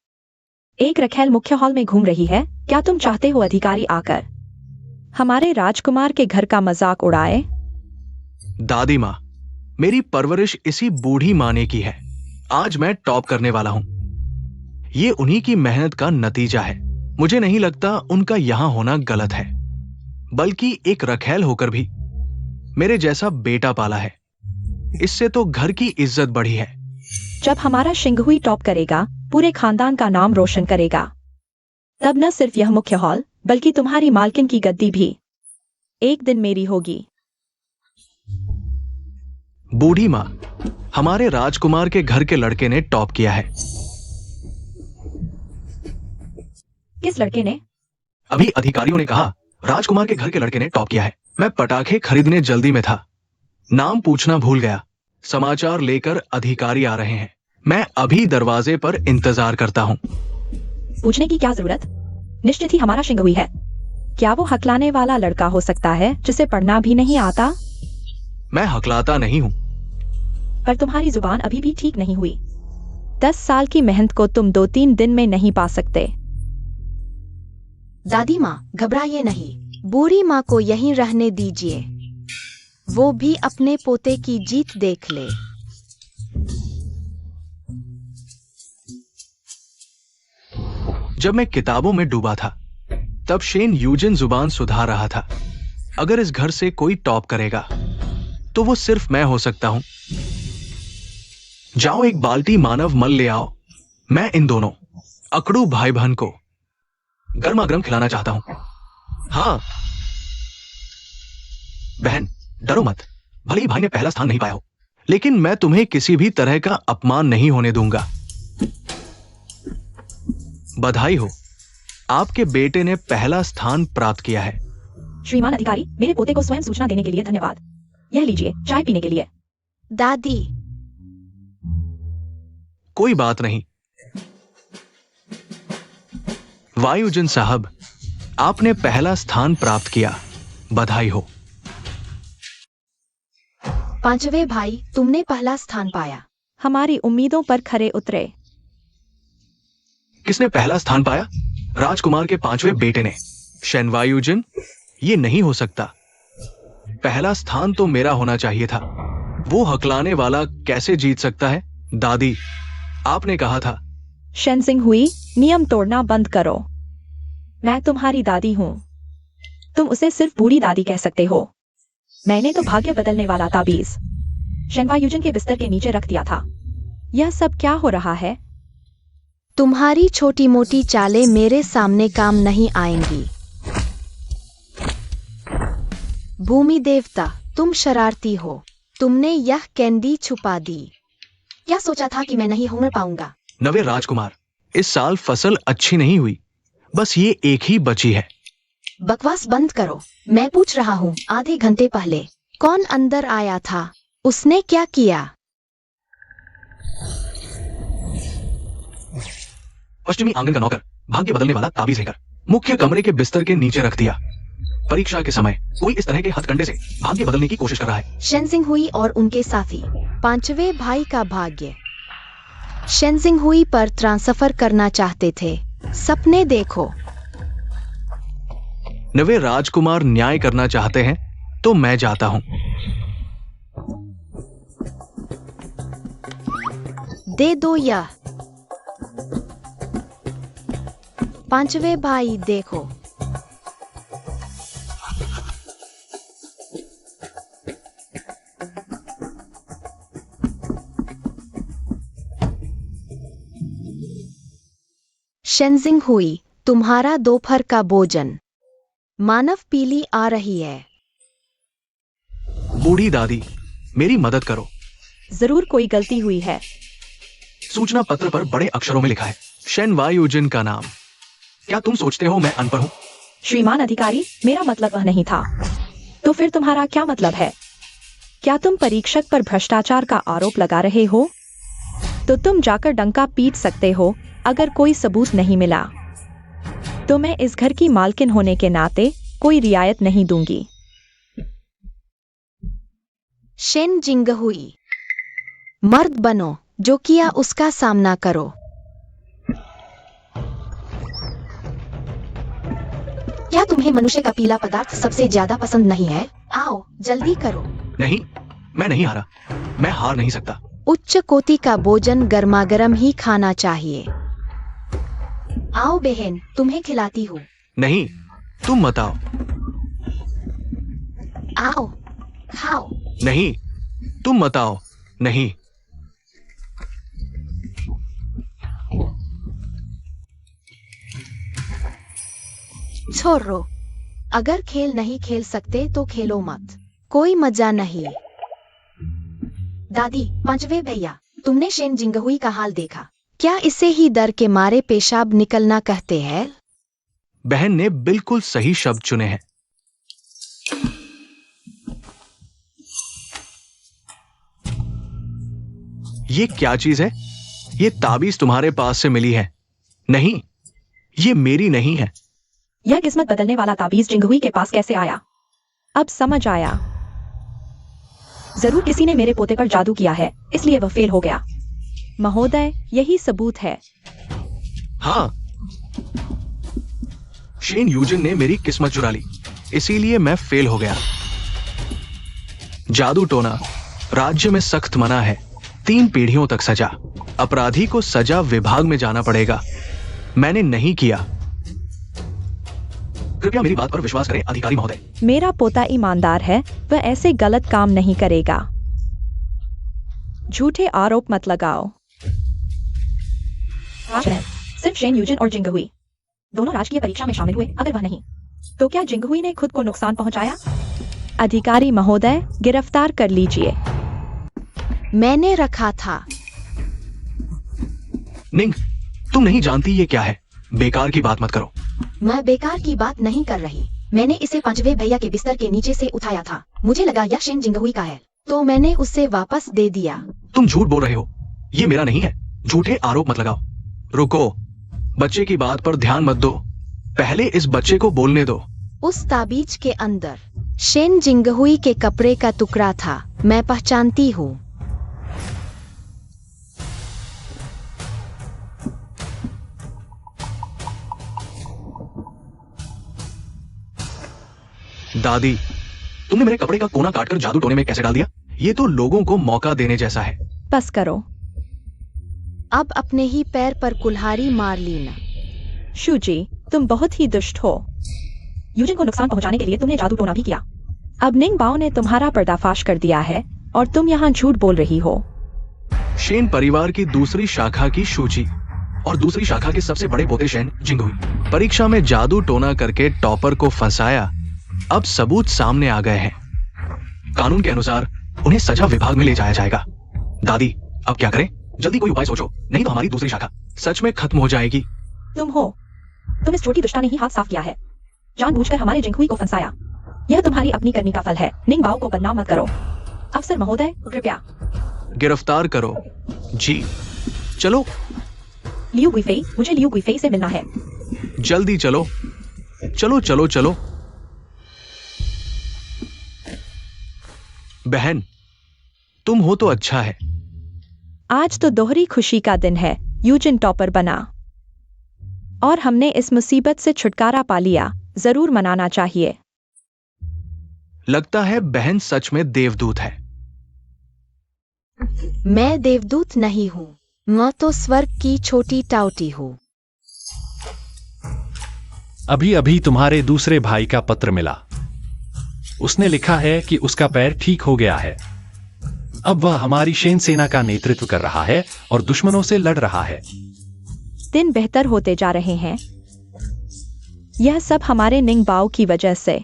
एक रखेल मुख्य हॉल में घूम रही है। क्या तुम चाहते हो अधिकारी आकर हमारे राजकुमार के घर का मजाक उड़ाए? दादी माँ, मेरी परवरिश इसी बूढ़ी माँ ने की है। आज मैं टॉप करने वाला हूं। ये उन्हीं की मेहनत का नतीजा है। मुझे नहीं लगता उनका यहां होना गलत है, बल्कि एक रखेल होकर भी मेरे जैसा बेटा पाला है, इससे तो घर की इज्जत बढ़ी है। जब हमारा शिंगहुई टॉप करेगा, पूरे खानदान का नाम रोशन करेगा। तब न सिर्फ यह मुख्य हॉल, बल्कि तुम्हारी मालकिन की गद्दी भी एक दिन मेरी होगी। बूढ़ी माँ, हमारे राजकुमार के घर के लड़के ने टॉप किया है। किस लड़के ने? अभी अधिकारियों ने कहा राजकुमार के घर के लड़के ने टॉप किया है। मैं पटाखे खरीदने जल्दी में था, नाम पूछना भूल गया। समाचार लेकर अधिकारी आ रहे हैं। मैं अभी दरवाजे पर इंतजार करता हूं। पूछने की क्या जरूरत? निश्चित ही हमारा शिंगहुई है। क्या वो हकलाने वाला लड़का हो सकता है जिसे पढ़ना भी नहीं आता? मैं हकलाता नहीं हूं। पर तुम्हारी जुबान अभी भी ठीक नहीं हुई। 10 साल की मेहनत को तुम 2-3 दिन में नहीं पा सकते। दादी माँ, घबराइए नहीं। बूढ़ी माँ को यहीं रहने दीजिए, वो भी अपने पोते की जीत देख ले। जब मैं किताबों में डूबा था तब शेन यूजिन जुबान सुधार रहा था। अगर इस घर से कोई टॉप करेगा तो वो सिर्फ मैं हो सकता हूं। जाओ एक बाल्टी मानव मल ले आओ। मैं इन दोनों अकड़ू भाई बहन को गर्मा गर्म खिलाना चाहता हूं। हाँ बहन, डरो मत। भले ही भाई ने पहला स्थान नहीं पाया हो, लेकिन मैं तुम्हें किसी भी तरह का अपमान नहीं होने दूंगा। बधाई हो, आपके बेटे ने पहला स्थान प्राप्त किया है। श्रीमान अधिकारी, मेरे पोते को स्वयं सूचना देने के लिए धन्यवाद। यह लीजिए चाय पीने के लिए। दादी, कोई बात नहीं। वायुजन साहब, आपने पहला स्थान प्राप्त किया, बधाई हो। 5वें भाई, तुमने पहला स्थान पाया। हमारी उम्मीदों पर खरे उतरे। किसने पहला स्थान पाया? राजकुमार के 5वें बेटे ने। शेन वायुजन, ये नहीं हो सकता। पहला स्थान तो मेरा होना चाहिए था। वो हकलाने वाला कैसे जीत सकता है? दादी, आपने कहा था। शेनसिंग हुई, नियम तोड़ना बंद करो। मैं तुम्हारी दादी हूँ। तुम उसे सिर्फ बूढ़ी दादी कह सकते हो। मैंने तो भाग्य बदलने वाला ताबीज शेनवायुजन के बिस्तर के नीचे रख दिया था। यह सब क्या हो रहा है? तुम्हारी छोटी मोटी चालें मेरे सामने काम नहीं आएंगी। भूमि देवता, तुम शरारती हो। तुमने यह कैंडी छुपा दी। क्या सोचा था कि मैं नहीं होने पाऊंगा? नवे राजकुमार, इस साल फसल अच्छी नहीं हुई। बस ये एक ही बची है। बकवास बंद करो। मैं पूछ रहा हूँ, आधे घंटे पहले कौन अंदर आया था? उसने क्या किया? पश्चिमी आंगन का नौकर भाग्य बदलने वाला ताबीज लेकर मुख्य कमरे के बिस्तर के नीचे रख दिया। परीक्षा के समय कोई इस तरह के हथकंडे से भाग्य बदलने की कोशिश कर रहा है। शेनसिंग हुई और उनके साथी 5वें भाई का भाग्य शेनसिंग हुई पर ट्रांसफर करना चाहते थे। सपने देखो। नवे राजकुमार न्याय करना चाहते हैं तो मैं जाता हूं। दे दो यह। 5वें भाई देखो। शेनजिंग हुई, तुम्हारा दोपहर का भोजन। मानव पीली आ रही है। बूढ़ी दादी, मेरी मदद करो। जरूर कोई गलती हुई है। सूचना पत्र पर बड़े अक्षरों में लिखा है शेन वायुजिन का नाम। क्या तुम सोचते हो मैं अनपढ़ हूं? श्रीमान अधिकारी, मेरा मतलब वह नहीं था। तो फिर तुम्हारा क्या मतलब है? क्या तुम परीक्षक पर भ्रष्टाचार का आरोप लगा रहे हो? तो तुम जाकर डंका पीट सकते हो अगर कोई सबूत नहीं मिला। तो मैं इस घर की मालकिन होने के नाते कोई रियायत नहीं दूंगी। शेन जिंग हुई, मर्द बनो, जो किया उसका सामना करो। क्या तुम्हें मनुष्य का पीला पदार्थ सबसे ज्यादा पसंद नहीं है? आओ जल्दी करो। नहीं, मैं नहीं हारा। मैं हार नहीं सकता। उच्च कोटि का भोजन गर्मागर्म ही खाना चाहिए। आओ बहन, तुम्हें खिलाती हूँ। नहीं, तुम मत आओ। आओ खाओ। नहीं, तुम मत आओ। नहीं। छोड़ो, अगर खेल नहीं खेल सकते तो खेलो मत, कोई मजा नहीं। दादी, 5वें भैया, तुमने शेन जिंगहुई का हाल देखा? क्या इसे ही डर के मारे पेशाब निकलना कहते हैं? बहन ने बिल्कुल सही शब्द चुने हैं। ये क्या चीज है? ये ताबीज तुम्हारे पास से मिली है। नहीं, ये मेरी नहीं है। यह किस्मत बदलने वाला ताबीज जिंगहुई के पास कैसे आया? अब समझ आया। जरूर किसी ने मेरे पोते पर जादू किया है, इसलिए वह फेल हो गया। महोदय, यही सबूत है। हाँ, शेन यूजिन ने मेरी किस्मत चुरा ली, इसीलिए मैं फेल हो गया। जादू टोना राज्य में सख्त मना है। 3 पीढ़ियों तक सजा। अपराधी को सजा विभाग में जाना पड़ेगा। मैंने नहीं किया। कृपया मेरी बात पर विश्वास करें अधिकारी महोदय। मेरा पोता ईमानदार है, वह ऐसे गलत काम नहीं करेगा। झूठे आरोप मत लगाओ। सिर्फ शेन यूजिन और जिंगहुई दोनों राजकीय परीक्षा में शामिल हुए। अगर वह नहीं, तो क्या जिंगहुई ने खुद को नुकसान पहुंचाया? अधिकारी महोदय, गिरफ्तार कर लीजिए। मैंने रखा था। निंग, तुम नहीं जानती ये क्या है। बेकार की बात मत करो। मैं बेकार की बात नहीं कर रही। मैंने इसे 5वें भैया के बिस्तर के नीचे से उठाया था। मुझे लगा यह शेन जिंगहुई का है, तो मैंने उसे वापस दे दिया। तुम झूठ बोल रहे हो। ये मेरा नहीं है। झूठे आरोप मत लगाओ। रुको, बच्चे की बात पर ध्यान मत दो। पहले इस बच्चे को बोलने दो। उस ताबीज के अंदर शेन जिंगहुई के कपड़े का टुकड़ा था। मैं पहचानती हूँ। दादी, तुमने मेरे कपड़े का कोना काटकर जादू टोने में कैसे डाल दिया? ये तो लोगों को मौका देने जैसा है। बस करो। अब अपने ही पैर पर कुल्हाड़ी मार लीना। शूजी, तुम बहुत ही दुष्ट हो। यूजिन को नुकसान पहुंचाने के लिए तुमने जादू टोना भी किया। अब निंग बाओ ने तुम्हारा पर्दाफाश कर दिया है और तुम यहाँ झूठ बोल रही हो। शेन परिवार की दूसरी शाखा की शूची और दूसरी शाखा के सबसे बड़े पोते शेन जिंगहुई परीक्षा में जादू टोना करके टॉपर को फंसाया। अब सबूत सामने आ गए हैं। कानून के अनुसार उन्हें सजा विभाग में ले जाया जाएगा। दादी, अब क्या करें? जल्दी कोई उपाय सोचो, नहीं तो हमारी दूसरी शाखा सच में खत्म हो जाएगी। तुम इस छोटी दुष्टा ने ही हाथ साफ किया है। जानबूझकर हमारे जिंगहुई को फंसाया। यह तुम्हारी अपनी करनी का फल है। निंग बाओ को बदनाम मत करो। अफसर महोदय, कृपया गिरफ्तार करो। जी, चलो। लियू गुइफेई, मुझे लियू गुइफेई से मिलना है। जल्दी चलो। चलो चलो चलो। बहन, तुम हो तो अच्छा है। आज तो दोहरी खुशी का दिन है। यूजिन टॉपर बना और हमने इस मुसीबत से छुटकारा पा लिया। जरूर मनाना चाहिए। लगता है बहन सच में देवदूत है। मैं देवदूत नहीं हूँ। मैं तो स्वर्ग की छोटी टाउटी हूँ। अभी अभी तुम्हारे दूसरे भाई का पत्र मिला। उसने लिखा है कि उसका पैर ठीक हो गया है। अब वह हमारी शेन सेना का नेतृत्व कर रहा है और दुश्मनों से लड़ रहा है। दिन बेहतर होते जा रहे हैं। यह सब हमारे निंग बाओ की वजह से।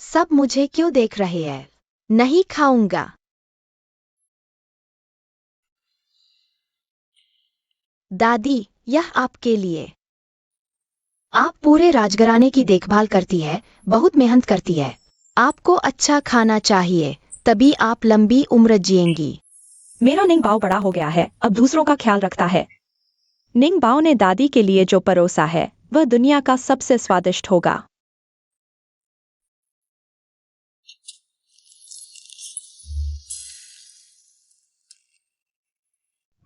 सब मुझे क्यों देख रहे हैं? नहीं खाऊंगा। दादी, यह आपके लिए। आप पूरे राजघराने की देखभाल करती है, बहुत मेहनत करती है। आपको अच्छा खाना चाहिए, तभी आप लंबी उम्र जिएंगी। मेरा निंग बाओ बड़ा हो गया है, अब दूसरों का ख्याल रखता है। निंग बाओ ने दादी के लिए जो परोसा है वह दुनिया का सबसे स्वादिष्ट होगा।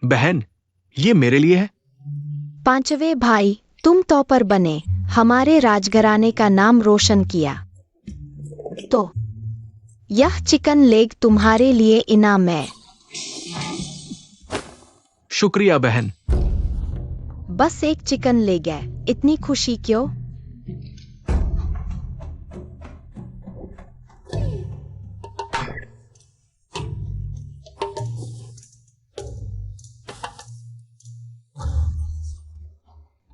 बहन, ये मेरे लिए है। 5वें भाई, तुम टॉपर बने, हमारे राजघराने का नाम रोशन किया। तो यह चिकन लेग तुम्हारे लिए इनाम है। शुक्रिया बहन। बस एक चिकन लेग है, इतनी खुशी क्यों?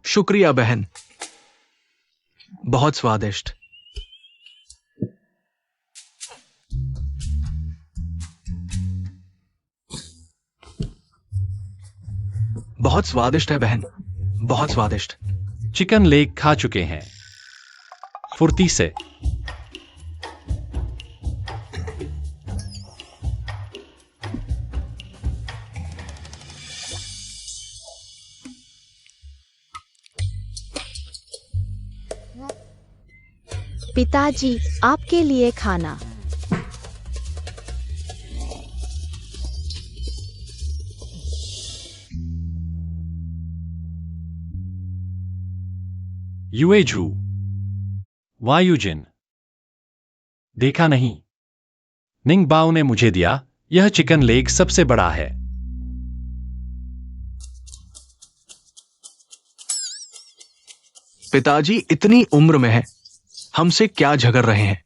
शुक्रिया बहन, बहुत स्वादिष्ट। बहुत स्वादिष्ट है बहन, बहुत स्वादिष्ट। चिकन लेग खा चुके हैं फुर्ती से। पिताजी, आपके लिए खाना। युएझू, वायुजिन। देखा नहीं, निंगबाओ ने मुझे दिया। यह चिकन लेग सबसे बड़ा है। पिताजी इतनी उम्र में है, हमसे क्या झगड़ रहे हैं?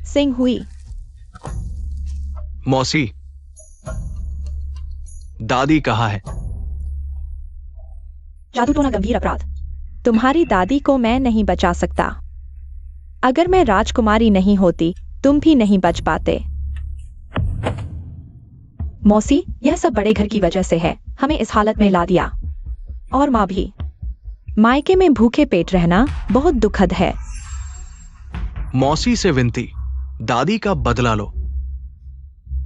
सिंह हुई। मौसी, दादी कहाँ है? जादू टोना गंभीर अपराध। तुम्हारी दादी को मैं नहीं बचा सकता। अगर मैं राजकुमारी नहीं होती, तुम भी नहीं बच पाते। मौसी, यह सब बड़े घर की वजह से है। हमें इस हालत में ला दिया। और माँ भी। मायके में भूखे पेट रहना बहुत दुखद है। मौसी से विनती, दादी का बदला लो।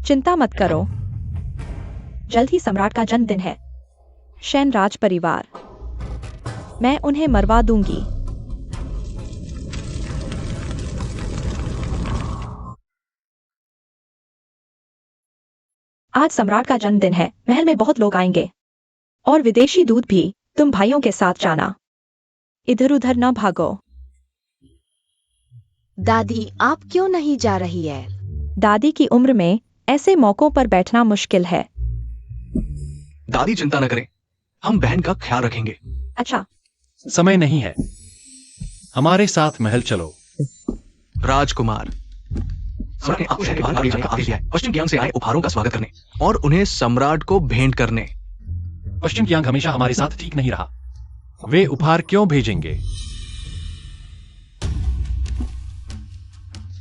चिंता मत करो, जल्द ही सम्राट का जन्मदिन है। शैन राज परिवार, मैं उन्हें मरवा दूंगी। आज सम्राट का जन्मदिन है। महल में बहुत लोग आएंगे और विदेशी दूत भी। तुम भाइयों के साथ जाना। इधर उधर न भागो। दादी, आप क्यों नहीं जा रही है? दादी की उम्र में ऐसे मौकों पर बैठना मुश्किल है। दादी चिंता न करें, हम बहन का ख्याल रखेंगे। अच्छा, समय नहीं है, हमारे साथ महल चलो। राजकुमार, सम्राट ने आपको शहर के बाहर गाड़ी जाने का आदेश दिया है, पश्चिम कियांग से आए उपहारों का स्वागत करने और उन्हें सम्राट को भेंट करने। पश्चिम कियांग हमेशा हमारे साथ ठीक नहीं रहा। वे उपहार क्यों भेजेंगे?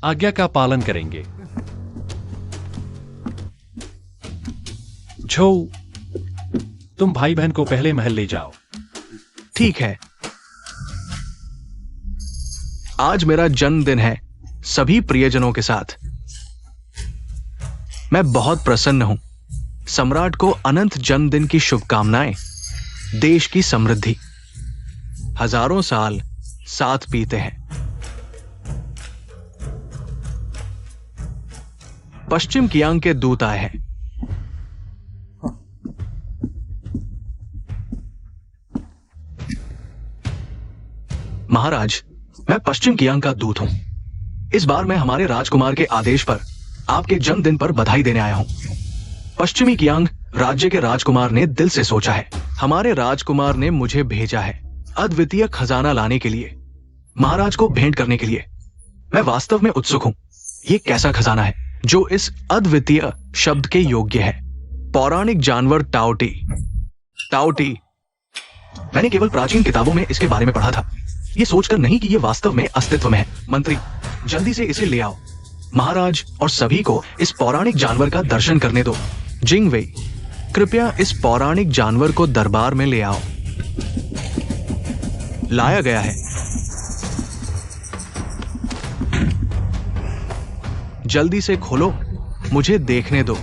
आज्ञा का पालन करेंगे। झो, तुम भाई बहन को पहले महल ले जाओ। ठीक है। आज मेरा जन्मदिन है सभी प्रियजनों के साथ। मैं बहुत प्रसन्न हूं। सम्राट को अनंत जन्मदिन की शुभकामनाएं। देश की समृद्धि। हजारों साल साथ पीते हैं। पश्चिम कियांग के दूत आए हैं। महाराज, मैं पश्चिम कियांग का दूत हूं। इस बार मैं हमारे राजकुमार के आदेश पर आपके जन्मदिन पर बधाई देने आया हूं। पश्चिमी कियांग राज्य के राजकुमार ने दिल से सोचा है। हमारे राजकुमार ने मुझे भेजा है अद्वितीय खजाना लाने के लिए, महाराज को भेंट करने के लिए। मैं वास्तव में उत्सुक हूं। यह कैसा खजाना है जो इस अद्वितीय शब्द के योग्य है? पौराणिक जानवर टाओटी। टाओटी, मैंने केवल प्राचीन किताबों में इसके बारे में पढ़ा था, ये सोचकर नहीं कि ये वास्तव में अस्तित्व में है। मंत्री, जल्दी से इसे ले आओ। महाराज और सभी को इस पौराणिक जानवर का दर्शन करने दो। जिंगवेई, कृपया इस पौराणिक जानवर को दरबार में ले आओ। लाया गया है। जल्दी से खोलो, मुझे देखने दो।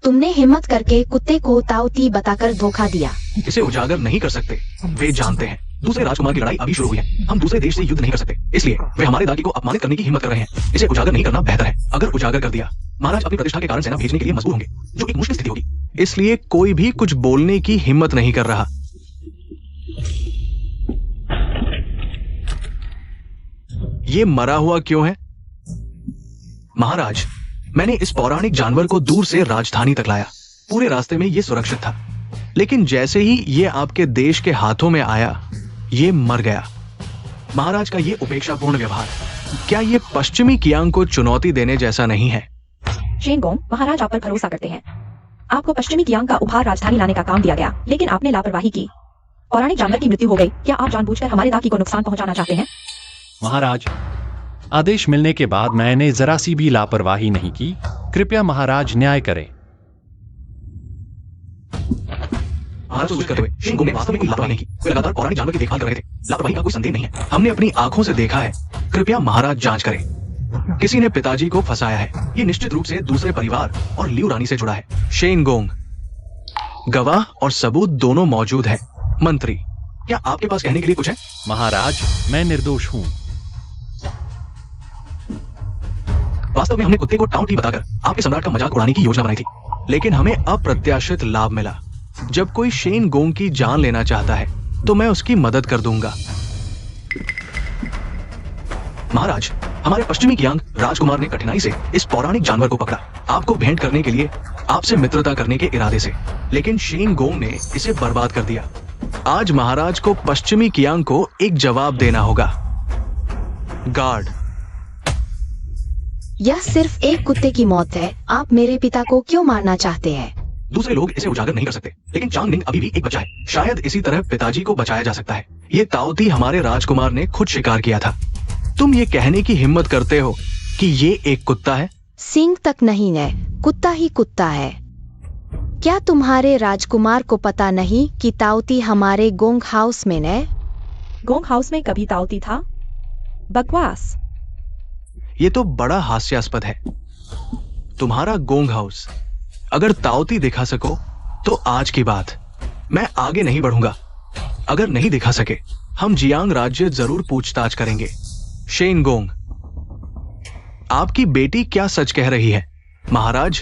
तुमने हिम्मत करके कुत्ते को ताऊती बताकर धोखा दिया। इसे उजागर नहीं कर सकते। वे जानते हैं दूसरे राजकुमार की लड़ाई अभी शुरू हुई है। हम दूसरे देश से युद्ध नहीं कर सकते, इसलिए वे हमारे दादी को अपमानित करने की हिम्मत कर रहे हैं। इसे उजागर नहीं करना बेहतर है। अगर उजागर कर दिया, महाराज अपनी प्रतिष्ठा के कारण सेना भेजने के लिए मजबूर होंगे, जो एक मुश्किल स्थिति होगी। इसलिए कोई भी कुछ बोलने की हिम्मत नहीं कर रहा। ये मरा हुआ क्यों है? महाराज, मैंने इस पौराणिक जानवर को दूर से राजधानी तक लाया। पूरे रास्ते में ये सुरक्षित था, लेकिन जैसे ही ये आपके देश के हाथों में आया, ये मर गया। महाराज का ये उपेक्षापूर्ण व्यवहार, क्या ये पश्चिमी कियांग को चुनौती देने जैसा नहीं है? शेनगोंग, महाराज आप पर भरोसा करते हैं। आपको पश्चिमी कियांग का उपहार राजधानी लाने का काम दिया गया, लेकिन आपने लापरवाही की। पौराणिक जानवर की मृत्यु हो गई। क्या आप जानबूझकर हमारे दादी को नुकसान पहुंचाना चाहते हैं? महाराज, आदेश मिलने के बाद मैंने जरा सी भी लापरवाही नहीं की। कृपया महाराज न्याय करें। महाराज को करते हुए शेन गोंग ने वास्तव में कोई लापरवाही नहीं की। वे लगातार पौराणिक जानवर की देखभाल कर रहे थे। लापरवाही का कोई संदेह नहीं है। हमने अपनी आंखों से देखा है। कृपया महाराज जांच करें। किसी ने पिताजी को फंसाया है। ये निश्चित रूप से दूसरे परिवार और लियू रानी से जुड़ा है। शेन गोंग, गवाह और सबूत दोनों मौजूद है। मंत्री, क्या आपके पास कहने के लिए कुछ है? महाराज, मैं निर्दोष हूँ। वास्तव में हमने कुत्ते को टाउटी बताकर आपके सम्राट का मजाक उड़ाने की योजना बनाई थी, लेकिन हमें अप्रत्याशित लाभ मिला। जब कोई शेन गोंग की जान लेना चाहता है तो मैं उसकी मदद कर दूंगा। महाराज, हमारे पश्चिमी कियांग राजकुमार ने कठिनाई से इस पौराणिक जानवर को पकड़ा, आपको भेंट करने के लिए, आपसे मित्रता करने के इरादे से, लेकिन शेन गोंग ने इसे बर्बाद कर दिया। आज महाराज को पश्चिमी कियांग को एक जवाब देना होगा। गार्ड, यह सिर्फ एक कुत्ते की मौत है। आप मेरे पिता को क्यों मारना चाहते हैं? दूसरे लोग इसे उजागर नहीं कर सकते, लेकिन चांग निंग अभी भी एक बच्चा है। शायद इसी तरह पिताजी को बचाया जा सकता है। ये ताओती हमारे राजकुमार ने खुद शिकार किया था। तुम ये कहने की हिम्मत करते हो कि ये एक कुत्ता है? सींग तक नहीं है, कुत्ता ही कुत्ता है। क्या तुम्हारे राजकुमार को पता नहीं कि ताओती हमारे गोंग हाउस में है? गोंग हाउस में कभी ताओती था? बकवास। ये तो बड़ा हास्यास्पद है। तुम्हारा गोंग हाउस। अगर ताओती दिखा सको तो आज की बात। मैं आगे नहीं बढ़ूंगा। अगर नहीं दिखा सके, हम जियांग राज्य जरूर पूछताछ करेंगे। शेन गोंग, आपकी बेटी क्या सच कह रही है? महाराज,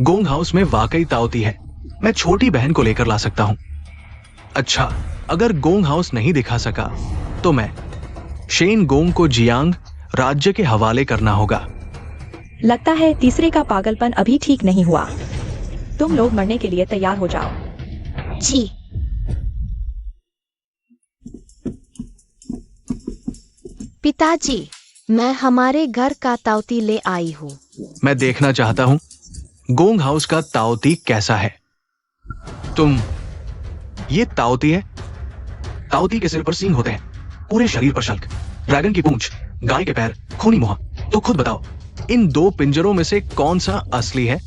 गोंग हाउस में वाकई ताओती है। मैं छोटी बहन को लेकर ला सकता हूं। अच्छा, अगर गोंग हाउस नहीं दिखा सका तो मैं शेन गोंग को जियांग राज्य के हवाले करना होगा। लगता है तीसरे का पागलपन अभी ठीक नहीं हुआ। तुम लोग मरने के लिए तैयार हो जाओ। जी। पिताजी, मैं हमारे घर का ताओती ले आई हूँ। मैं देखना चाहता हूं गोंग हाउस का ताओती कैसा है। तुम, ये ताओती है? ताओती के सिर पर सींग होते हैं, पूरे शरीर पर शल्क, ड्रैगन की पूंछ, गाय के पैर, खूनी मुंह। तो खुद बताओ, इन दो पिंजरों में से कौन सा असली है?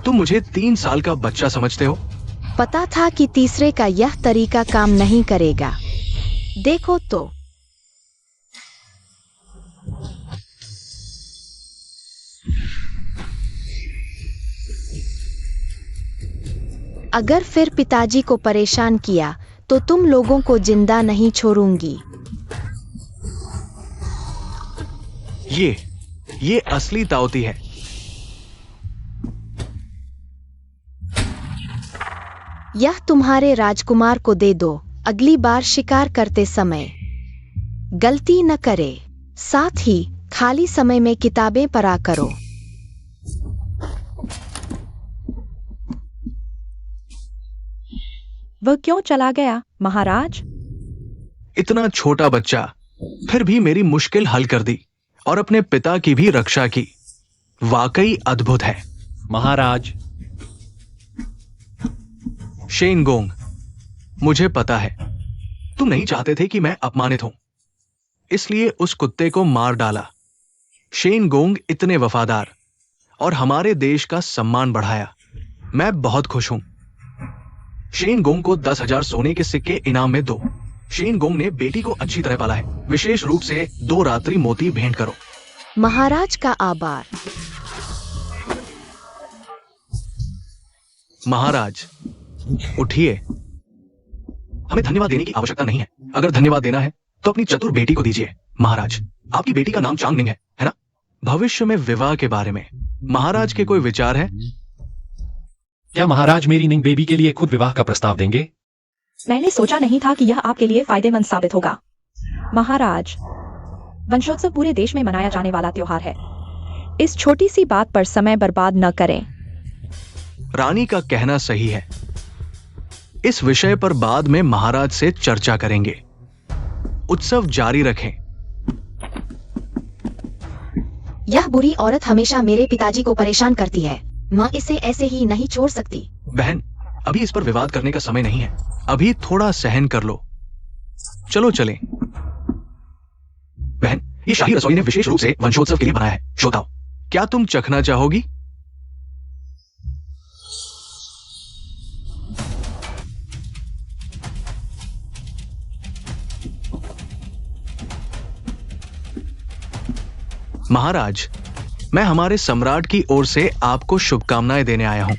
तुम मुझे 3 साल का बच्चा समझते हो? पता था कि तीसरे का यह तरीका काम नहीं करेगा। देखो तो। अगर फिर पिताजी को परेशान किया तो तुम लोगों को जिंदा नहीं छोड़ूंगी। ये असली ताओती है। यह तुम्हारे राजकुमार को दे दो। अगली बार शिकार करते समय गलती न करे। साथ ही खाली समय में किताबें पढ़ा करो। वह क्यों चला गया, महाराज? इतना छोटा बच्चा, फिर भी मेरी मुश्किल हल कर दी और अपने पिता की भी रक्षा की। वाकई अद्भुत है। महाराज, शेन गोंग, मुझे पता है तुम नहीं चाहते थे कि मैं अपमानित हूं, इसलिए उस कुत्ते को मार डाला। शेन गोंग इतने वफादार और हमारे देश का सम्मान बढ़ाया। मैं बहुत खुश हूं। शेन गोंग को 10,000 सोने के सिक्के इनाम में दो। शेन गोंग ने बेटी को अच्छी तरह पाला है। विशेष रूप से 2 रात्रि मोती भेंट करो। महाराज का आभार। महाराज, उठिए। हमें धन्यवाद देने की आवश्यकता नहीं है। अगर धन्यवाद देना है तो अपनी चतुर बेटी को दीजिए। महाराज, आपकी बेटी का नाम चांग निंग है ना? भविष्य में विवाह के बारे में महाराज के कोई विचार है? क्या महाराज मेरी निंग बेबी के लिए खुद विवाह का प्रस्ताव देंगे? मैंने सोचा नहीं था कि यह आपके लिए फायदेमंद साबित होगा। महाराज, वंशोत्सव पूरे देश में मनाया जाने वाला त्योहार है। इस छोटी सी बात पर समय बर्बाद न करें। रानी का कहना सही है। इस विषय पर बाद में महाराज से चर्चा करेंगे। उत्सव जारी रखें। यह बुरी औरत हमेशा मेरे पिताजी को परेशान करती है। माँ इसे ऐसे ही नहीं छोड़ सकती। बहन, अभी इस पर विवाद करने का समय नहीं है। अभी थोड़ा सहन कर लो। चलो चलें। बहन, ये शाही रसोई ने विशेष रूप से वंशोत्सव के लिए बनाया है। श्रोताओ, क्या तुम चखना चाहोगी? महाराज, मैं हमारे सम्राट की ओर से आपको शुभकामनाएं देने आया हूं।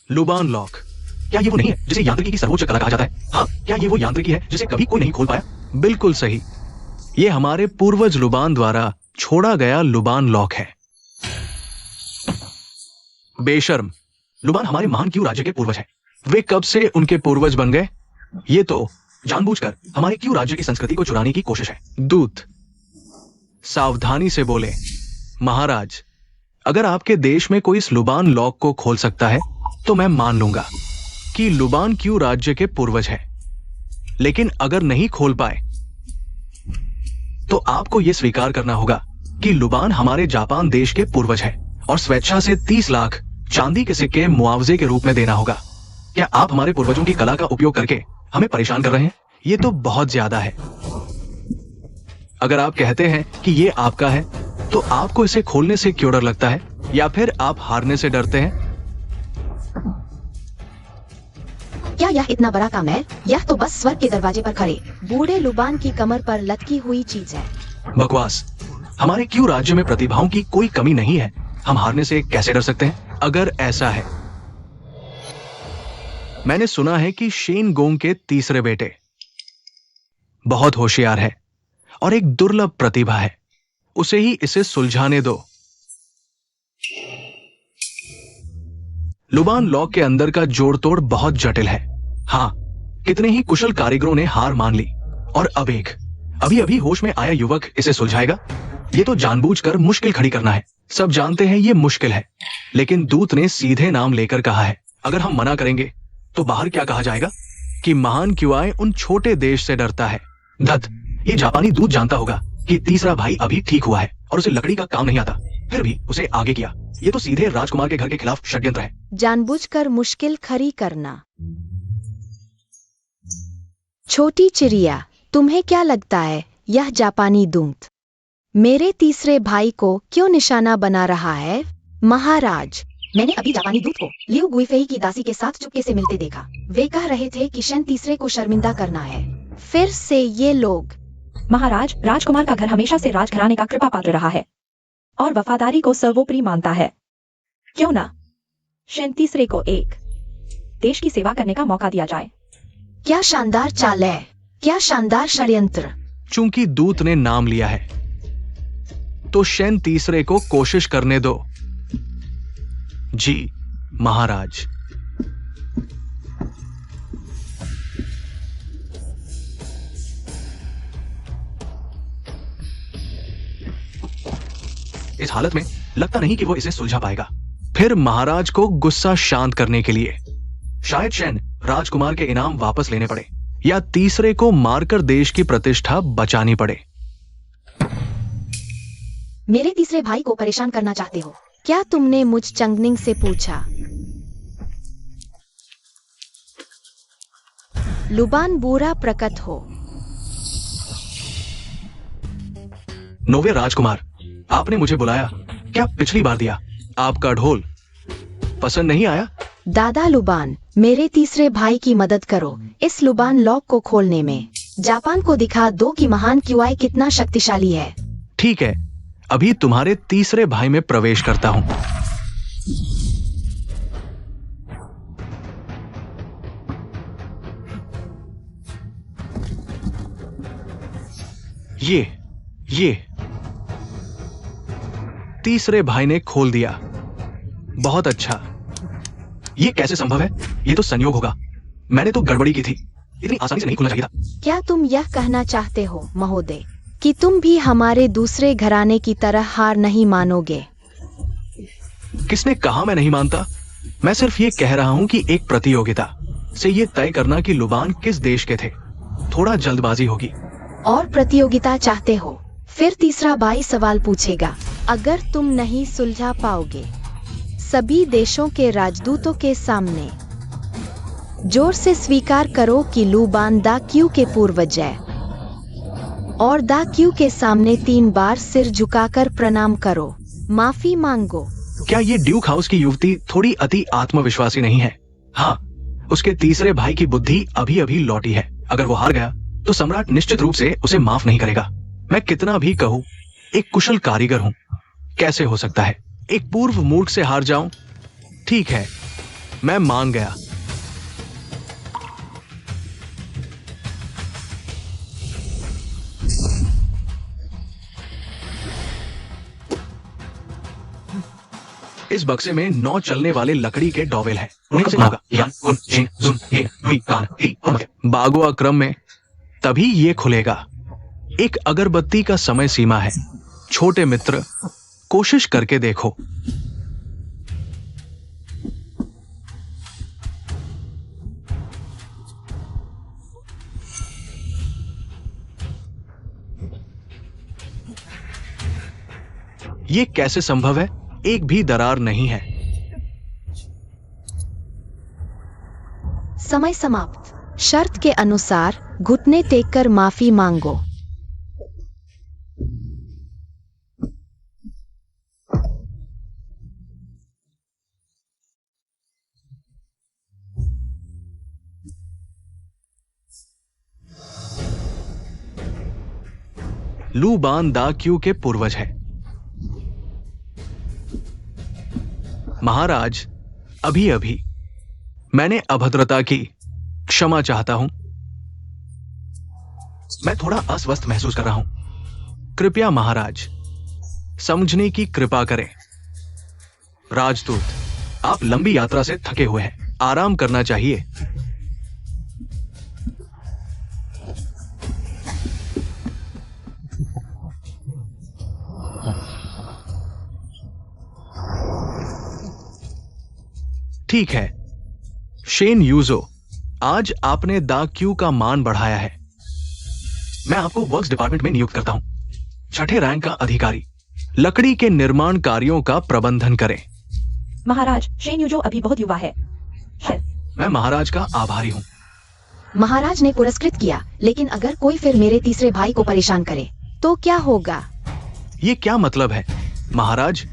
लुबान लॉक, क्या ये वो नहीं है जिसे यांत्रिकी की सर्वोच्च कला कहा जाता है? हाँ, क्या ये वो यांत्रिकी है जिसे कभी कोई नहीं खोल पाया? बिल्कुल सही, ये हमारे पूर्वज लुबान द्वारा छोड़ा गया लुबान लॉक है। बेशर्म, लुबान हमारे महान क्यू राज्य के पूर्वज हैं। वे कब से उनके पूर्वज बन गए? ये तो जानबूझकर हमारे क्यू राज्य की संस्कृति को चुराने की कोशिश है। दूत, सावधानी से बोले। महाराज, अगर आपके देश में कोई इस लुबान लॉक को खोल सकता है तो मैं मान लूंगा कि लुबान क्यू राज्य के पूर्वज है। लेकिन अगर नहीं खोल पाए तो आपको यह स्वीकार करना होगा कि लुबान हमारे जापान देश के पूर्वज है और स्वेच्छा से 30 लाख चांदी के सिक्के मुआवजे के रूप में देना होगा। क्या आप हमारे पूर्वजों की कला का उपयोग करके हमें परेशान कर रहे हैं? ये तो बहुत ज्यादा है। अगर आप कहते हैं कि ये आपका है तो आपको इसे खोलने से क्यों डर लगता है? या फिर आप हारने से डरते हैं? क्या यह इतना बड़ा काम है? यह तो बस स्वर्ग के दरवाजे पर खड़े बूढ़े लुबान की कमर पर लटकी हुई चीज है। बकवास, हमारे क्यू राज्य में प्रतिभाओं की कोई कमी नहीं है। हम हारने से कैसे डर सकते हैं? अगर ऐसा है, मैंने सुना है कि शेन गोंग के तीसरे बेटे बहुत होशियार है और एक दुर्लभ प्रतिभा है। उसे ही इसे सुलझाने दो। लुबान लॉक के अंदर का जोड़ तोड़ बहुत जटिल है। हाँ, कितने ही कुशल कारीगरों ने हार मान ली और अब एक अभी अभी होश में आया युवक इसे सुलझाएगा। ये तो जानबूझकर मुश्किल खड़ी करना है। सब जानते हैं ये मुश्किल है, लेकिन दूत ने सीधे नाम लेकर कहा है। अगर हम मना करेंगे तो बाहर क्या कहा जाएगा? कि महान क्यूआई उन छोटे देश से डरता है। धत, ये जापानी दूत जानता होगा कि तीसरा भाई अभी ठीक हुआ है और उसे लकड़ी का काम नहीं आता, फिर भी उसे आगे किया। ये तो सीधे राजकुमार के घर के खिलाफ षड्यंत्र है। जानबूझकर मुश्किल खड़ी करना। छोटी चिड़िया, तुम्हें क्या लगता है यह जापानी दूत मेरे तीसरे भाई को क्यों निशाना बना रहा है? महाराज, मैंने अभी जापानी दूत को लियू गुइफेई की दासी के साथ चुपके से मिलते देखा। वे कह रहे थे कि शेन तीसरे को शर्मिंदा करना है। फिर से ये लोग। महाराज, राजकुमार का घर हमेशा से राजघराने का कृपा पात्र रहा है और वफादारी को सर्वोपरि मानता है। क्यों ना शेन तीसरे को एक देश की सेवा करने का मौका दिया जाए। क्या शानदार चाल है, क्या शानदार षड्यंत्र। चूंकि दूत ने नाम लिया है तो शेन तीसरे को कोशिश करने दो। जी महाराज। इस हालत में लगता नहीं कि वो इसे सुलझा पाएगा। फिर महाराज को गुस्सा शांत करने के लिए शायद शेन राजकुमार के इनाम वापस लेने पड़े या तीसरे को मारकर देश की प्रतिष्ठा बचानी पड़े। मेरे तीसरे भाई को परेशान करना चाहते हो? क्या तुमने मुझ चंगनिंग से पूछा? लुबान बुरा प्रकट हो। नोवे राजकुमार, आपने मुझे बुलाया। क्या पिछली बार दिया आपका ढोल पसंद नहीं आया? दादा लुबान, मेरे तीसरे भाई की मदद करो इस लुबान लॉक को खोलने में। जापान को दिखा दो कि महान क्यूआई कितना शक्तिशाली है। ठीक है, अभी तुम्हारे तीसरे भाई में प्रवेश करता हूं। ये तीसरे भाई ने खोल दिया। बहुत अच्छा। ये कैसे संभव है? ये तो संयोग होगा। मैंने तो गड़बड़ी की थी। इतनी आसानी से नहीं खुलना चाहिए था। क्या तुम यह कहना चाहते हो महोदय कि तुम भी हमारे दूसरे घराने की तरह हार नहीं मानोगे? किसने कहा मैं नहीं मानता? मैं सिर्फ ये कह रहा हूं कि एक प्रतियोगिता से ये तय करना कि लुबान किस देश के थे, थोड़ा जल्दबाजी होगी। और प्रतियोगिता चाहते हो? फिर तीसरा भाई सवाल पूछेगा। अगर तुम नहीं सुलझा पाओगे सभी देशों के राजदूतों के सामने जोर से स्वीकार करो कि लुबान दा क्यू के पूर्वज है और दा क्यू के सामने 3 बार सिर झुकाकर प्रणाम करो, माफी मांगो। क्या ये ड्यूक हाउस की युवती थोड़ी अति आत्मविश्वासी नहीं है? हाँ, उसके तीसरे भाई की बुद्धि अभी अभी लौटी है अगर वो हार गया तो सम्राट निश्चित रूप से उसे माफ नहीं करेगा। मैं कितना भी कहूं, एक कुशल कारीगर हूं, कैसे हो सकता है एक पूर्व मूर्ख से हार जाऊं? ठीक है, मैं मान गया। इस बक्से में 9 चलने वाले लकड़ी के डॉवेल हैं। उन्हें से होगा या गुन जिन जुन हे वी कान ही हम बागुआ क्रम में तभी ये खुलेगा। एक अगरबत्ती का समय सीमा है। छोटे मित्र, कोशिश करके देखो। ये कैसे संभव है? एक भी दरार नहीं है। समय समाप्त। शर्त के अनुसार घुटने टेक कर माफी मांगो। लू बान दा क्यू के पूर्वज है। महाराज, अभी अभी मैंने अभद्रता की, क्षमा चाहता हूं। मैं थोड़ा अस्वस्थ महसूस कर रहा हूं। कृपया महाराज, समझने की कृपा करें। राजदूत, आप लंबी यात्रा से थके हुए हैं, आराम करना चाहिए। ठीक है, शेन यूजो, आज आपने दा क्यू का मान बढ़ाया है। मैं आपको वर्क्स डिपार्टमेंट में नियुक्त करता हूं। 6ठे रैंक का अधिकारी, लकड़ी के निर्माण कार्यों का प्रबंधन करें। महाराज, शेन यूजो अभी बहुत युवा है। मैं महाराज का आभारी हूं। महाराज ने पुरस्कृत किया, लेकिन अगर कोई फिर मेरे तीसरे भाई को परेशान करे तो क्या होगा? ये क्या मतलब है महाराज?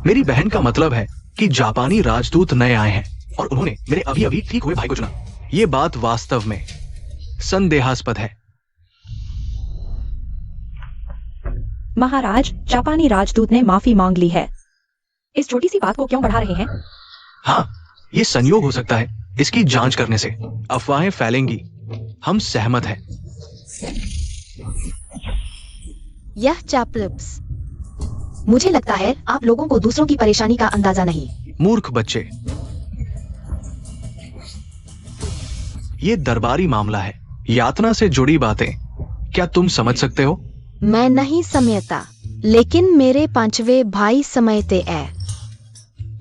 मेरी बहन का मतलब है कि जापानी राजदूत नए आए हैं और उन्होंने मेरे अभी अभी ठीक हुए भाई को चुना। ये बात वास्तव में संदेहास्पद है। महाराज, जापानी राजदूत ने माफी मांग ली है। इस छोटी सी बात को क्यों बढ़ा रहे हैं? हाँ, ये संयोग हो सकता है। इसकी जांच करने से अफवाहें फैलेंगी। हम सहमत हैं। यह चापलुप्स। मुझे लगता है आप लोगों को दूसरों की परेशानी का अंदाजा नहीं। मूर्ख बच्चे, ये दरबारी मामला है, यातना से जुड़ी बातें क्या तुम समझ सकते हो? मैं नहीं समझता, लेकिन मेरे पांचवे भाई समझते हैं।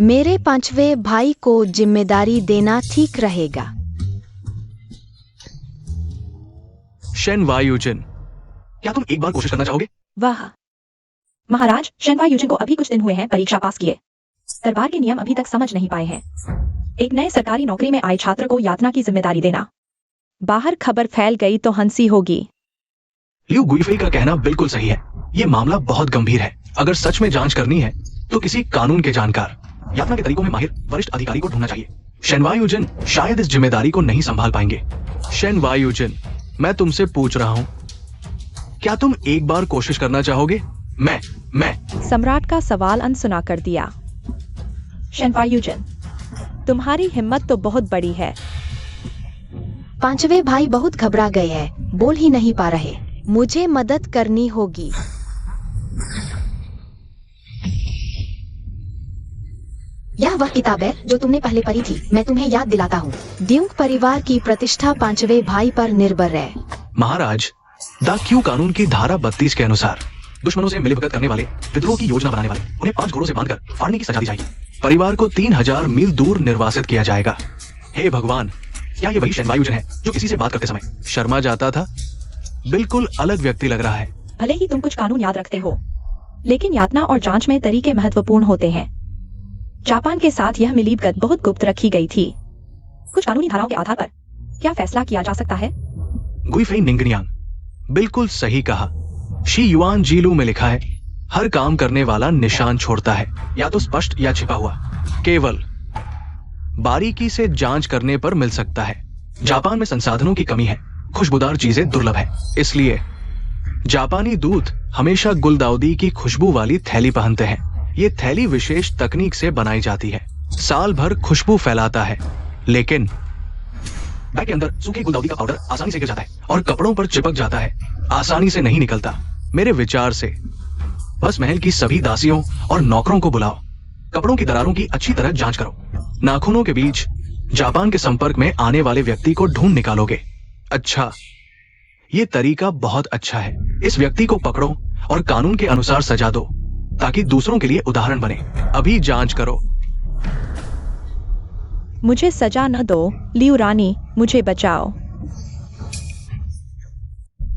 मेरे पांचवे भाई को जिम्मेदारी देना ठीक रहेगा। शेन वायुजिन, क्या तुम एक बार कोशिश करना चाहोगे? वाह महाराज, शेनवा यूजिन को अभी कुछ दिन हुए हैं परीक्षा पास किए। दरबार के नियम अभी तक समझ नहीं पाए हैं। एक नए सरकारी नौकरी में आए छात्र को यातना की जिम्मेदारी देना। बाहर खबर फैल गई तो हंसी होगी। लियू गुइफेई का कहना बिल्कुल सही है। ये मामला बहुत गंभीर है। अगर सच में जांच करनी है तो किसी कानून के जानकार, यातना के तरीकों में माहिर वरिष्ठ अधिकारी को ढूंढना चाहिए। शेन वायुजिन शायद इस जिम्मेदारी को नहीं संभाल पाएंगे। शेन वायुजिन, मैं तुमसे पूछ रहा हूं, क्या तुम एक बार कोशिश करना चाहोगे? मैं सम्राट का सवाल अनसुना कर दिया। शेनवा यूजिन, तुम्हारी हिम्मत तो बहुत बड़ी है। पांचवे भाई बहुत घबरा गए हैं, बोल ही नहीं पा रहे। मुझे मदद करनी होगी। यह वह किताब है जो तुमने पहले पढ़ी थी। मैं तुम्हें याद दिलाता हूँ। ड्यूक परिवार की प्रतिष्ठा पांचवे भाई पर निर्भर है। महाराज, द क्यू कानून की धारा 32 के अनुसार दुश्मनों से मिलीभगत करने वाले, विद्रोह की योजना बनाने वाले, उन्हें 5 घोड़ों से बांधकर फाड़ने की सजा दी जाएगी। परिवार को 3000 मील दूर निर्वासित किया जाएगा। हे भगवान, क्या ये वही शेन वायुजिन है जो किसी से बात करते समय शर्मा जाता था? बिल्कुल अलग व्यक्ति लग रहा है। भले ही तुम कुछ कानून याद रखते हो, लेकिन यातना और जांच में तरीके महत्वपूर्ण होते हैं। जापान के साथ यह मिलीभगत बहुत गुप्त रखी गई थी। कुछ कानूनी धाराओं के आधार पर क्या फैसला किया जा सकता है? गुइफेई निंगनियांग, बिल्कुल सही कहा। शी युआन जीलू में लिखा है, हर काम करने वाला निशान छोड़ता है, या तो स्पष्ट या छिपा हुआ, केवल बारीकी से जांच करने पर मिल सकता है। जापान में संसाधनों की कमी है, खुशबूदार चीजें दुर्लभ है, इसलिए जापानी दूत हमेशा गुलदाउदी की खुशबू वाली थैली पहनते हैं। ये थैली विशेष तकनीक से बनाई जाती है, साल भर खुशबू फैलाता है, लेकिन बैग के अंदर सूखी गुलदाउदी का पाउडर आसानी से गिर जाता है और कपड़ों पर चिपक जाता है, आसानी से नहीं निकलता। मेरे विचार से बस महल की सभी दासियों और नौकरों को बुलाओ, कपड़ों की दरारों की अच्छी तरह जांच करो, नाखूनों के बीच जापान के संपर्क में आने वाले व्यक्ति को ढूंढ निकालोगे। अच्छा, ये तरीका बहुत अच्छा है। इस व्यक्ति को पकड़ो और कानून के अनुसार सजा दो ताकि दूसरों के लिए उदाहरण बने। अभी जांच करो। मुझे सजा न दो, लियू रानी, मुझे बचाओ।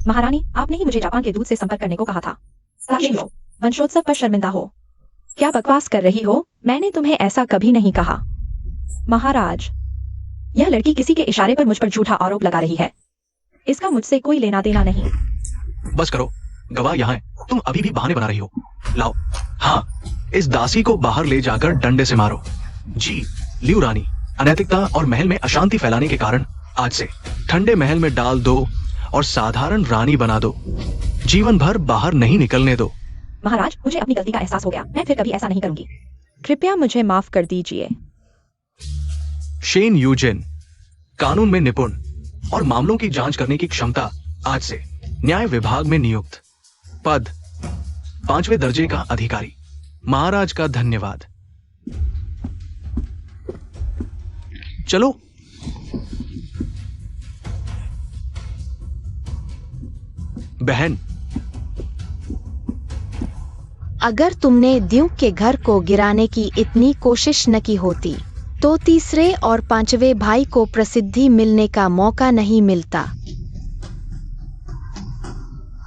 महारानी, आपने ही मुझे जापान के दूत से संपर्क करने को कहा था। साक्षी लो, वंशोत्सव पर शर्मिंदा हो। क्या बकवास कर रही हो? मैंने तुम्हें ऐसा कभी नहीं कहा। महाराज, यह लड़की किसी के इशारे पर मुझ पर झूठा आरोप लगा रही है। इसका मुझसे कोई लेना देना नहीं। बस करो, गवाह यहाँ है, तुम अभी भी बहाने बना रही हो। लाओ, हाँ, इस दासी को बाहर ले जाकर डंडे से मारो। जी, लियू रानी, अनैतिकता और महल में अशांति फैलाने के कारण आज से ठंडे महल में डाल दो और साधारण रानी बना दो। जीवन भर बाहर नहीं निकलने दो। महाराज, मुझे अपनी गलती का एहसास हो गया, मैं फिर कभी ऐसा नहीं करूंगी। कृपया मुझे माफ कर दीजिए। शेन यूजिन, कानून में निपुण और मामलों की जांच करने की क्षमता, आज से न्याय विभाग में नियुक्त, पद 5वें दर्जे का अधिकारी। महाराज का धन्यवाद। चलो। बहन, अगर तुमने ड्यूक के घर को गिराने की इतनी कोशिश न की होती तो तीसरे और पांचवें भाई को प्रसिद्धि मिलने का मौका नहीं मिलता।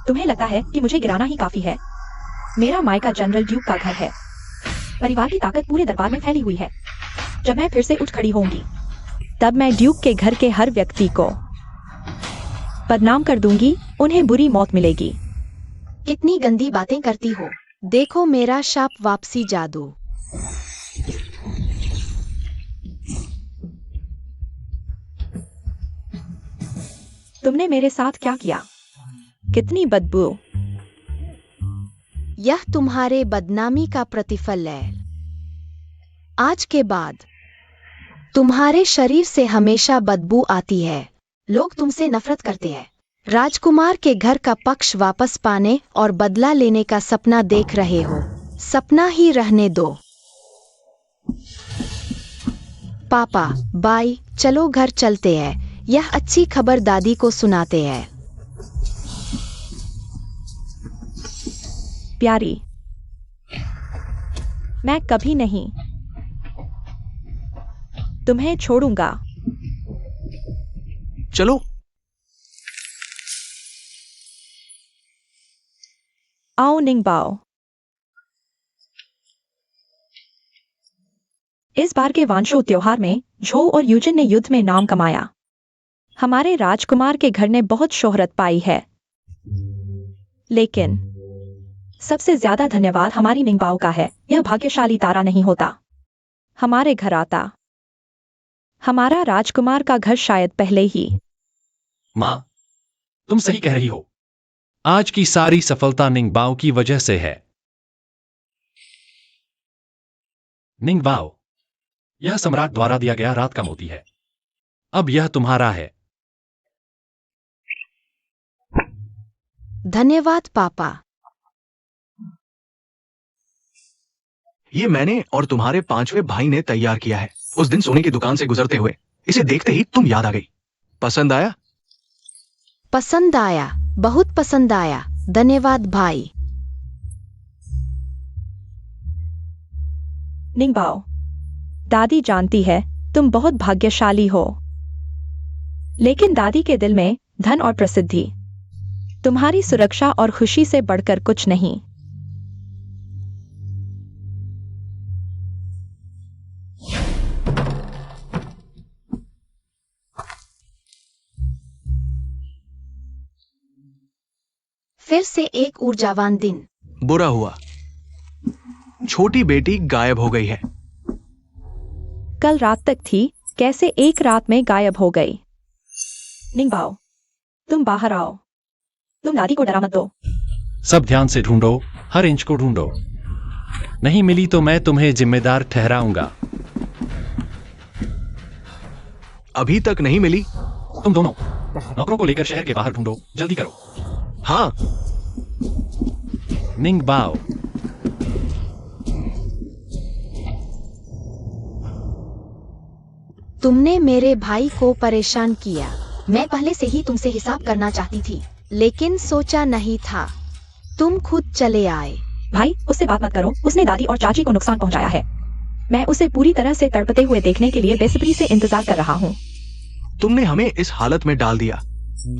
तुम्हें लगता है कि मुझे गिराना ही काफी है? मेरा मायका जनरल ड्यूक का घर है। परिवार की ताकत पूरे दरबार में फैली हुई है। जब मैं फिर से उठ खड़ी होंगी, तब मैं ड्यूक के घर के हर व्यक्ति को बदनाम कर दूंगी, उन्हें बुरी मौत मिलेगी। कितनी गंदी बातें करती हो। देखो मेरा शाप वापसी जादू। तुमने मेरे साथ क्या किया? कितनी बदबू। यह तुम्हारे बदनामी का प्रतिफल है। आज के बाद तुम्हारे शरीर से हमेशा बदबू आती है। लोग तुमसे नफरत करते हैं। राजकुमार के घर का पक्ष वापस पाने और बदला लेने का सपना देख रहे हो। सपना ही रहने दो। पापा, बाई, चलो घर चलते हैं। यह अच्छी खबर दादी को सुनाते हैं। प्यारी, मैं कभी नहीं तुम्हें छोड़ूंगा। चलो। आओ निंगबाओ। इस बार के वांशो त्योहार में झो और यूजिन ने युद्ध में नाम कमाया। हमारे राजकुमार के घर ने बहुत शोहरत पाई है, लेकिन सबसे ज्यादा धन्यवाद हमारी निंगबाओ का है। यह भाग्यशाली तारा नहीं होता, हमारे घर आता। हमारा राजकुमार का घर शायद पहले ही। माँ, तुम सही कह रही हो। आज की सारी सफलता निंगबाओ की वजह से है। निंगबाओ, यह सम्राट द्वारा दिया गया रात का मोती है। अब यह तुम्हारा है। धन्यवाद पापा। ये मैंने और तुम्हारे 5वें भाई ने तैयार किया है। उस दिन सोने की दुकान से गुजरते हुए इसे देखते ही तुम याद आ गई। पसंद आया? पसंद आया, बहुत पसंद आया। धन्यवाद भाई। निंगबाओ, दादी जानती है तुम बहुत भाग्यशाली हो, लेकिन दादी के दिल में धन और प्रसिद्धि, तुम्हारी सुरक्षा और खुशी से बढ़कर कुछ नहीं। फिर से एक ऊर्जावान दिन। बुरा हुआ, छोटी बेटी गायब हो गई है। कल रात तक थी, कैसे एक रात में गायब हो गई? निंगबाओ, तुम बाहर आओ। तुम दादी को डरा मत दो। सब ध्यान से ढूंढो, हर इंच को ढूंढो। नहीं मिली तो मैं तुम्हें जिम्मेदार ठहराऊंगा। अभी तक नहीं मिली। तुम दोनों नौकरों को लेकर शहर के बाहर ढूंढो, जल्दी करो। हाँ, निंगबाओ, तुमने मेरे भाई को परेशान किया। मैं पहले से ही तुमसे हिसाब करना चाहती थी, लेकिन सोचा नहीं था तुम खुद चले आए। भाई, उससे बात मत करो। उसने दादी और चाची को नुकसान पहुंचाया है। मैं उसे पूरी तरह से तड़पते हुए देखने के लिए बेसब्री से इंतजार कर रहा हूँ। तुमने हमें इस हालत में डाल दिया।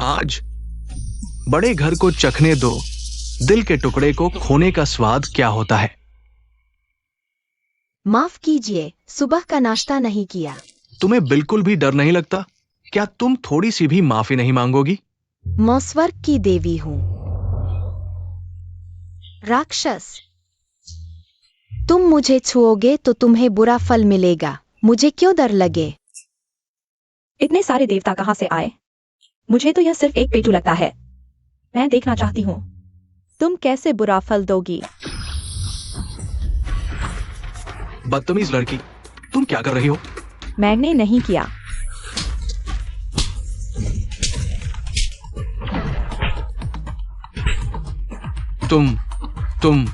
आज बड़े घर को चखने दो, दिल के टुकड़े को खोने का स्वाद क्या होता है। माफ कीजिए, सुबह का नाश्ता नहीं किया। तुम्हें बिल्कुल भी डर नहीं लगता? क्या तुम थोड़ी सी भी माफी नहीं मांगोगी? मैं स्वर्ग की देवी हूँ। राक्षस, तुम मुझे छुओगे तो तुम्हें बुरा फल मिलेगा। मुझे क्यों डर लगे? इतने सारे देवता कहाँ से आए? मुझे तो यह सिर्फ एक पेटू लगता है। मैं देखना चाहती हूँ तुम कैसे बुरा फल दोगी। बदतमीज लड़की, तुम क्या कर रही हो? मैंने नहीं किया। तुम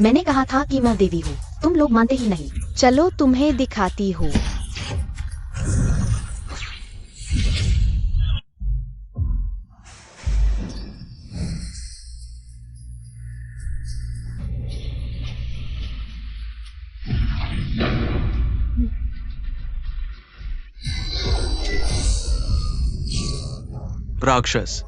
मैंने कहा था कि मैं देवी हूँ। तुम लोग मानते ही नहीं। चलो तुम्हें दिखाती हूँ। राक्षस,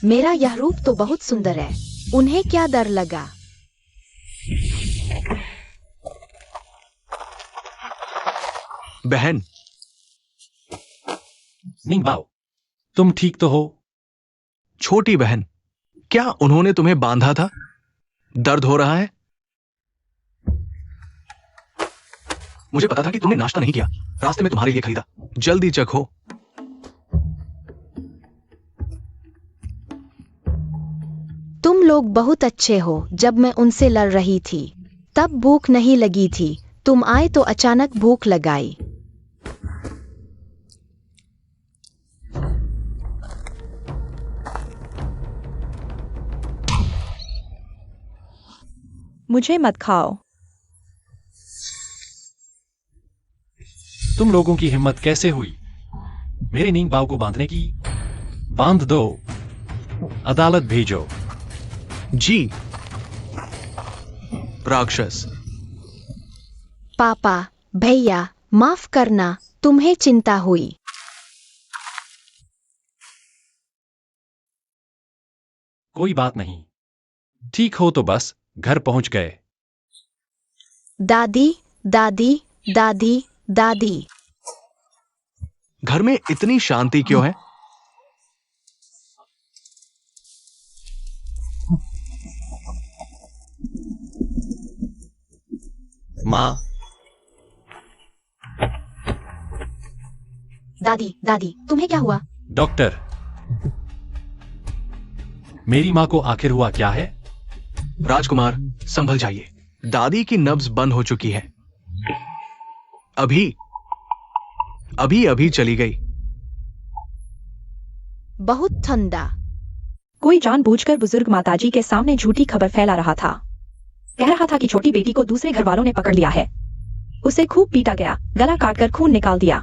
मेरा यह रूप तो बहुत सुंदर है। उन्हें क्या डर लगा? बहन, निंगबाओ, तुम ठीक तो हो? छोटी बहन, क्या उन्होंने तुम्हें बांधा था? दर्द हो रहा है? मुझे पता था कि तुमने नाश्ता नहीं किया। रास्ते में तुम्हारे लिए खरीदा। जल्दी चखो। तुम लोग बहुत अच्छे हो। जब मैं उनसे लड़ रही थी तब भूख नहीं लगी थी। तुम आए तो अचानक भूख लगाई। मुझे मत खाओ। तुम लोगों की हिम्मत कैसे हुई मेरे निंगबाओ को बांधने की? बांध दो, अदालत भेजो। जी। राक्षस, पापा, भैया, माफ करना। तुम्हें चिंता हुई। कोई बात नहीं, ठीक हो तो बस घर पहुंच गए। दादी, दादी, दादी, दादी। घर में इतनी शांति क्यों है? माँ, दादी, दादी, तुम्हें क्या हुआ? डॉक्टर, मेरी माँ को आखिर हुआ क्या है? राजकुमार, संभल जाइए। दादी की नब्ज बंद हो चुकी है। अभी चली गई। बहुत ठंडा। कोई जानबूझकर बुजुर्ग माताजी के सामने झूठी खबर फैला रहा था। कह रहा था कि छोटी बेटी को दूसरे घर वालों ने पकड़ लिया है। उसे खूब पीटा गया, गला काटकर खून निकाल दिया।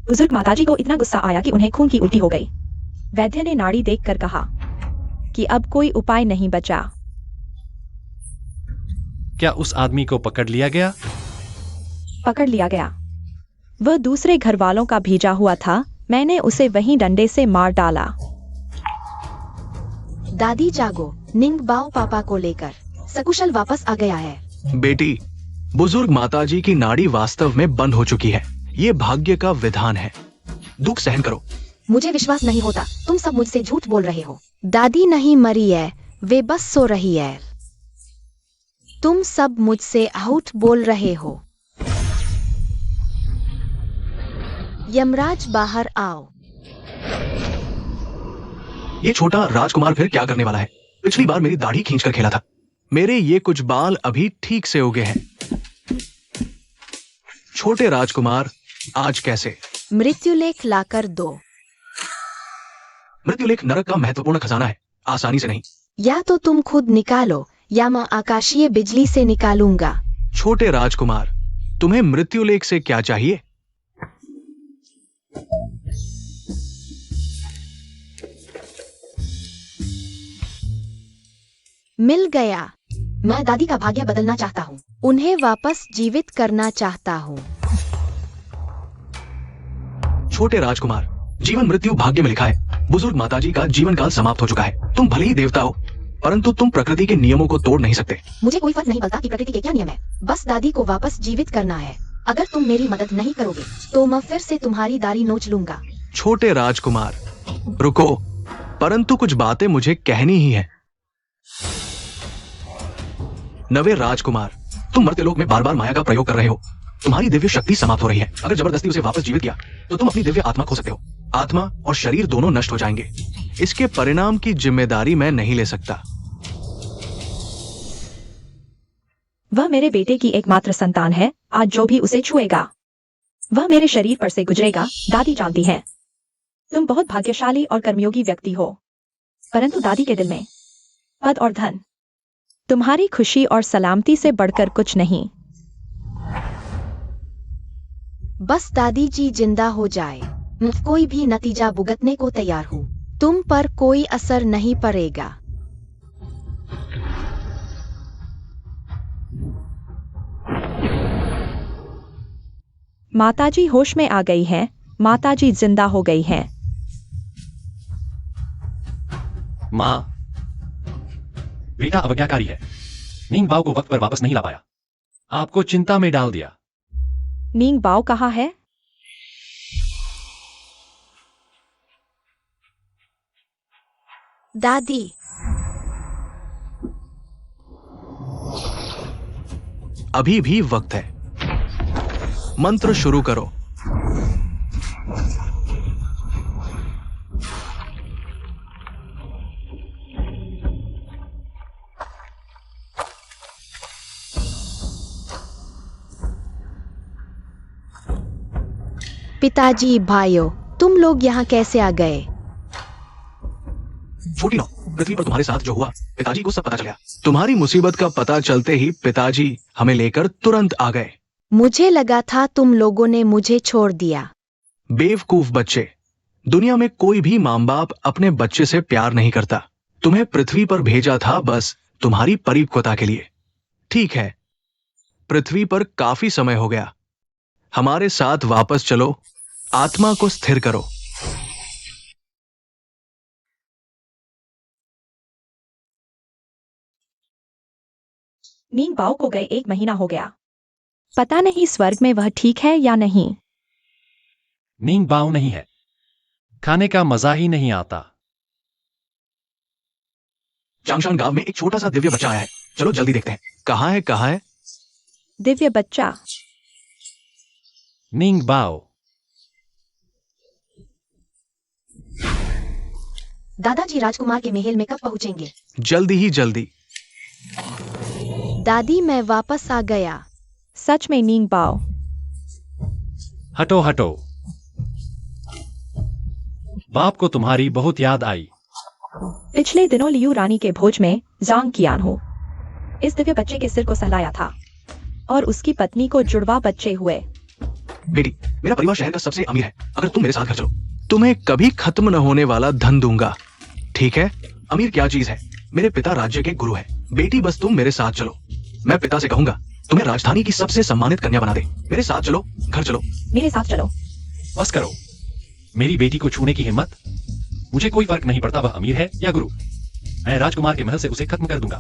बुजुर्ग माताजी को इतना गुस्सा आया कि उन्हें खून की उल्टी हो गई। वैद्य ने नाड़ी देखकर कहा कि अब कोई उपाय नहीं बचा। क्या उस आदमी को पकड़ लिया गया? पकड़ लिया गया। वह दूसरे घर वालों का भेजा हुआ था। मैंने उसे वहीं डंडे से मार डाला। दादी जागो। निंगबाओ पापा को लेकर सकुशल वापस आ गया है। बेटी, बुजुर्ग माताजी की नाड़ी वास्तव में बंद हो चुकी है। ये भाग्य का विधान है। दुख सहन करो। मुझे विश्वास नहीं होता, तुम सब मुझसे झूठ बोल रहे हो। दादी नहीं मरी है, वे बस सो रही है। तुम सब मुझसे झूठ बोल रहे हो। यमराज बाहर आओ। ये छोटा राजकुमार फिर क्या करने वाला है? पिछली बार मेरी दाढ़ी खींचकर खेला था। मेरे ये कुछ बाल अभी ठीक से उगे हैं। छोटे राजकुमार, आज कैसे? मृत्युलेख लाकर दो। मृत्युलेख नरक का महत्वपूर्ण खजाना है, आसानी से नहीं। या तो तुम खुद निकालो या मैं आकाशीय बिजली से निकालूंगा। छोटे राजकुमार, तुम्हें मृत्युलेख से क्या चाहिए? मिल गया। मैं दादी का भाग्य बदलना चाहता हूँ, उन्हें वापस जीवित करना चाहता हूँ। छोटे राजकुमार, जीवन मृत्यु भाग्य में लिखा है। बुजुर्ग माताजी का जीवन काल समाप्त हो चुका है। तुम भले ही देवता हो, परंतु तुम प्रकृति के नियमों को तोड़ नहीं सकते। मुझे कोई फर्क नहीं पड़ता कि प्रकृति के क्या नियम है, बस दादी को वापस जीवित करना है। अगर तुम मेरी मदद नहीं करोगे तो मैं फिर से तुम्हारी दाढ़ी नोच लूंगा। छोटे राजकुमार, रुको, परंतु कुछ बातें मुझे कहनी ही है। नवे राजकुमार, तुम मर्त्यलोक में बार बार माया का प्रयोग कर रहे हो। तुम्हारी दिव्य शक्ति समाप्त हो रही है। अगर जबरदस्ती उसे वापस जीवित किया तो तुम अपनी दिव्य आत्मा खो सकते हो। आत्मा और शरीर दोनों नष्ट हो जाएंगे। इसके परिणाम की जिम्मेदारी मैं नहीं ले सकता। वह मेरे बेटे की एकमात्र संतान है। आज जो भी उसे छुएगा वह मेरे शरीर पर से गुजरेगा। दादी जानती है तुम बहुत भाग्यशाली और कर्मयोगी व्यक्ति हो, परंतु दादी के दिल में पद और धन तुम्हारी खुशी और सलामती से बढ़कर कुछ नहीं। बस दादी जी जिंदा हो जाए, मैं कोई भी नतीजा भुगतने को तैयार हूँ। तुम पर कोई असर नहीं पड़ेगा। माताजी होश में आ गई हैं। माताजी जिंदा हो गई हैं। माँ, बेटा अवज्ञाकारी है। नींग बाव को वक्त पर वापस नहीं ला पाया, आपको चिंता में डाल दिया। नींग बाव कहाँ है? दादी, अभी भी वक्त है। मंत्र शुरू करो। पिताजी, भाइयों, तुम लोग यहाँ कैसे आ गए? छोटी नौ, पृथ्वी पर तुम्हारे साथ जो हुआ पिताजी को सब पता चल गया। तुम्हारी मुसीबत का पता चलते ही पिताजी हमें लेकर तुरंत आ गए। मुझे लगा था तुम लोगों ने मुझे छोड़ दिया। बेवकूफ बच्चे, दुनिया में कोई भी माँ बाप अपने बच्चे से प्यार नहीं करता। तुम्हें पृथ्वी पर भेजा था बस तुम्हारी परिपक्वता के लिए। ठीक है, पृथ्वी पर काफी समय हो गया। हमारे साथ वापस चलो, आत्मा को स्थिर करो। नींग बाव को गए 1 महीना हो गया। पता नहीं स्वर्ग में वह ठीक है या नहीं। नींग बाव नहीं है, खाने का मजा ही नहीं आता। चांगशान गांव में एक छोटा सा दिव्य बच्चा आया है। चलो जल्दी देखते हैं। कहाँ है, कहाँ है? दिव्य बच्चा? नींग बाव। दादाजी राजकुमार के महल में कब पहुंचेंगे? जल्दी ही जल्दी। दादी, मैं वापस आ गया। सच में नींग बाव? हटो हटो, बाप को तुम्हारी बहुत याद आई। पिछले दिनों लियू रानी के भोज में जांग कियान हो इस दिव्य बच्चे के सिर को सहलाया था और उसकी पत्नी को जुड़वा बच्चे हुए। बेटी, मेरा परिवार शहर का सबसे अमीर है। अगर तुम मेरे साथ घर चलो, तुम्हें कभी खत्म न होने वाला धन दूंगा। ठीक है? अमीर क्या चीज है? मेरे पिता राज्य के गुरु हैं। बेटी, बस तुम मेरे साथ चलो। मैं पिता से कहूंगा तुम्हें राजधानी की सबसे सम्मानित कन्या बना दे। मेरे साथ चलो, घर चलो। मेरे साथ चलो। बस करो, मेरी बेटी को छूने की हिम्मत? मुझे कोई फर्क नहीं पड़ता वह अमीर है या गुरु। मैं राजकुमार के महल से उसे खत्म कर दूंगा।